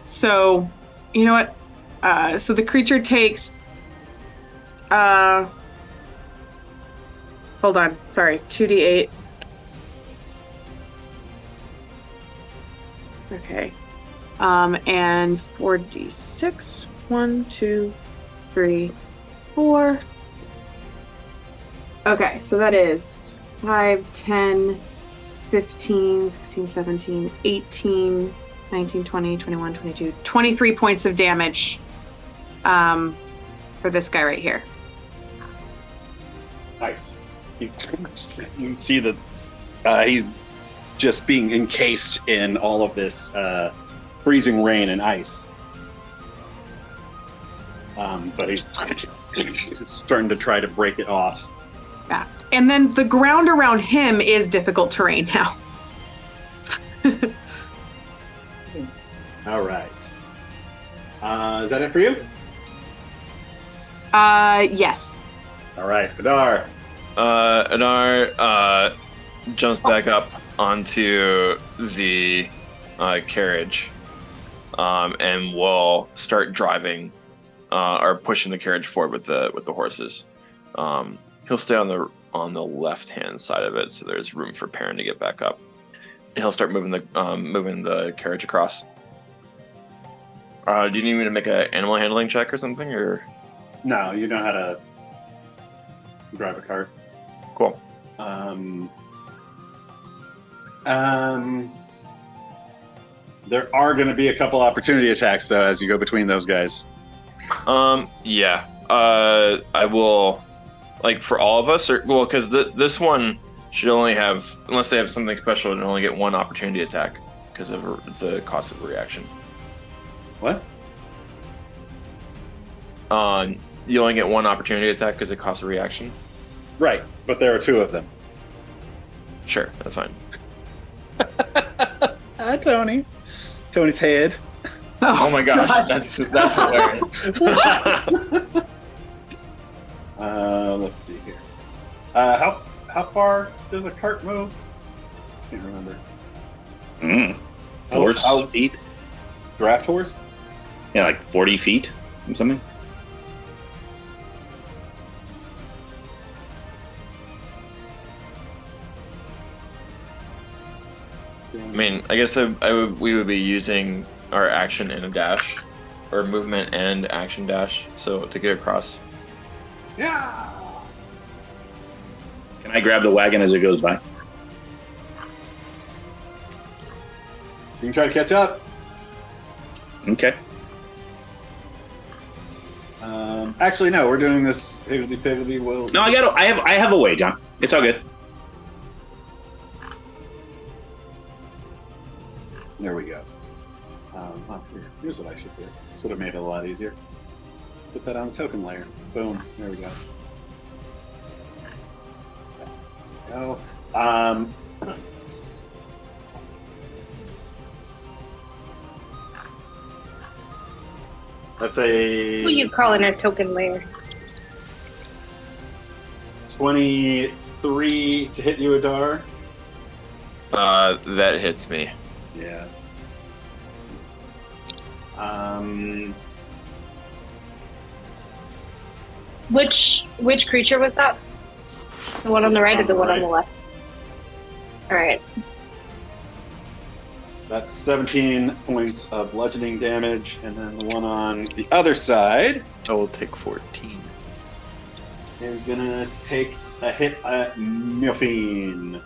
So, you know what? So the creature takes. Hold on. Sorry. 2d8. Okay. And 4d6. 1, 2, 3, 4. Okay, so that is 5, 10, 15, 16, 17, 18, 19, 20, 21, 22, 23 points of damage for this guy right here. Nice. You can see that he's just being encased in all of this freezing rain and ice. But he's starting to try to break it off. Yeah. And then the ground around him is difficult terrain now. All right. Is that it for you? Yes. All right, Addar. Addar jumps back up onto the carriage and will start driving or pushing the carriage forward with the horses. He'll stay on the left-hand side of it, so there's room for Peren to get back up. And he'll start moving the carriage across. Do you need me to make an animal handling check or something, or? No, you know how to drive a cart. Cool. There are going to be a couple opportunity attacks though as you go between those guys. Yeah. I will, like, for all of us, or well, because this one should only have, unless they have something special, it'll only get one opportunity attack because it's a cost of reaction. What? You only get one opportunity attack because it costs a reaction. Right, but there are 2 of them. Sure, that's fine. Tony. Tony's head. Oh my gosh, that's hilarious. Let's see here. How far does a cart move? I can't remember. Horse feet? Draft horse? Yeah, like 40 feet or something. mean, I guess we would be using our action and a dash, or movement and action dash, so to get across. Yeah. Can I grab the wagon as it goes by? You can try to catch up. Okay. Actually, no. We're doing this higgledy-piggledy. Well, No, I have a way, John. It's all good. there we go. Here's what I should do. This would have made it a lot easier. Put that on the token layer. Boom. There we go. There we go. That's a Who you calling a token layer? 23 to hit you, Addar. That hits me. Yeah. Which creature was that? The one on the right or the one on the left? All right. That's 17 points of bludgeoning damage, and then the one on the other side I will take 14. is gonna take a hit at Miofene.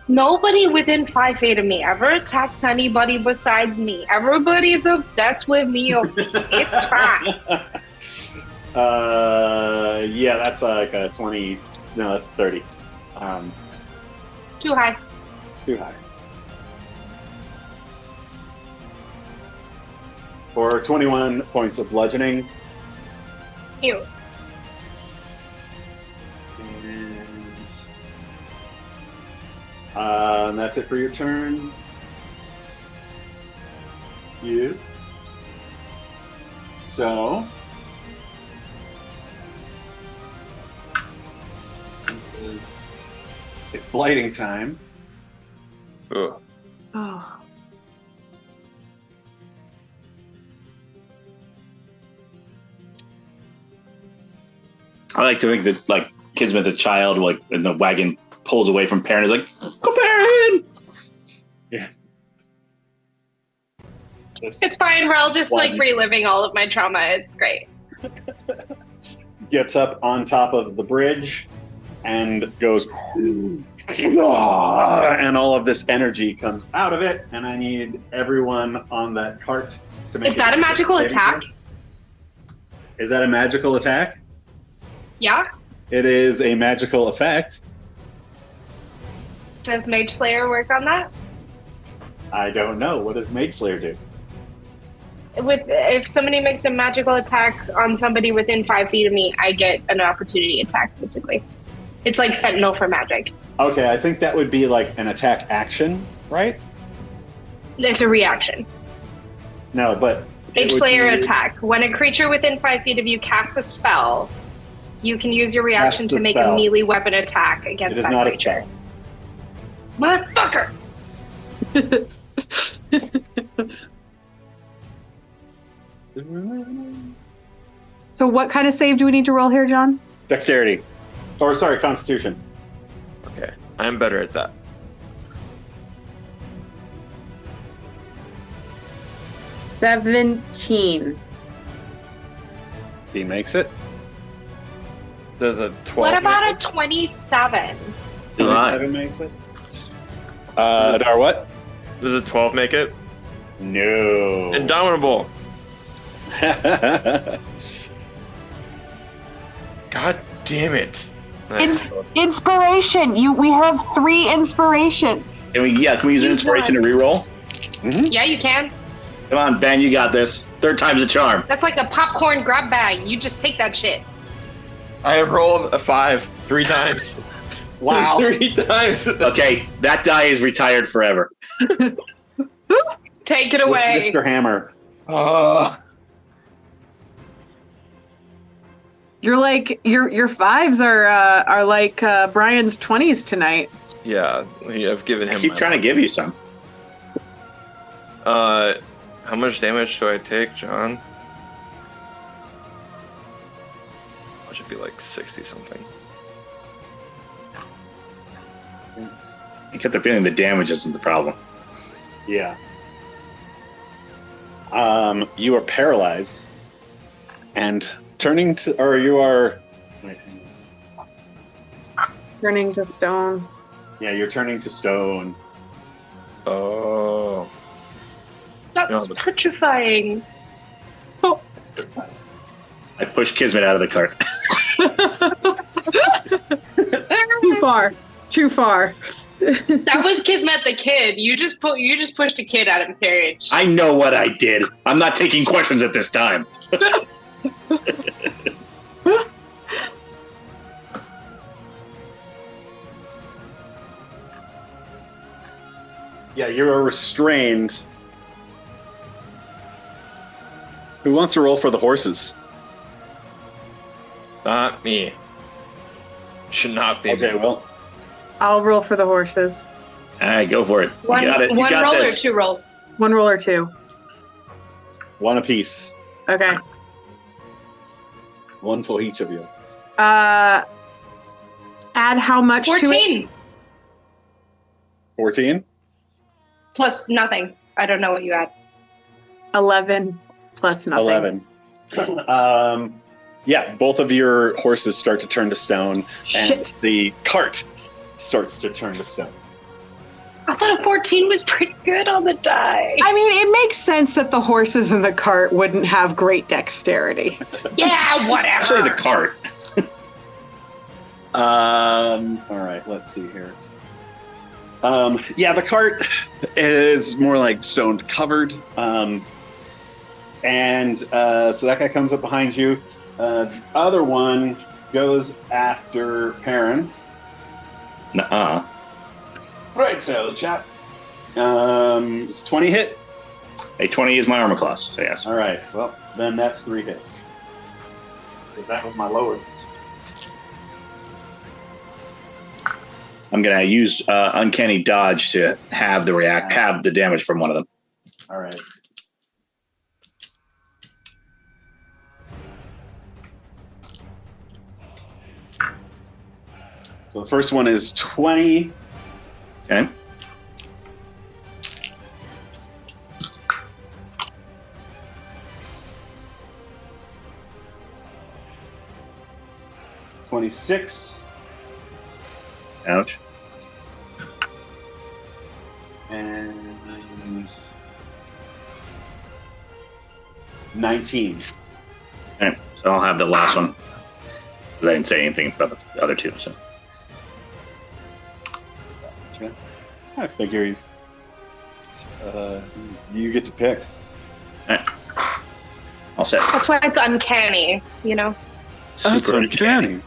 Nobody within 5 feet of me ever attacks anybody besides me. Everybody's obsessed with me. It's fine. Yeah, that's like a 20. No, that's 30. Too high. Too high. For 21 points of bludgeoning. Ew. And that's it for your turn. Yes. So. It's blighting time. Ugh. Oh. I like to think that, like, Kismet, the child, like, and the wagon pulls away from Peren, is like, go Peren! Yeah. It's fine. We're all just like reliving all of my trauma. It's great. Gets up on top of the bridge and goes, and all of this energy comes out of it, and I need everyone on that cart to make. Is that a magical attack? Is that a magical attack? Yeah. It is a magical effect. Does Mage Slayer work on that? I don't know. What does Mage Slayer do? If somebody makes a magical attack on somebody within 5 feet of me, I get an opportunity attack, basically. It's like Sentinel for magic. Okay, I think that would be like an attack action, right? It's a reaction. No, but... Mage Slayer attack. When a creature within 5 feet of you casts a spell, you can use your reaction to make a melee weapon attack against that creature. Motherfucker! So what kind of save do we need to roll here, John? Dexterity. Or, sorry, Constitution. Okay, I'm better at that. $17. He makes it. There's a 12. What about a 27? 7 makes it. Addar, what? Does a 12 make it? No. Indomitable. God damn it. Inspiration. We have 3 inspirations. Can we use inspiration to reroll? Mm-hmm. Yeah, you can. Come on, Ben, you got this. 3rd time's a charm. That's like a popcorn grab bag. You just take that shit. I have rolled a 5 3 times. Wow. 3 times. Okay, that die is retired forever. Take it away. Mr. Hammer. You're like your 5s are like Brian's 20s tonight. Yeah, I've given him. I keep trying to give you some. How much damage do I take, John? It should be like 60 something. I get the feeling the damage isn't the problem. Yeah. You are paralyzed, and turning to, or you are. Wait, hang on. Turning to stone. Yeah, you're turning to stone. Oh. That's No, but- petrifying. I push Kismet out of the cart. Too far. Too far. That was Kismet the kid. You just pushed a kid out of carriage. I know what I did. I'm not taking questions at this time. Yeah, you are restrained. Who wants to roll for the horses? Not me. Should not be. Okay, me. well, I'll roll for the horses. All right, go for it. One You got it. You got roll this. or 2 rolls? One roll or 2. one apiece. Okay. One for each of you. Add how much to it? 14 14? plus nothing. I don't know what you add. 11 plus nothing. 11. Yeah, both of your horses start to turn to stone, and Shit. the cart starts to turn to stone. I thought a 14 was pretty good on the die. I mean, it makes sense that the horses in the cart wouldn't have great dexterity. Yeah, whatever. Actually, the cart. All right, let's see here. Yeah, the cart is more like stone covered. And so that guy comes up behind you. The other one goes after Peren. Nuh-uh. Right, so chap. It's 20 hit. A 20 is my armor class, so yes. All right, well, then that's 3 hits. That was my lowest. I'm gonna use uncanny dodge to have the damage from one of them. All right. So the first one is 20. Okay. $26 Ouch. and 19. Okay, so I'll have the last one. 'Cause I didn't say anything about the other two. So I figure you get to pick. all set. That's why it's uncanny, you know? Super uncanny.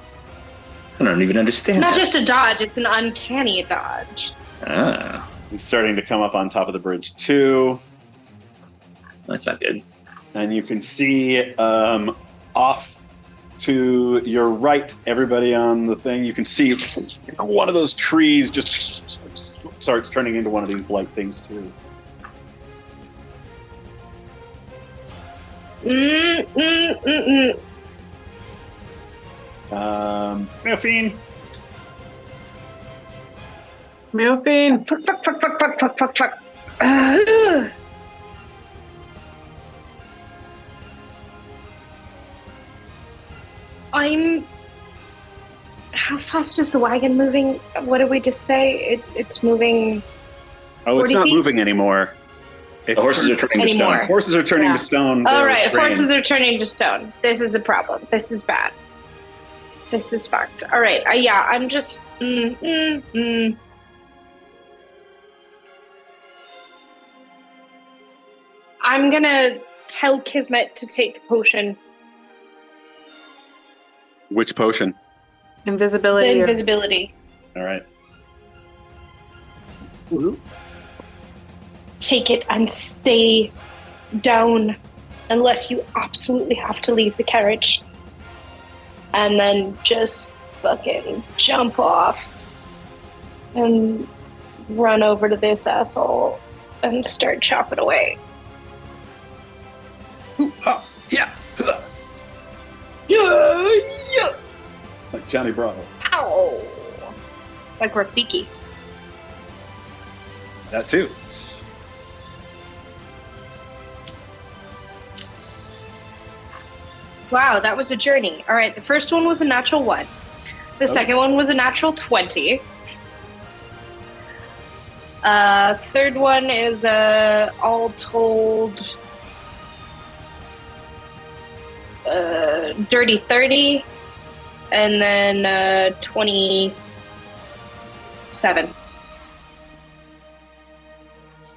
I don't even understand. It's not that. just a dodge, it's an uncanny dodge. Ah, He's starting to come up on top of the bridge too. that's not good. And you can see off to your right, everybody on the thing, you can see one of those trees just starts turning into one of these blight things too. Miofene. Miofene. Fuck. How fast is the wagon moving? What did we just say? It's moving. Oh, it's 40 not feet? moving anymore. The horses are turning to Anymore. stone. Horses are turning Yeah. to stone. All They're right, restrained. horses are turning to stone. This is a problem. This is bad. This is fucked. All right, yeah, I'm just. I'm gonna tell Kismet to take the potion, Which potion? the Invisibility. invisibility. All right. Take it and stay down unless you absolutely have to leave the carriage. And then just fucking jump off and run over to this asshole and start chopping away. Yeah. Yeah. Like Johnny Bravo. Ow. Like Rafiki. That too. Wow, that was a journey. All right, the first one was a natural 1. The second one was a natural 20. Third one is all told dirty 30, and then 27.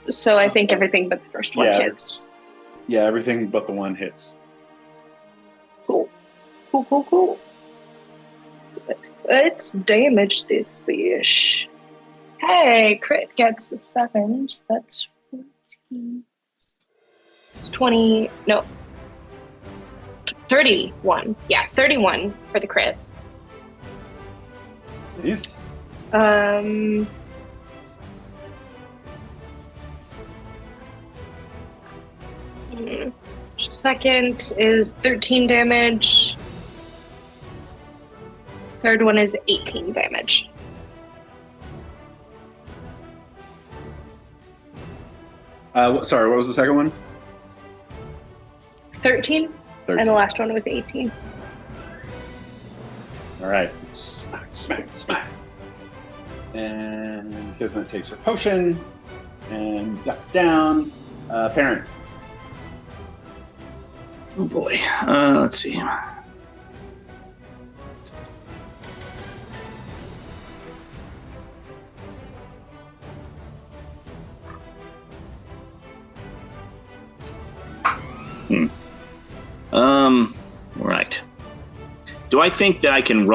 So I think everything but the first one hits. Yeah, everything but the one hits. Cool. Let's damage this bitch. Hey, crit gets a 7, so that's 14. It's 20, no. 31. Yeah, 31 for the crit. Yes. Second is 13 damage. Third one is 18 damage. Sorry, what was the second one? 13. And the last one was 18. All right. Smack. And Kismet takes her potion and ducks down. Peren. Oh boy. Let's see. Right. Do I think that I can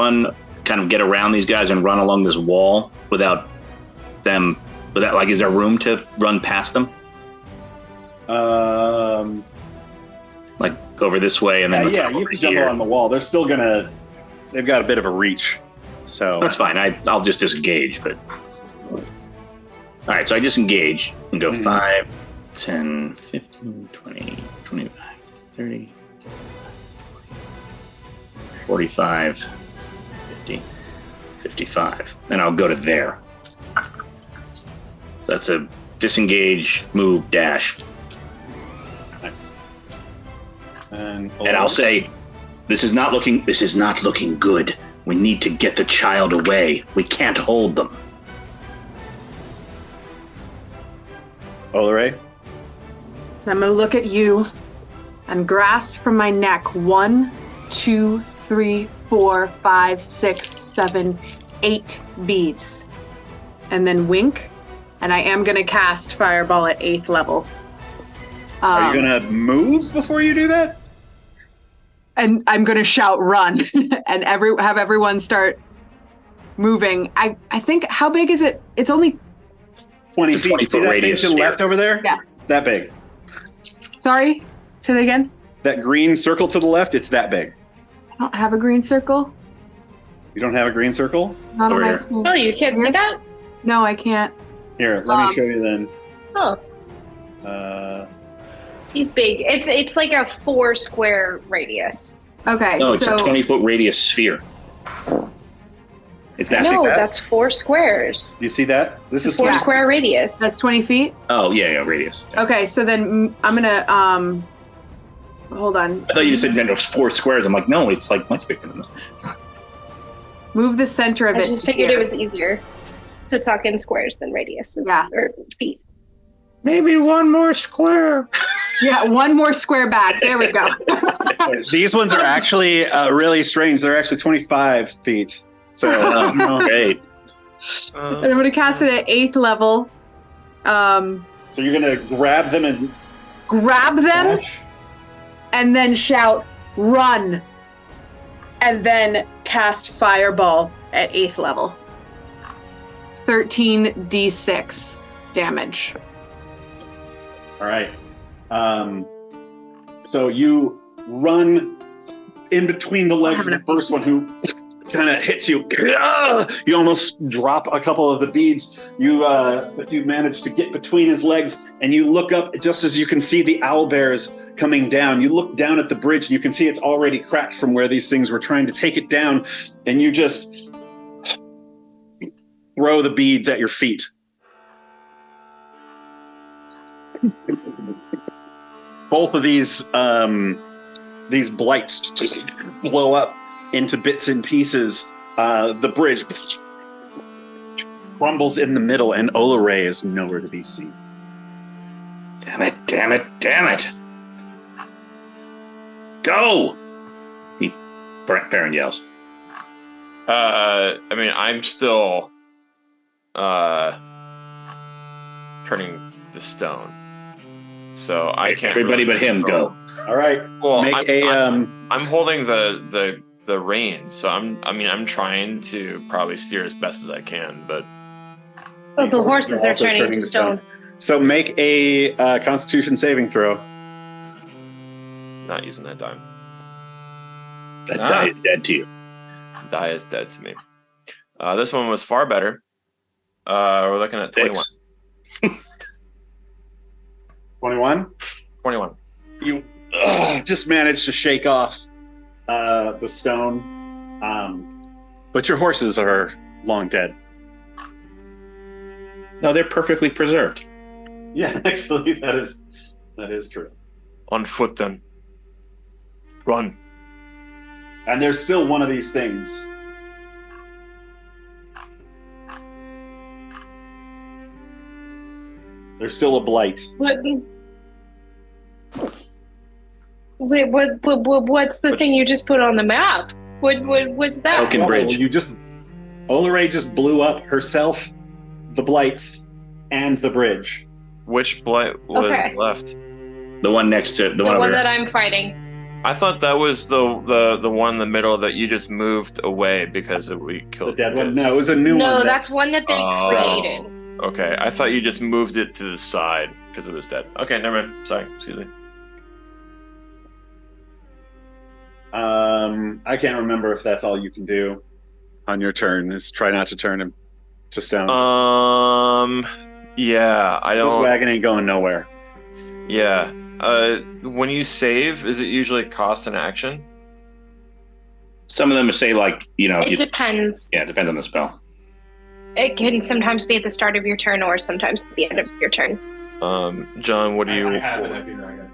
kind of get around these guys and run along this wall without, like, is there room to run past them? Like over this way and then you can jump on the wall. They've got a bit of a reach. So that's fine. I'll just disengage, but all right, so I disengage and go 5, 10, 15, 20, 25, 30, 45, 50, 55. And I'll go to there. That's a disengage, move, dash. Nice. And I'll say, this is not looking good. We need to get the child away. We can't hold them. Olorae? I'm gonna look at you and grasp from my neck 1, 2, 3, 4, 5, 6, 7, 8 beads. And then wink, and I am gonna cast Fireball at 8th level. Are you gonna move before you do that? And I'm gonna shout run and have everyone start moving. I think, how big is it? It's only 20 feet. 20 See that thing to the left over there? Yeah. It's that big. Sorry, say that again. That green circle to the left, it's that big. I don't have a green circle. You don't have a green circle? Not on Over my here. screen. Oh, you can't see that? No, I can't. Here, let me show you then. Oh, he's big. It's like a 4 square radius. Okay. No, it's so a 20-foot radius sphere. It's that No, big. that's 4 squares. You see that? This is 4 Yeah. square radius. that's 20 feet. Oh, yeah, radius. Okay, so then I'm gonna hold on. I thought you just said it was 4 squares. I'm like, no, it's like much bigger than that. Move the center of I it. just to figured here. it was easier to talk in squares than radiuses. Yeah. Or feet. Maybe one more square. Yeah, one more square back. There we go. These ones are actually really strange. They're actually 25 feet. So Great. And I'm gonna cast it at 8th level. So you're gonna grab them and Grab them dash? and then shout run, and then cast Fireball at 8th level. 13d6 damage. All right. So you run in between the legs of the first one who kind of hits you. You almost drop a couple of the beads. But you manage to get between his legs, and you look up just as you can see the owlbears coming down. You look down at the bridge, and you can see it's already cracked from where these things were trying to take it down, and you just throw the beads at your feet. Both of these blights just blow up into bits and pieces. The bridge crumbles in the middle, and Olorae is nowhere to be seen. Damn it, damn it, damn it! Go! Peren yells. I mean, I'm still turning the stone, so I can't. Everybody really but him control. go. All right. Well, Make I'm holding the reins, so I'm trying to probably steer as best as I can, but Oh, the horses are also turning to to stone. So make a Constitution saving throw. not using that time. That guy is dead to you. Die is dead to me. This one was far better. We're looking at 21. 21? 21. You just managed to shake off the stone, but your horses are long dead. No, they're perfectly preserved. Yeah, actually, that is true. On foot, then. Run. And there's still one of these things. There's still a blight. What? Wait, what's the thing you just put on the map? What's that? Broken bridge. Olorae just blew up herself, the blights, and the bridge. Which blight was left? The one next to The one that I'm fighting. I thought that was the one in the middle that you just moved away because we killed The dead one? No, it was a new one. No, that's one that they created. Okay, I thought you just moved it to the side because it was dead. Okay, never mind. Sorry, excuse me. I can't remember if that's all you can do on your turn. Is try not to turn him to stone. Yeah, I This don't. wagon ain't going nowhere. Yeah. When you save, is it usually cost an action? Some of them say It depends. Yeah, it depends on the spell. It can sometimes be at the start of your turn or sometimes at the end of your turn. John, what do you? I have an Empyria dragon.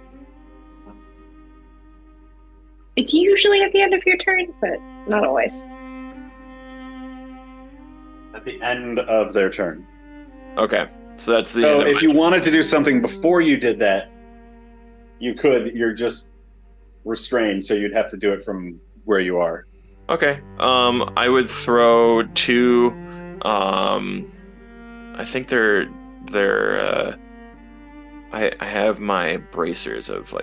It's usually at the end of your turn, but not always. At the end of their turn. Okay, so that's the. So end of if my you wanted to do something before you did that, you could. You're just restrained, so you'd have to do it from where you are. Okay. I would throw two. I think they're. I have my bracers of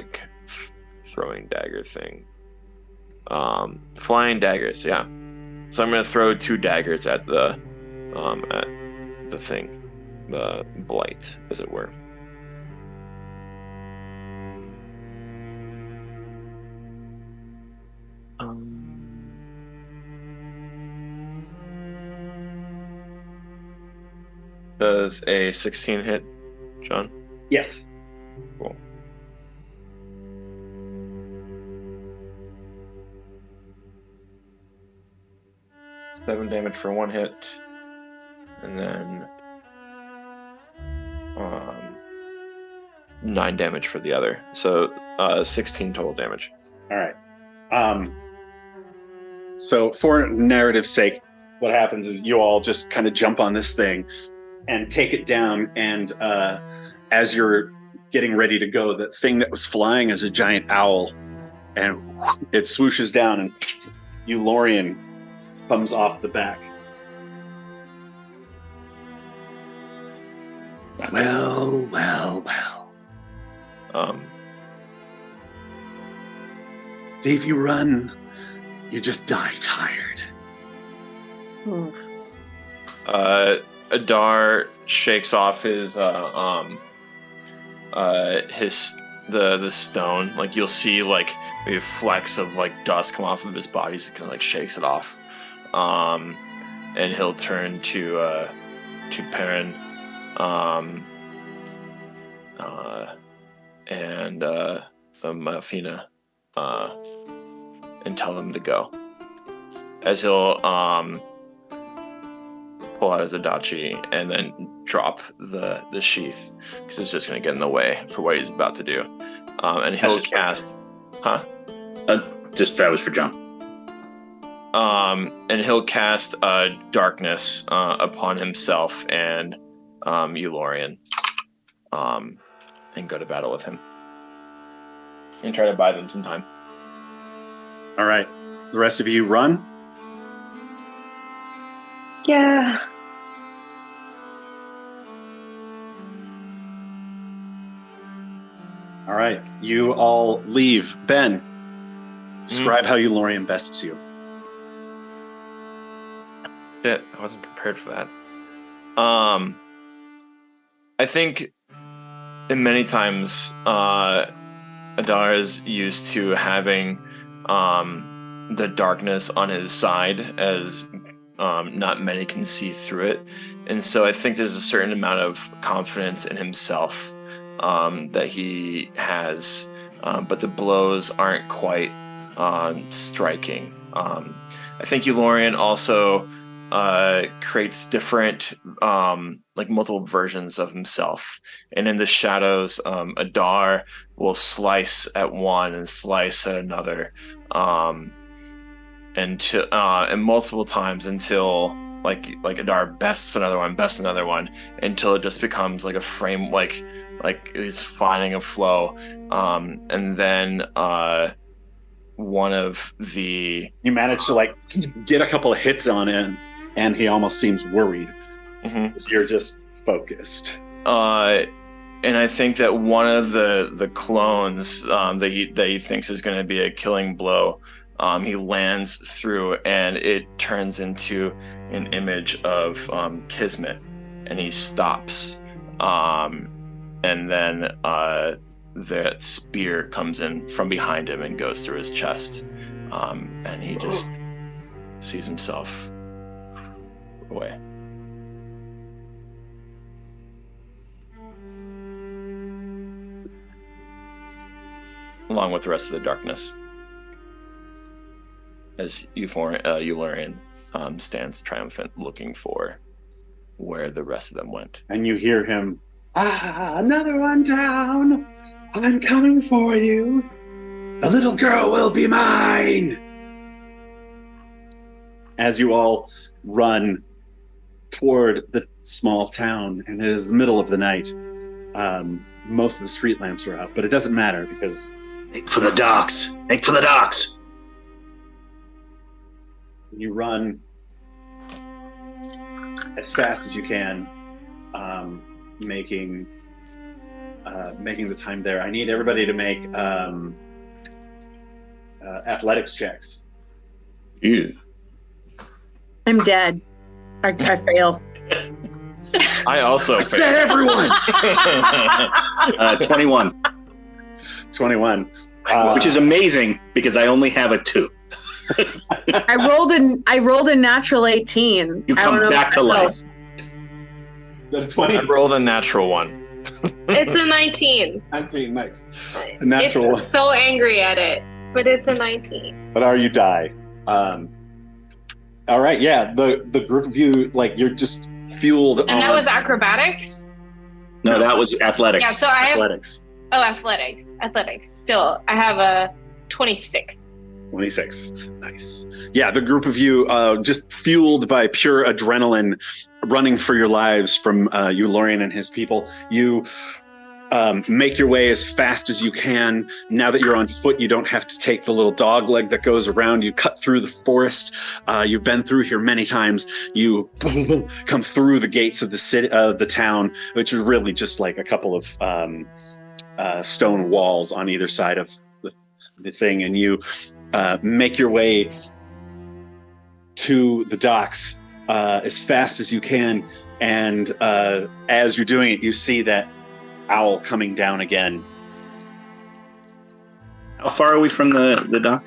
throwing dagger thing. Flying daggers, yeah. So I'm gonna throw two daggers at the thing, the blight, as it were. Does a 16 hit, John? Yes. Cool. Seven damage for one hit, and then 9 damage for the other. So 16 total damage. All right. So for narrative's sake, what happens is you all just kind of jump on this thing and take it down, and as you're getting ready to go, the thing that was flying is a giant owl, and it swooshes down, and Ulorian comes off the back. Well. See, if you run, you just die tired. Oh. Addar shakes off his the stone. You'll see maybe flecks of dust come off of his body, so he kind of shakes it off. And he'll turn to Peren and Miofene and tell them to go. As he'll pull out his adachi and then drop the sheath because it's just going to get in the way for what he's about to do. And he'll cast... Huh? That was for John. And he'll cast darkness upon himself and Ulorian, and go to battle with him. And try to buy them some time. All right. The rest of you run. Yeah. All right. You all leave. Ben, describe how Ulorian bests you. Shit, I wasn't prepared for that. I think many times Addar is used to having the darkness on his side, as not many can see through it. And so I think there's a certain amount of confidence in himself that he has, but the blows aren't quite striking. I think Ulorian also creates different, like multiple versions of himself. And in the shadows, Addar will slice at one and slice at another, and multiple times until like Addar bests another one, until it just becomes like a frame, like he's finding a flow. And then one of the... You manage to like get a couple of hits on him, and he almost seems worried. Because you're just focused. And I think that one of the clones that he thinks is going to be a killing blow, he lands through, and it turns into an image of Kismet, and he stops. And then that spear comes in from behind him and goes through his chest, and he just sees himself away. Along with the rest of the darkness, as Ulorian stands triumphant, looking for where the rest of them went. And you hear him, another one down! I'm coming for you! The little girl will be mine! As you all run toward the small town, and it is the middle of the night, most of the street lamps are out, but it doesn't matter because... Make for the docks! Make for the docks! You run as fast as you can, making the time there. I need everybody to make athletics checks. Ew. I'm dead. I fail. I also said everyone! 21. 21. Which is amazing because I only have a 2. I rolled a natural 18. You come back to life. Is that a 20? I rolled a natural 1. It's a 19. 19, nice. A natural It's so angry at it, but it's a 19. But are you die? All right, yeah. The group of you, like, you're just fueled. And that was acrobatics? No, that was athletics. Yeah, so I have... athletics. Oh, athletics. Athletics. Still, I have a 26. 26. Nice. Yeah, the group of you, just fueled by pure adrenaline, running for your lives from Ulorian and his people. You make your way as fast as you can. Now that you're on foot, you don't have to take the little dog leg that goes around. You cut through the forest. You've been through here many times. You come through the gates of the city, the town, which is really just like a couple of stone walls on either side of the thing, and you make your way to the docks as fast as you can. And as you're doing it, you see that owl coming down again. How far are we from the dock?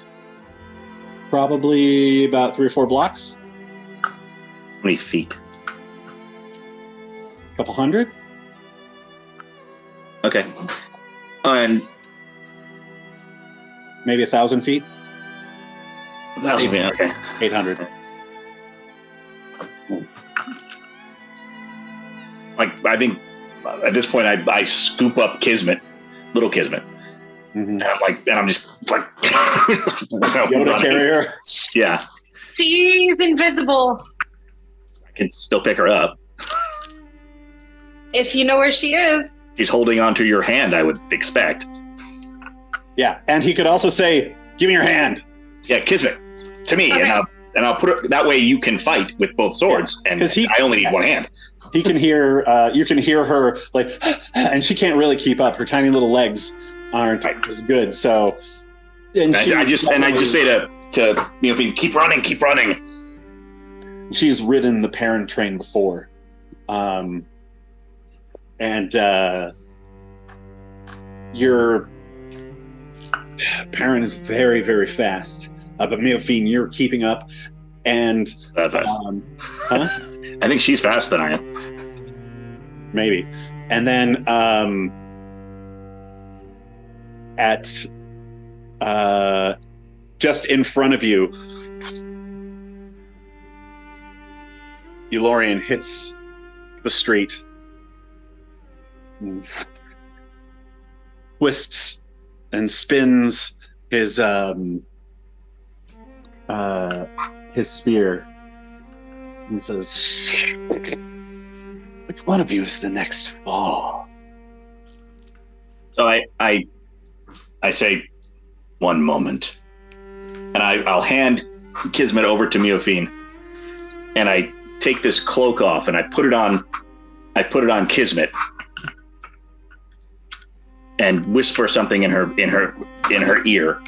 Probably about 3 or 4 blocks. How many feet? A couple hundred. Okay. And maybe 1,000 feet. 1,000 feet. Okay. 800. I think at this point I scoop up Kismet, little Kismet, and I'm just like Yoda carrier. Yeah, She's invisible. I can still pick her up. If you know where she is. She's holding onto your hand, I would expect. Yeah, and he could also say, "Give me your hand." Yeah, Kismet, to me, Okay. and I'll put it that way. You can fight with both swords, and I only need one hand. He can hear. You can hear her like, and she can't really keep up. Her tiny little legs aren't as good. So, I just say to Miofene, keep running. She's ridden the Peren train before, and your Peren is very, very fast. But Miofene, you're keeping up, and Fast. huh? I think she's faster than I am. Maybe. And then at just in front of you, Ulorian hits the street, twists and spins his spear. He says, "Which one of you is the next fall?" So I say, "One moment," and I'll hand Kismet over to Miofene, and I take this cloak off and I put it on Kismet, and whisper something in her ear,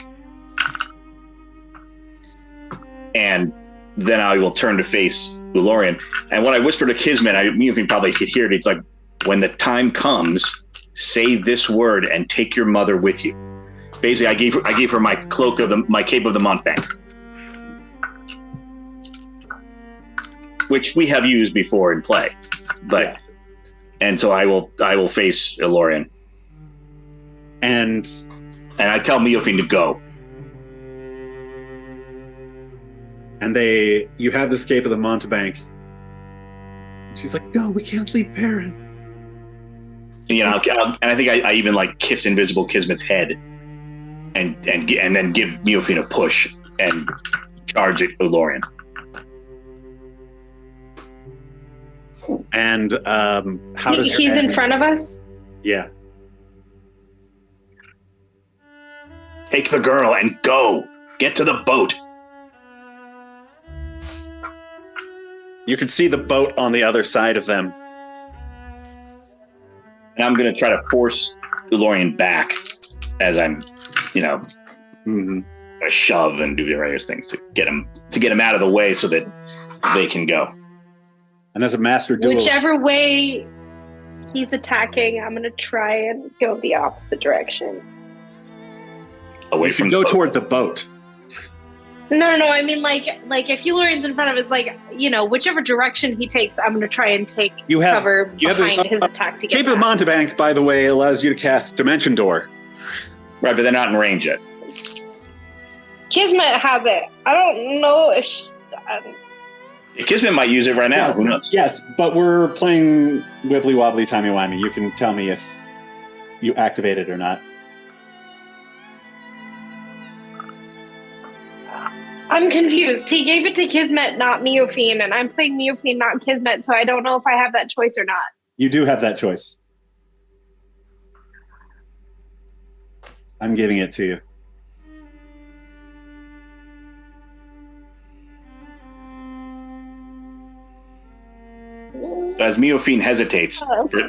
and then I will turn to face Ulorian. And what I whisper to Kismet, Miofene probably could hear it. It's like, when the time comes, say this word and take your mother with you. Basically, I gave her my cloak my cape of the Montbank, which we have used before in play, but and so I will face Ulorian, and I tell Miofene to go. And you have the cape of the Montbank. She's like, "No, we can't leave Peren." You know, and I think I even like kiss invisible Kismet's head, and then give Miofene a push and charge at Ulorian. And how does He's in front of us? Yeah. Take the girl and go. Get to the boat. You can see the boat on the other side of them. And I'm going to try to force Ulorian back as I'm, gonna shove and do various things to get him out of the way so that they can go. And as a master duelist, Whichever way he's attacking, I'm going to try and go the opposite direction. Away you from should go the boat. toward the boat. No. I mean, like if Ulorian's in front of us, whichever direction he takes, I'm going to try and take cover behind his attack to get Cape of the past. Mountebank, by the way, allows you to cast Dimension Door. Right, but they're not in range yet. Kismet has it. I don't know if Kismet might use it right now. Yes, Who knows? yes, but we're playing wibbly wobbly timey wimey. You can tell me if you activate it or not. I'm confused. He gave it to Kismet, not Miofene, and I'm playing Miofene, not Kismet, so I don't know if I have that choice or not. You do have that choice. I'm giving it to you. As Miofene hesitates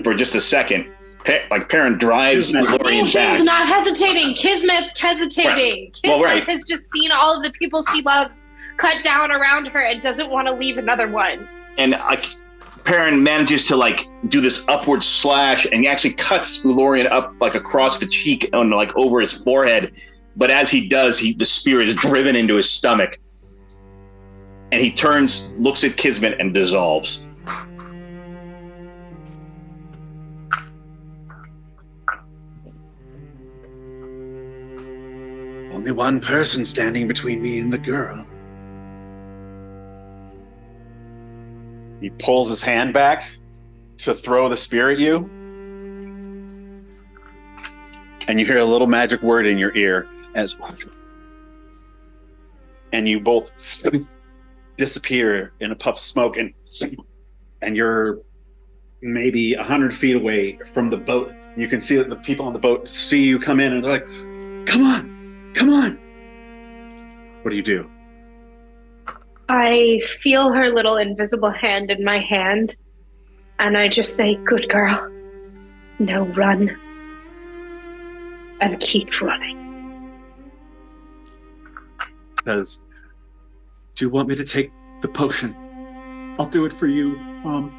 for just a second, Peren drives Ulorian back. Miofine's not hesitating. Kismet's hesitating. Right. Well, Kismet has just seen all of the people she loves cut down around her and doesn't want to leave another one. And Peren manages to do this upward slash, and he actually cuts Ulorian up across the cheek and over his forehead. But as he does, the spear is driven into his stomach, and he turns, looks at Kismet, and dissolves. Only one person standing between me and the girl. He pulls his hand back, to throw the spear at you. And you hear a little magic word in your ear as, and you both disappear in a puff of smoke, and you're maybe 100 feet away from the boat. You can see that the people on the boat see you come in, and they're like, "Come on!" What do you do? I feel her little invisible hand in my hand, and I just say, "Good girl. Now run." And keep running. Says, "Do you want me to take the potion? I'll do it for you, Mom.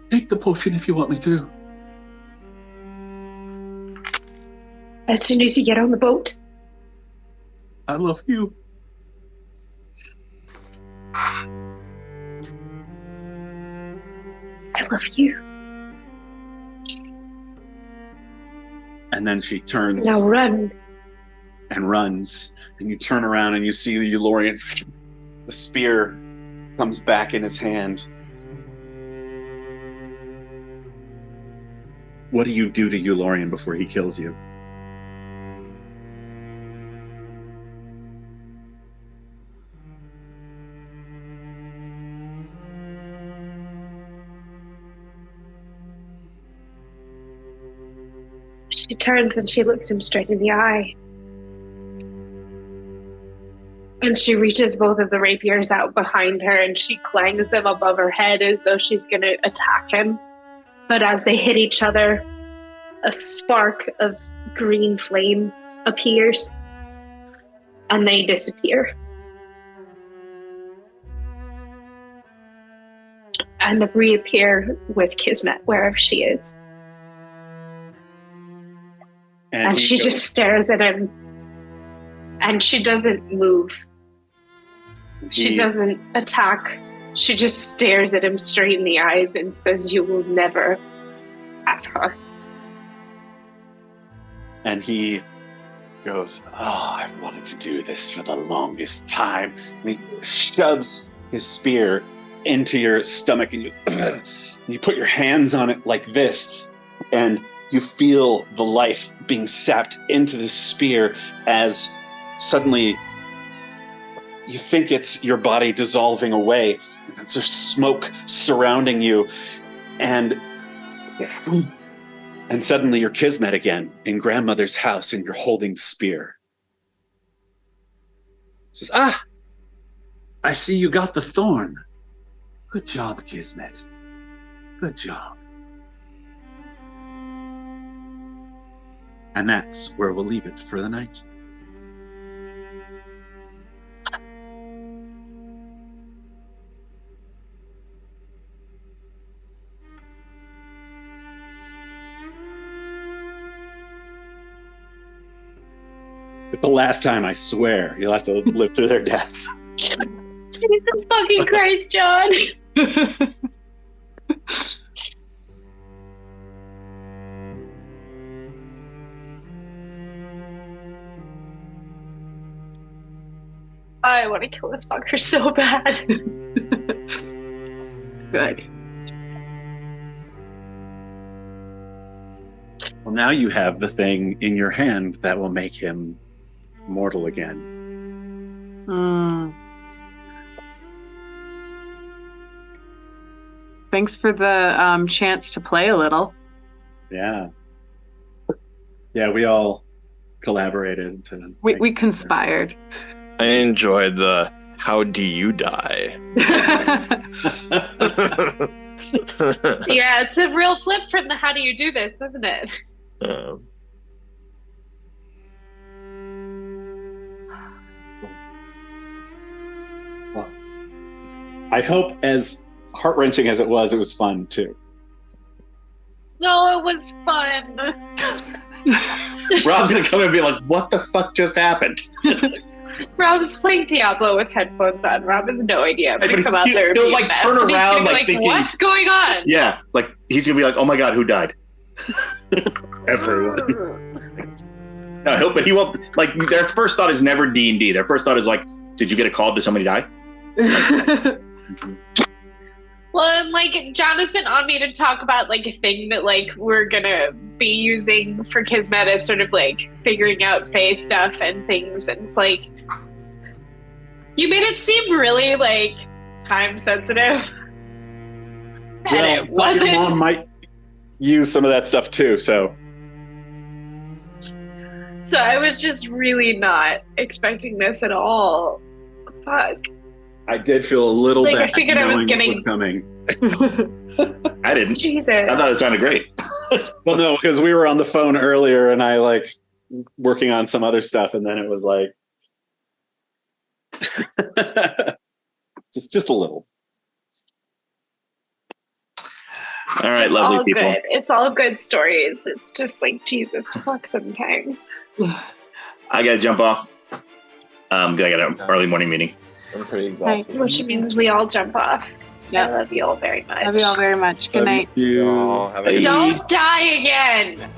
Take the potion if you want me to." As soon as you get on the boat. I love you. I love you. And then she turns Now run. and runs, and you turn around and you see the Ulorian. The spear comes back in his hand. What do you do to Ulorian before he kills you? She turns and she looks him straight in the eye. And she reaches both of the rapiers out behind her and she clangs them above her head as though she's going to attack him. But as they hit each other, a spark of green flame appears and they disappear. And reappear with Kismet wherever she is. And she just stares at him. And she doesn't move. She doesn't attack. She just stares at him straight in the eyes and says, "You will never have her." And he goes, "Oh, I've wanted to do this for the longest time." And he shoves his spear into your stomach, and you put your hands on it like this, and you feel the life being sapped into the spear as suddenly you think it's your body dissolving away. There's smoke surrounding you, and suddenly you're Kismet again in grandmother's house, and you're holding the spear. Says, "Ah, I see you got the thorn. Good job, Kismet. Good job." And that's where we'll leave it for the night. It's the last time, I swear. You'll have to live through their deaths. Jesus fucking Christ, John! I want to kill this fucker so bad. Good. Well, now you have the thing in your hand that will make him mortal again. Thanks for the chance to play a little. Yeah. Yeah, we all collaborated. We conspired. I enjoyed the "How do you die?" Yeah, it's a real flip from the "How do you do this," isn't it? Well, I hope, as heart-wrenching as it was fun too. No, it was fun. Rob's gonna come and be like, "What the fuck just happened?" Rob's playing Diablo with headphones on. Rob has no idea. I'm gonna come out there and He'll be like a mess. turn And he's around gonna be like thinking, "What's going on?" Yeah, like he's gonna be like, "Oh my god, who died?" Everyone. No, but he won't. Like their first thought is never D&D. Their first thought is like, "Did you get a call? Did somebody die?" Well, and like John has been on me to talk about like a thing that like we're gonna be using for Kismet as sort of like figuring out Fae stuff and things, and it's like you made it seem really like time sensitive. And it wasn't. Your mom might use some of that stuff too, so I was just really not expecting this at all. Fuck. I did feel a little Like, bad I figured I was knowing getting- what was coming. I didn't. Jesus. I thought it sounded great. Well, no, because we were on the phone earlier, and I like working on some other stuff, and then it was like just a little. All right, It's lovely all people. good. It's all good stories. It's just like Jesus fuck sometimes. I gotta jump off. I got an early morning meeting. I'm pretty exhausted. Which means we all jump off. Yep. I love you all very much. Love you all very much. Good night. You. Oh, have a Hey. good Don't die again.